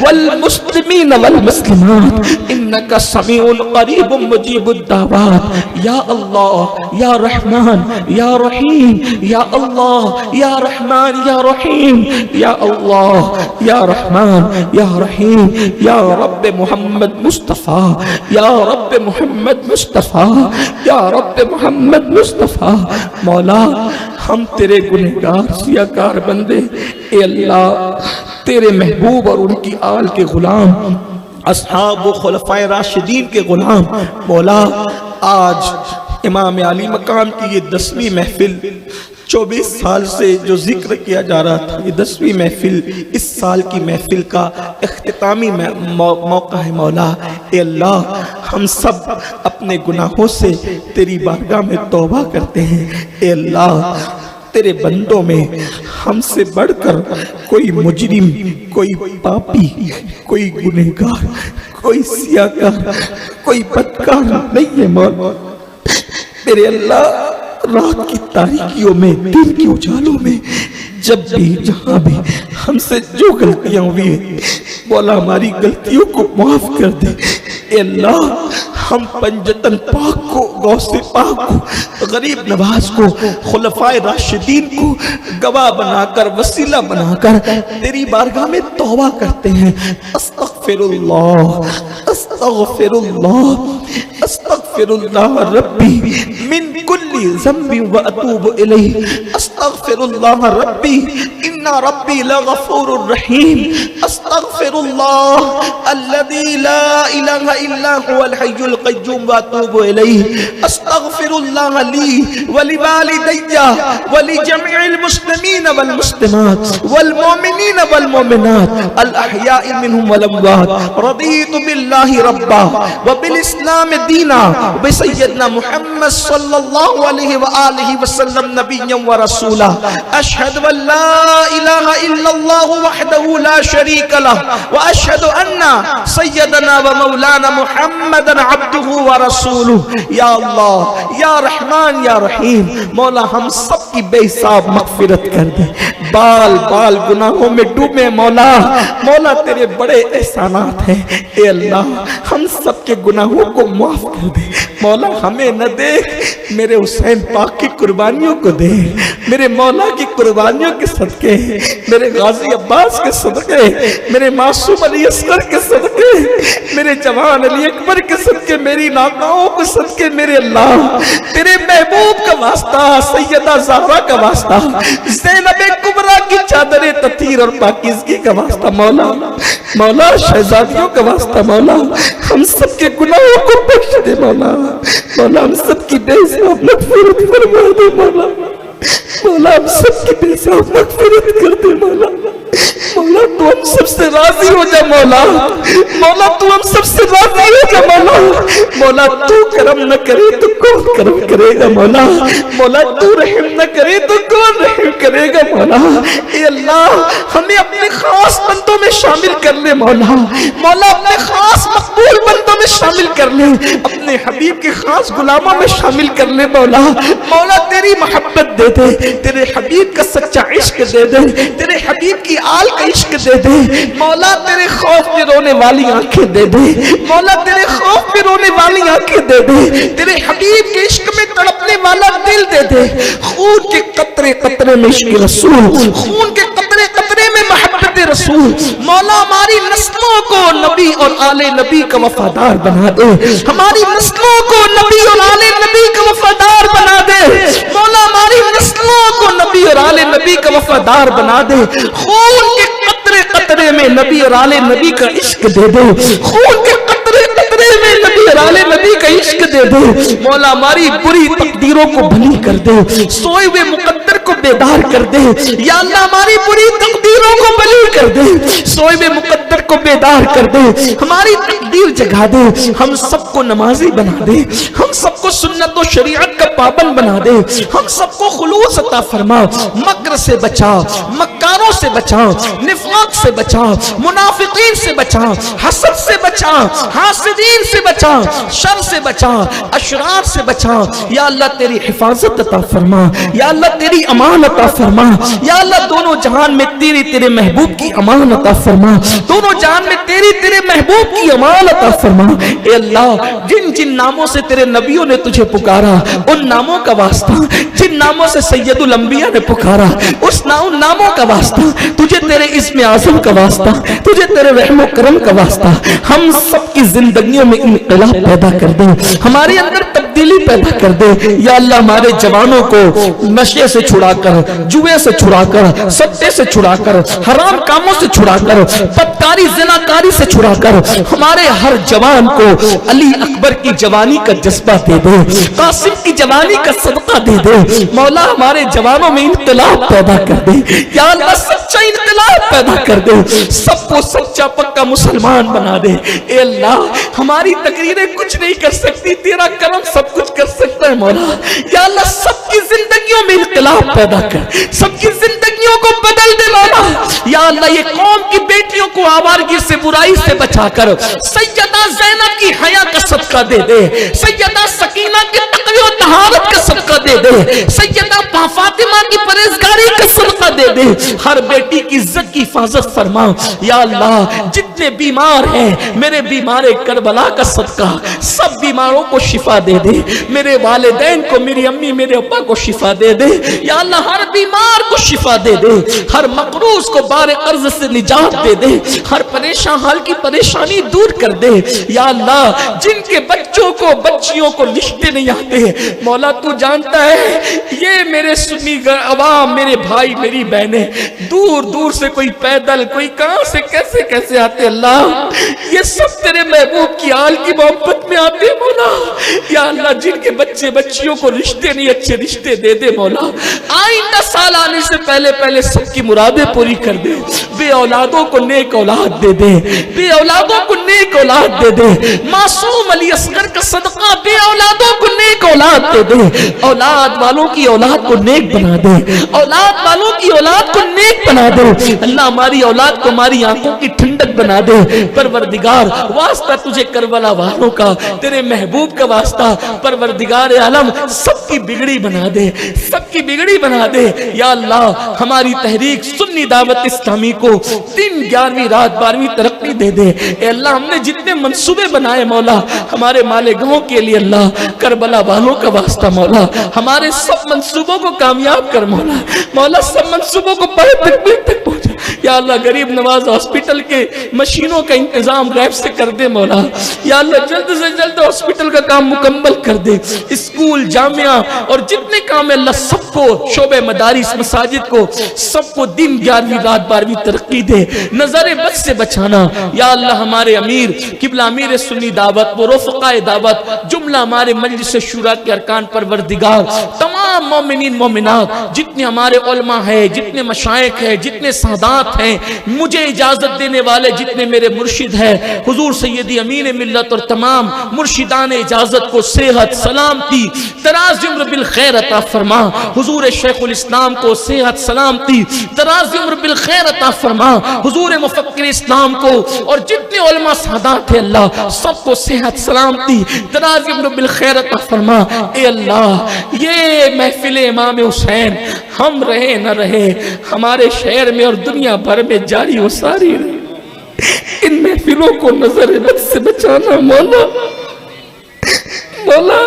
والمسلمين والمسلمات إنك سميع قريب مجيب الدعوات يا الله يا رحمن يا رحيم يا الله يا رحمن يا رحيم يا الله يا رحمن يا رحيم يا رب محمد مصطفى يا رب محمد مصطفى يا رب محمد مصطفى مولا ہم تیرے گنہگار سیاکار بندے اے اللہ تیرے محبوب اور ان کی آل کے غلام اصحاب و خلفائے راشدین کے غلام مولا آج امام علی مقام کی یہ 10ویں محفل 24 سال سے جو ذکر کیا جا رہا تھا یہ 10ویں محفل اس سال کی محفل کا اختتامی موقع ہے مولا اے اللہ ہم سب اپنے گناہوں سے تیری بارگاہ میں توبہ کرتے ہیں اے اللہ تیرے بندوں میں ہم سے بڑھ کر کوئی مجرم کوئی پاپی کوئی گنہگار کوئی سیاکار کوئی بدکار نہیں ہے مولا میرے اللہ رات کی تاریکیوں میں دن کے اجالوں میں جب بھی جہاں بھی ہم سے جو غلطیاں ہوئی ہیں مولا ہماری غلطیوں کو معاف کر دے اے اللہ ہم پنجتن پاک کو غوث پاک کو غریب نواز کو خلفائے راشدین کو گواہ بنا کر وسیلہ بنا کر تیری بارگاہ میں توبہ کرتے ہیں استغفر اللہ استغفر اللہ استغفر اللہ ربی من کل ذنب واتوب الیہ استغفر اللہ ربی ان ربی لغفور رحیم استغفر اللہ الذی لا الہ الا هو الحی القیوم واتوب الیہ استغفر اللہ لی ولوالدی ولجميع المسلمین والمسلمات والمؤمنین والمؤمنات الاحیاء منهم والاموات رضیت باللہ ربا وبالاسلام دینا وبسیدنا محمد صلی اللہ علیہ وآلہ وسلم نبیا ورسولا اشہد ان لا الہ الا اللہ وحدہ لا شریک لہ واشہد ان سیدنا و مولانا محمد عبدہ و رسولہ۔ یا اللہ یا رحمان یا رحیم، مولا ہم سب کی بے حساب مغفرت کر دے، بال بال گناہوں میں ڈوبے مولا، مولا تیرے بڑے احسانات ہیں، اے اللہ ہم سب کے گناہوں کو معاف کر دے مولا، ہمیں نہ دیکھ، میرے حسین پاک کی قربانیوں کو دے، میرے مولا کی قربانیوں کے صدقے، میرے غازی عباس کے صدقے، میرے معصوم علی اصغر کے صدقے، میرے جوان علی اکبر کے صدقے، میری ناکاؤں کے صدقے، میرے اللہ تیرے محبوب کا واسطہ، سیدہ زہرا کا واسطہ، زینب کبریٰ کی چادر تطہیر اور پاکیزگی کا واسطہ مولا، مولا شہزادیوں کا واسطہ مولا، ہم سب کے گناہوں کو بخش دے مولا، مولا ہم سب کی بے حساب مغفرت فرما دے مولا، مولا ہم سب کی بے حساب مغفرت کر دے مولا، مولا تو ہم سب سے راضی ہو جا مولا، مولا تو ہم سب سے راضی ہو جا مولا، مولا تو کرم نہ کرے تو کون کرم کرے گا مولا، مولا تو رحم نہ کرے تو کون رحم کرے گا مولا، اے اللہ ہمیں اپنے خاص بندوں میں شامل کر لے مولا، مولا اپنے خاص مقبول بندوں میں شامل کر لے، اپنے حبیب کے خاص غلاموں میں شامل کر لے مولا، مولا تیری محبت دے دے، تیرے حبیب کا سچا عشق دے دے، تیرے حبیب کی آل کا عشق دے دے مولا، تیرے خوف میں رونے والی آنکھیں دے دے مولا، تیرے خوف میں رونے والی آنکھیں دے دے، تیرے حبیب کے عشق میں تڑپنے والا دل دے دے، خون کے قطرے قطرے میں عشق رسول، خون کے قطرے قطرے میں محبت رسول، مولا ہماری نسلوں کو نبی اور آل نبی کا وفادار بنا دے، ہماری نسلوں کو نبی اور آل نبی کا وفادار بنا دے مولا، ہماری نسلوں کو نبی اور آل نبی کا وفادار بنا دے، خون کے قطرے قطرے میں نبی اور آل نبی کا عشق دے دے، خون کے قطرے قطرے میں نبی اور آل نبی کا عشق دے دے مولا، ہماری بری تقدیروں کو بھلی کر دے، سوئے ہوئے مقدر کو بیدار کر دے، یا اللہ ہماری بری تقدیروں کو بھلی کر دے، سوئے ہوئے مقدر کو بیدار کر دے، ہماری تقدیر جگا دے، ہم سب کو نمازی بنا دے، ہم سب کو سنت و شریعت کا پابند بنا دے، ہم سب کو خلوص عطا فرما، مکر سے بچا، مکاروں سے بچا، نفاق سے بچا، منافقین سے بچا، حسد سے بچا، حاسدین سے بچا، شر سے بچا، اشرار سے بچا، یا اللہ تیری حفاظت عطا فرما، یا اللہ تیری امان عطا فرما، یا اللہ دونوں جہان میں تیرے محبوب کی امان عطا فرما، دونوں جہان میں تیرے محبوب کی امان عطا فرما، اے اللہ جن جن ناموں سے تیرے نبیوں نے تجھے پکارا ان ناموں کا واسطہ، جن ناموں سے سید الانبیاء نے پکارا اس ناموں کا واسطہ، تجھے تیرے اسم اعظم کا واسطہ، تجھے تیرے رحم و کرم کا واسطہ، ہم سب کی زندگیوں میں انقلاب پیدا کر دے، ہمارے اندر تبدیلی پیدا کر دے، یا اللہ ہمارے جوانوں کو نشے سے چھڑا کر، جوئے سے چھڑا کر، سٹے سے چھڑا کر، حرام کاموں سے چھڑا کر، بدکاری زناکاری سے چھڑا کر، ہمارے ہر جوان کو علی اکبر کی جوانی کا جذبہ دے دے، قاسم کی جوانی کا صدقہ دے دے مولا، ہمارے جوانوں میں انقلاب پیدا کر دے، یا اللہ سچا انقلاب پیدا کر دے، سب کو سچا پکا مسلمان بنا دے، اے اللہ ہماری تقریریں کچھ نہیں کر سکتی، تیرا کرم سب کچھ کر سکتا ہے مولا، یا اللہ سب کی زندگیوں میں انقلاب پیدا کر، سب کی زندگیوں کو بدل دے مولا، یا اللہ یہ قوم کی بیٹیوں کو آوارگی سے برائی سے بچا کر سیدہ زینب کی حیا کا صدقہ دے دے، سیدہ سکینہ کی تقوی و طہارت کا صدقہ دے دے، سیدہ فاطمہ کی پرہیزگاری کا صدقہ دے دے، ہر بیٹی کی عزت کی حفاظت فرما، یا اللہ جتنے بیمار ہیں میرے بیمار کربلا کا صدقہ سب بیماروں کو شفا دے دے، میرے والدین کو، میری امی میرے ابا کو شفا دے دے، یا اللہ ہر بیمار کو شفا دے دے، ہر مقروض کو بار قرض سے نجات دے دے، ہر پریشان حال کی پریشانی دور کر دے، یا اللہ جن کے بچوں کو بچیوں کو رشتے نہیں آتے مولا تو جانتا ہے، یہ میرے سنی عوام میرے بھائی میری بہنیں دور دور سے کوئی پیدل کوئی کہاں سے کیسے آتے، اللہ یہ سب تیرے محبوب کی آل کی محبت میں آتے مولا، یا اللہ جن کے بچے بچیوں کو رشتے نہیں اچھے رشتے دے دے مولا، آئندہ سال آنے سے پہلے سب کی مرادیں پوری کر دے، بے اولادوں کو نیک اولاد دے دے، بے اولادوں کو نیک اولاد دے دے، معصوم علی اصغر کا صدقہ بے اولادوں کو نیک اولاد دے دے، اولاد والوں کی اولاد کو نیک بنا دے، اولاد والوں کی اولاد کو نیک بنا دے۔ اللہ ہماری اولاد کو ہماری آنکھوں کی ٹھنڈک بنا دے۔ پروردگار واسطہ تجھے کربلا والوں کا، تیرے محبوب کا واسطہ، پروردگار عالم سب کی بگڑی بنا دے، سب کی بگڑی بنا دے۔ یا اللہ ہماری تحریک سنی دعوت اسلامی کو 3 11ویں رات 12ویں ترقی دے دے۔ اے اللہ ہم نے جتنے منصوبے بنائے مولا ہمارے مالیگاؤں کے لیے، اللہ کربلا والوں کا واسطہ مولا ہمارے سب منصوبوں کو کامیاب کر مولا، مولا سب منصوبوں کو پڑھ تکمیل تک پہنچا۔ یا اللہ غریب نواز ہاسپٹل کے مشینوں کا انتظام غیب سے کر دے مولا، یا اللہ جلد سے جلد ہاسپٹل کا کام مکمل کر دے۔ اسکول جامعہ اور جتنے کام ہے اللہ سب کو، شعبہ مدارس مساجد کو سب کو دن 11ویں رات 12ویں ترقی دے، نظر بد سے بچانا۔ یا اللہ ہمارے امیر قبلہ امیر سنی دعوت و رفقاء دعوت، جملہ ہمارے مجلس شورا کے ارکان، پروردگار تمام مومنین مومنات، جتنے ہمارے علماء ہیں، جتنے مشائخ ہیں، جتنے سادات ہیں، مجھے اجازت دینے والے جتنے میرے مرشد ہیں، حضور سیدی امین ملت اور تمام مرشدان اجازت کو صحت سلامتی دراز عمر بالخیر عطا فرما۔ حضور شیخ الاسلام کو صحت سلامتی دراز عمر بالخیر عطا فرما۔ حضور مفکر اسلام کو اور جتنے علماء سادات ہیں اللہ سب کو صحت سلامتی دراز عمر بالخیر عطا فرما۔ اے اللہ یہ محفل امام حسین ہم رہے نہ رہے ہمارے شہر میں اور دنیا بھر میں جاری و ساری رہے، ان محفلوں کو نظر بد سے بچانا مولا، مولا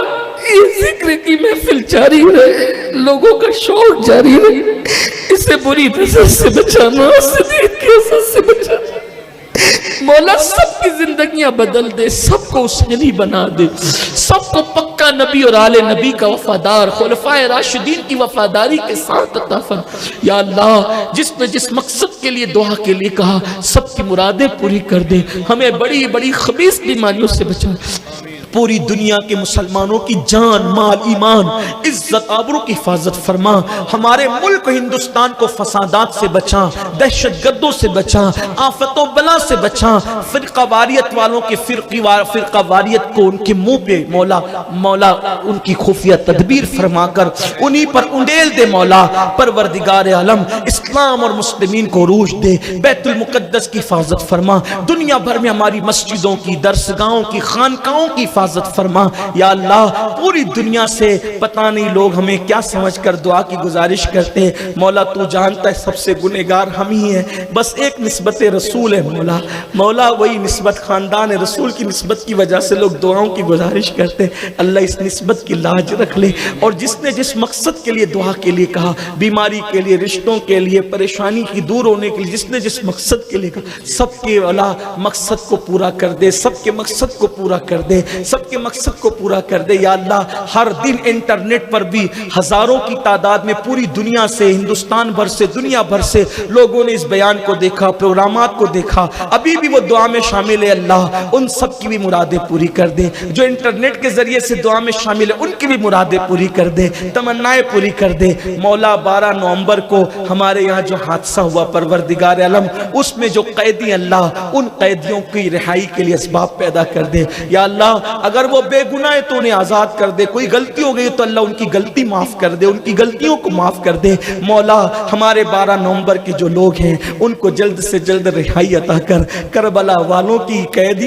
یہ ذکر کی محفل جاری رہے، لوگوں کا شوق جاری رہے، اسے بری نظر سے بچانا، صدیق کی اثر سے بچانا مولا، سب کی زندگیاں بدل دے، سب کو حسینی بنا دے، سب کو پکا نبی اور آل نبی کا وفادار، خلفائے راشدین کی وفاداری کے ساتھ عطا فرما۔ یا اللہ جس نے جس مقصد کے لیے دعا کے لیے کہا سب کی مرادیں پوری کر دے، ہمیں بڑی بڑی خبیث بیماریوں سے بچا، پوری دنیا کے مسلمانوں کی جان مال ایمان عزت آبرو کی حفاظت فرما، ہمارے ملک ہندوستان کو فسادات سے بچا، دہشت گردوں سے بچا، آفت و بلا سے بچا، فرقہ واریت والوں کے فرقہ واریت کو ان کے منہ پہ مولا ان کی خفیہ تدبیر فرما کر انہی پر انڈیل دے مولا۔ پروردگار عالم اسلام اور مسلمین کو عروج دے، بیت المقدس کی حفاظت فرما، دنیا بھر میں ہماری مسجدوں کی درسگاہوں کی خانقاہوں کی حفاظت فرما۔ یا اللہ پوری دنیا سے پتہ نہیں لوگ ہمیں کیا سمجھ کر دعا کی گزارش کرتے، مولا تو جانتا ہے سب سے گنہگار ہم ہی ہیں، بس ایک نسبت رسول ہے مولا، مولا وہی نسبت خاندان رسول کی نسبت کی وجہ سے لوگ دعاؤں کی گزارش کرتے، اللہ اس نسبت کی لاج رکھ لے، اور جس نے جس مقصد کے لیے دعا کے لیے کہا، بیماری کے لیے، رشتوں کے لیے، پریشانی کی دور ہونے کے لیے، جس نے جس مقصد کے لیے کہا سب کے اللہ مقصد کو پورا کر دے، سب کے مقصد کو پورا کر دے، سب کے مقصد کو پورا کر دے۔ یا اللہ ہر دن انٹرنیٹ پر بھی ہزاروں کی تعداد میں پوری دنیا سے، ہندوستان بھر سے، دنیا بھر سے لوگوں نے اس بیان کو دیکھا، پروگرامات کو دیکھا، ابھی بھی وہ دعا میں شامل ہے، اللہ ان سب کی بھی مرادیں پوری کر دے، جو انٹرنیٹ کے ذریعے سے دعا میں شامل ہے ان کی بھی مرادیں پوری کر دے، تمنائیں پوری کر دے مولا۔ 12 نومبر کو ہمارے یہاں جو حادثہ ہوا پروردگار عالم، اس میں جو قیدی اللہ ان قیدیوں کی رہائی کے لیے اسباب پیدا کر دے۔ یا اللہ اگر وہ بے گناہ تو انہیں آزاد کر دے، کوئی غلطی ہو گئی تو اللہ ان کی غلطی معاف کر دے، ان کی غلطیوں کو معاف کر دے مولا۔ ہمارے 12 نومبر کے جو لوگ ہیں ان کو جلد سے جلد رہائی عطا کر، کربلا والوں کی قید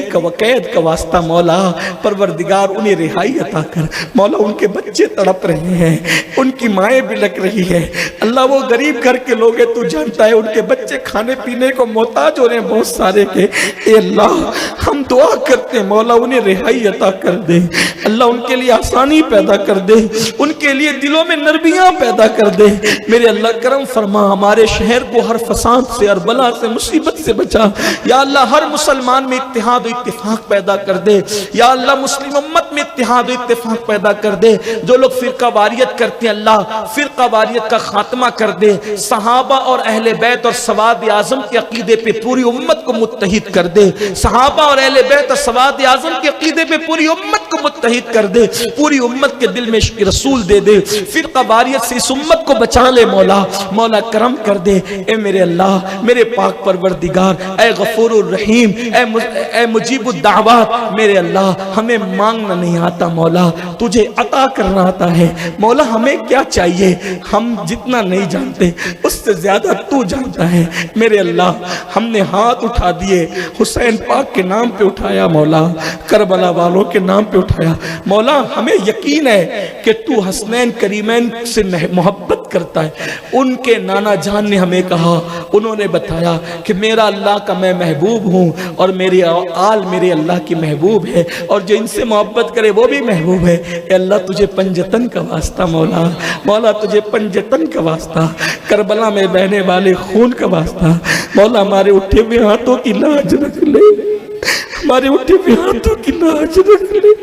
کا واسطہ مولا پروردگار انہیں رہائی عطا کر مولا۔ ان کے بچے تڑپ رہے ہیں، ان کی مائیں بلک رہی ہیں اللہ، وہ غریب گھر کے لوگ ہیں تو جانتا ہے، ان کے بچے کھانے پینے کو محتاج ہو رہے ہیں بہت سارے کے، اے اللہ ہم دعا کرتے ہیں مولا انہیں رہائی عطا کر دے اللہ، ان کے لیے آسانی پیدا کر دے، ان کے لیے دلوں میں نرمیاں پیدا کر دے میرے اللہ۔ کرم فرما، ہمارے شہر کو ہر فساد سے، ہر بلا سے، مصیبت سے بچا یا اللہ۔ ہر مسلمان میں اتحاد و اتفاق پیدا کر دے یا اللہ، مسلم امت میں اتحاد و اتفاق پیدا کر دے۔ جو لوگ فرقہ واریت کرتے ہیں اللہ، فرقہ واریت کا خاتمہ کر دے، صحابہ اور اہل بیت اور سواد اعظم کے عقیدے پہ پوری امت کو متحد کر دے، صحابہ اور اہل بیت اور سواد اعظم کے عقیدے پہ پوری امت کو متحد متحد کر دے، پوری امت کے دل میں عشق رسول دے دے، فرقہ واریت سے اس امت کو بچا لے مولا، مولا کرم کر دے اے میرے اللہ، میرے پاک پروردگار، اے غفور الرحیم، اے مجیب الدعوات، میرے اللہ ہمیں مانگنا نہیں آتا مولا، تجھے عطا کرنا آتا ہے مولا، ہمیں کیا چاہیے ہم جتنا نہیں جانتے اس سے زیادہ تو جانتا ہے میرے اللہ، ہم نے ہاتھ اٹھا دیے حسین پاک کے نام پہ اٹھایا مولا، کربلا والوں کے نام پہ اٹھایا مولا، ہمیں یقین ہے کہ تو حسنین کریمین سے محبت کرتا ہے، ان کے نانا جان نے ہمیں کہا، انہوں نے بتایا کہ میرا اللہ کا میں محبوب ہوں اور میری آل میرے اللہ کی محبوب ہے، اور جو ان سے محبت کرے وہ بھی محبوب ہے، اے اللہ تجھے پنجتن کا واسطہ مولا، مولا تجھے پنجتن کا واسطہ، کربلا میں بہنے والے خون کا واسطہ مولا، ہمارے اٹھے ہوئے ہاتھوں کی لاج رکھ لے، ہمارے اٹھے ہوئے ہاتھوں کی لاج رکھ لے،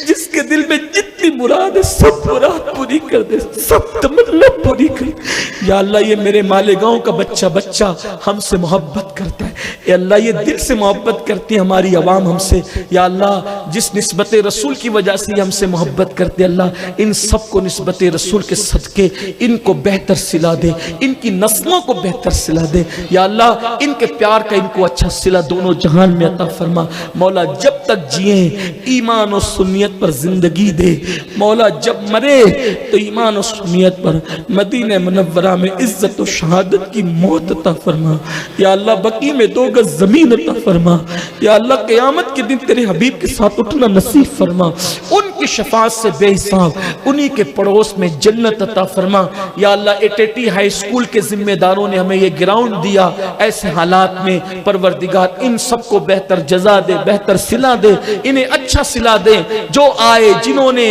جس کے دل میں جتنی مراد ہے سب مراد پوری کر دے، سب تمنا پوری کر دے یا اللہ۔ یہ میرے مالیگاؤں کا بچہ ہم سے محبت کرتا ہے، اے اللہ یہ دل سے محبت کرتی ہے ہماری عوام ہم سے، یا اللہ جس نسبت رسول کی وجہ سے یہ ہم سے محبت کرتے اللہ، ان سب کو نسبت رسول کے صدقے ان کو بہتر صلہ دے، ان کی نسلوں کو بہتر صلہ دے یا اللہ، ان کے پیار کا ان کو اچھا صلہ دونوں جہان میں عطا فرما مولا، جب تک جئیں ایمان و سنیت پر زندگی دے مولا، جب مرے تو ایمان و سنیت پر مدینہ منورہ میں عزت و شہادت کی موت عطا فرما یا اللہ، بقی میں 2 گز زمین عطا فرما یا اللہ، قیامت کے دن تیرے حبیب کے ساتھ اٹھنا نصیب فرما، ان کی شفاعت سے بے حساب انہی کے پڑوس میں جنت عطا فرما یا اللہ۔ ایٹیٹی ہائی سکول کے ذمہ داروں نے ہمیں یہ گراؤنڈ دیا، ایسے حالات میں پروردگار ان سب کو بہتر جزا دے، بہتر صلہ دے، انہیں اچھا صلہ دے، جو آئے جنہوں نے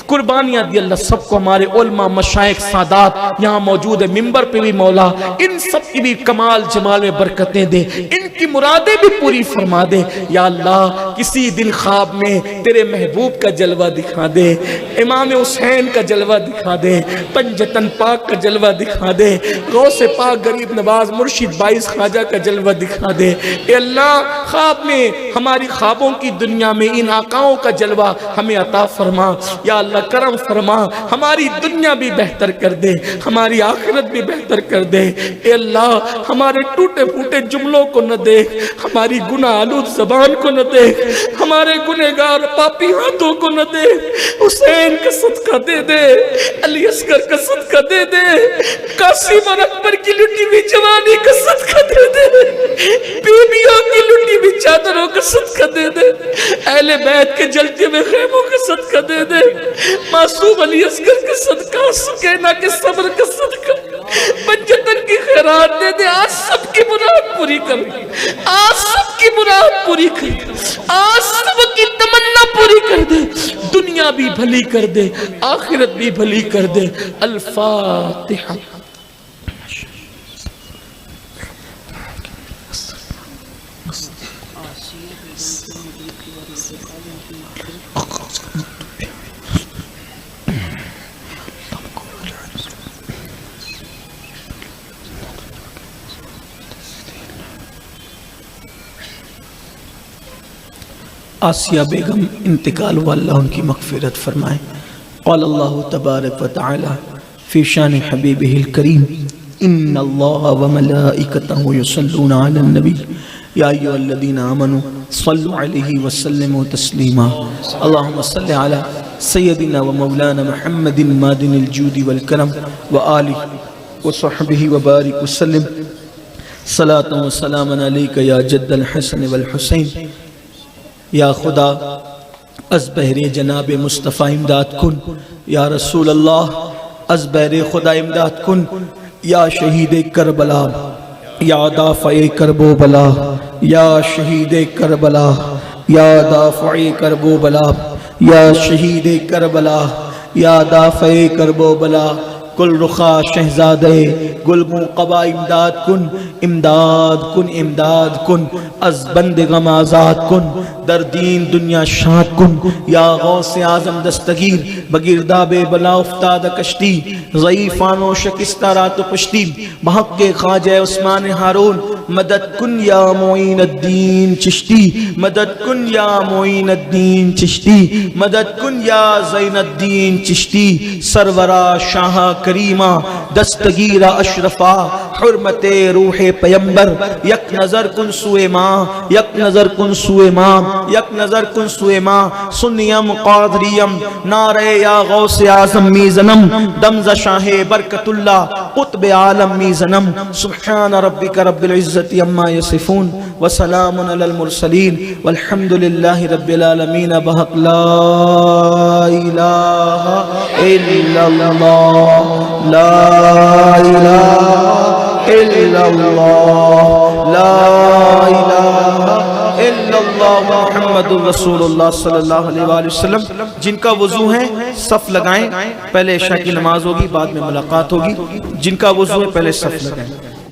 قربانیاں دی اللہ سب کو، ہمارے علماء مشائخ سادات یہاں موجود ہے ممبر پہ بھی مولا، ان سب کی بھی کمال جمال میں برکتیں دے، ان کی مرادیں بھی پوری فرما دے یا اللہ۔ کسی دن خواب میں تیرے محبوب کا جلوہ دکھا دے، امام حسین کا جلوہ دکھا دے، پنجتن پاک کا جلوہ دکھا دے، غوث پاک غریب نواز مرشد بائیس خواجہ کا جلوہ دکھا دے اے اللہ۔ خواب میں ہماری خوابوں کی دنیا میں ان آقاؤں کا جلوہ ہمیں عطا فرما یا اللہ، کرم فرما، ہماری دنیا بھی بہتر کر دے، ہماری آخرت بھی بہتر کر دے اے اللہ۔ ہمارے ٹوٹے پھوٹے جملوں کو نہ دیکھ، ہماری گناہ آلود زبان کو نہ دیکھ، ہمارے گنہگار پاپی ہاتھوں کو نہ دیکھ، حسین کا صدقہ دے دے، علی اصغر کا صدقہ دے دے، قاسم اور اکبر کی لٹی ہوئی جوانی کا صدقہ دے دے، بیویوں کی لٹی ہوئی چادروں کا صدقہ دے دے، اہل بیت کے جلتے ہوئے خیموں کا صدقہ دے دے، معصوم علی اصغر کا صدقہ، سکینہ کے صبر کا صدقہ، پنجتن کی خیرات دے دے، آج سب کی مراد پوری کر، آج سب کی مراد پوری کر، آج سب کی تمنا پوری کر دے، دنیا بھی بھلی کر دے، آخرت بھی بھلی کر دے۔ الفاتحہ۔ آسیہ بیگم انتقال ہوا، اللہ ان کی مغفرت فرمائے۔ قال اللہ تبارک و تعالی فی شان حبیبہ الکریم، ان اللہ وملائکتہ یصلون علی النبی یا ایھا الذین آمنوا صلوا علیہ وسلموا تسلیما۔ اللہم صل علی سیدنا و مولانا محمد مادن الجود والکرم وآلہ وصحبہ وبارک وسلم۔ صلاۃ و سلام علیک یا جد الحسن والحسین۔ یا خدا از بہر جناب مصطفیٰ امداد کن، یا رسول اللہ از بہر خدا امداد کن، یا شہید کربلا، یا دافع کرب و بلا، یا شہید کربلا، یا دافع کرب و بلا، یا شہید کربلا، یا دافع کرب و بلا۔ کل رخا شہزادے گلگوں قبا امداد کن، امداد کن، امداد کن، از بند غم آزاد کن، در دین دنیا شاد کن، یا غوث اعظم دستگیر بگرداب بلا افتاد کشتی، ضعیفان و شکستہ رات و پشتی، بحق خواجہ عثمان ہارون مدد کن یا معین الدین چشتی، مدد کن یا معین الدین چشتی، مدد کن یا زین الدین چشتی، سرورا شاہ کریمہ دستگیر اشرفا حرمت روح پیمبر، یک نظر کن سوئے ماں، یک نظر کن سوئے ماں، یک نظر کن سوئے ماں، سنیم قادریم نعرہ یا غوث اعظم میزنم، دمز شاہ برکت اللہ قطب عالم میزنم، سبحان ربک رب العزت عما یصفون وسلام علی المرسلین والحمد للہ رب العالمین بحق لا الہ الا اللہ، لا الہ الا اللہ، لا الہ الا اللہ محمد رسول اللہ صلی اللہ علیہ وآلہ وسلم۔ جن کا وضو ہے صف لگائیں، پہلے عشاء کی نماز ہوگی، بعد میں ملاقات ہوگی۔ جن کا وضو ہے پہلے صف لگائیں۔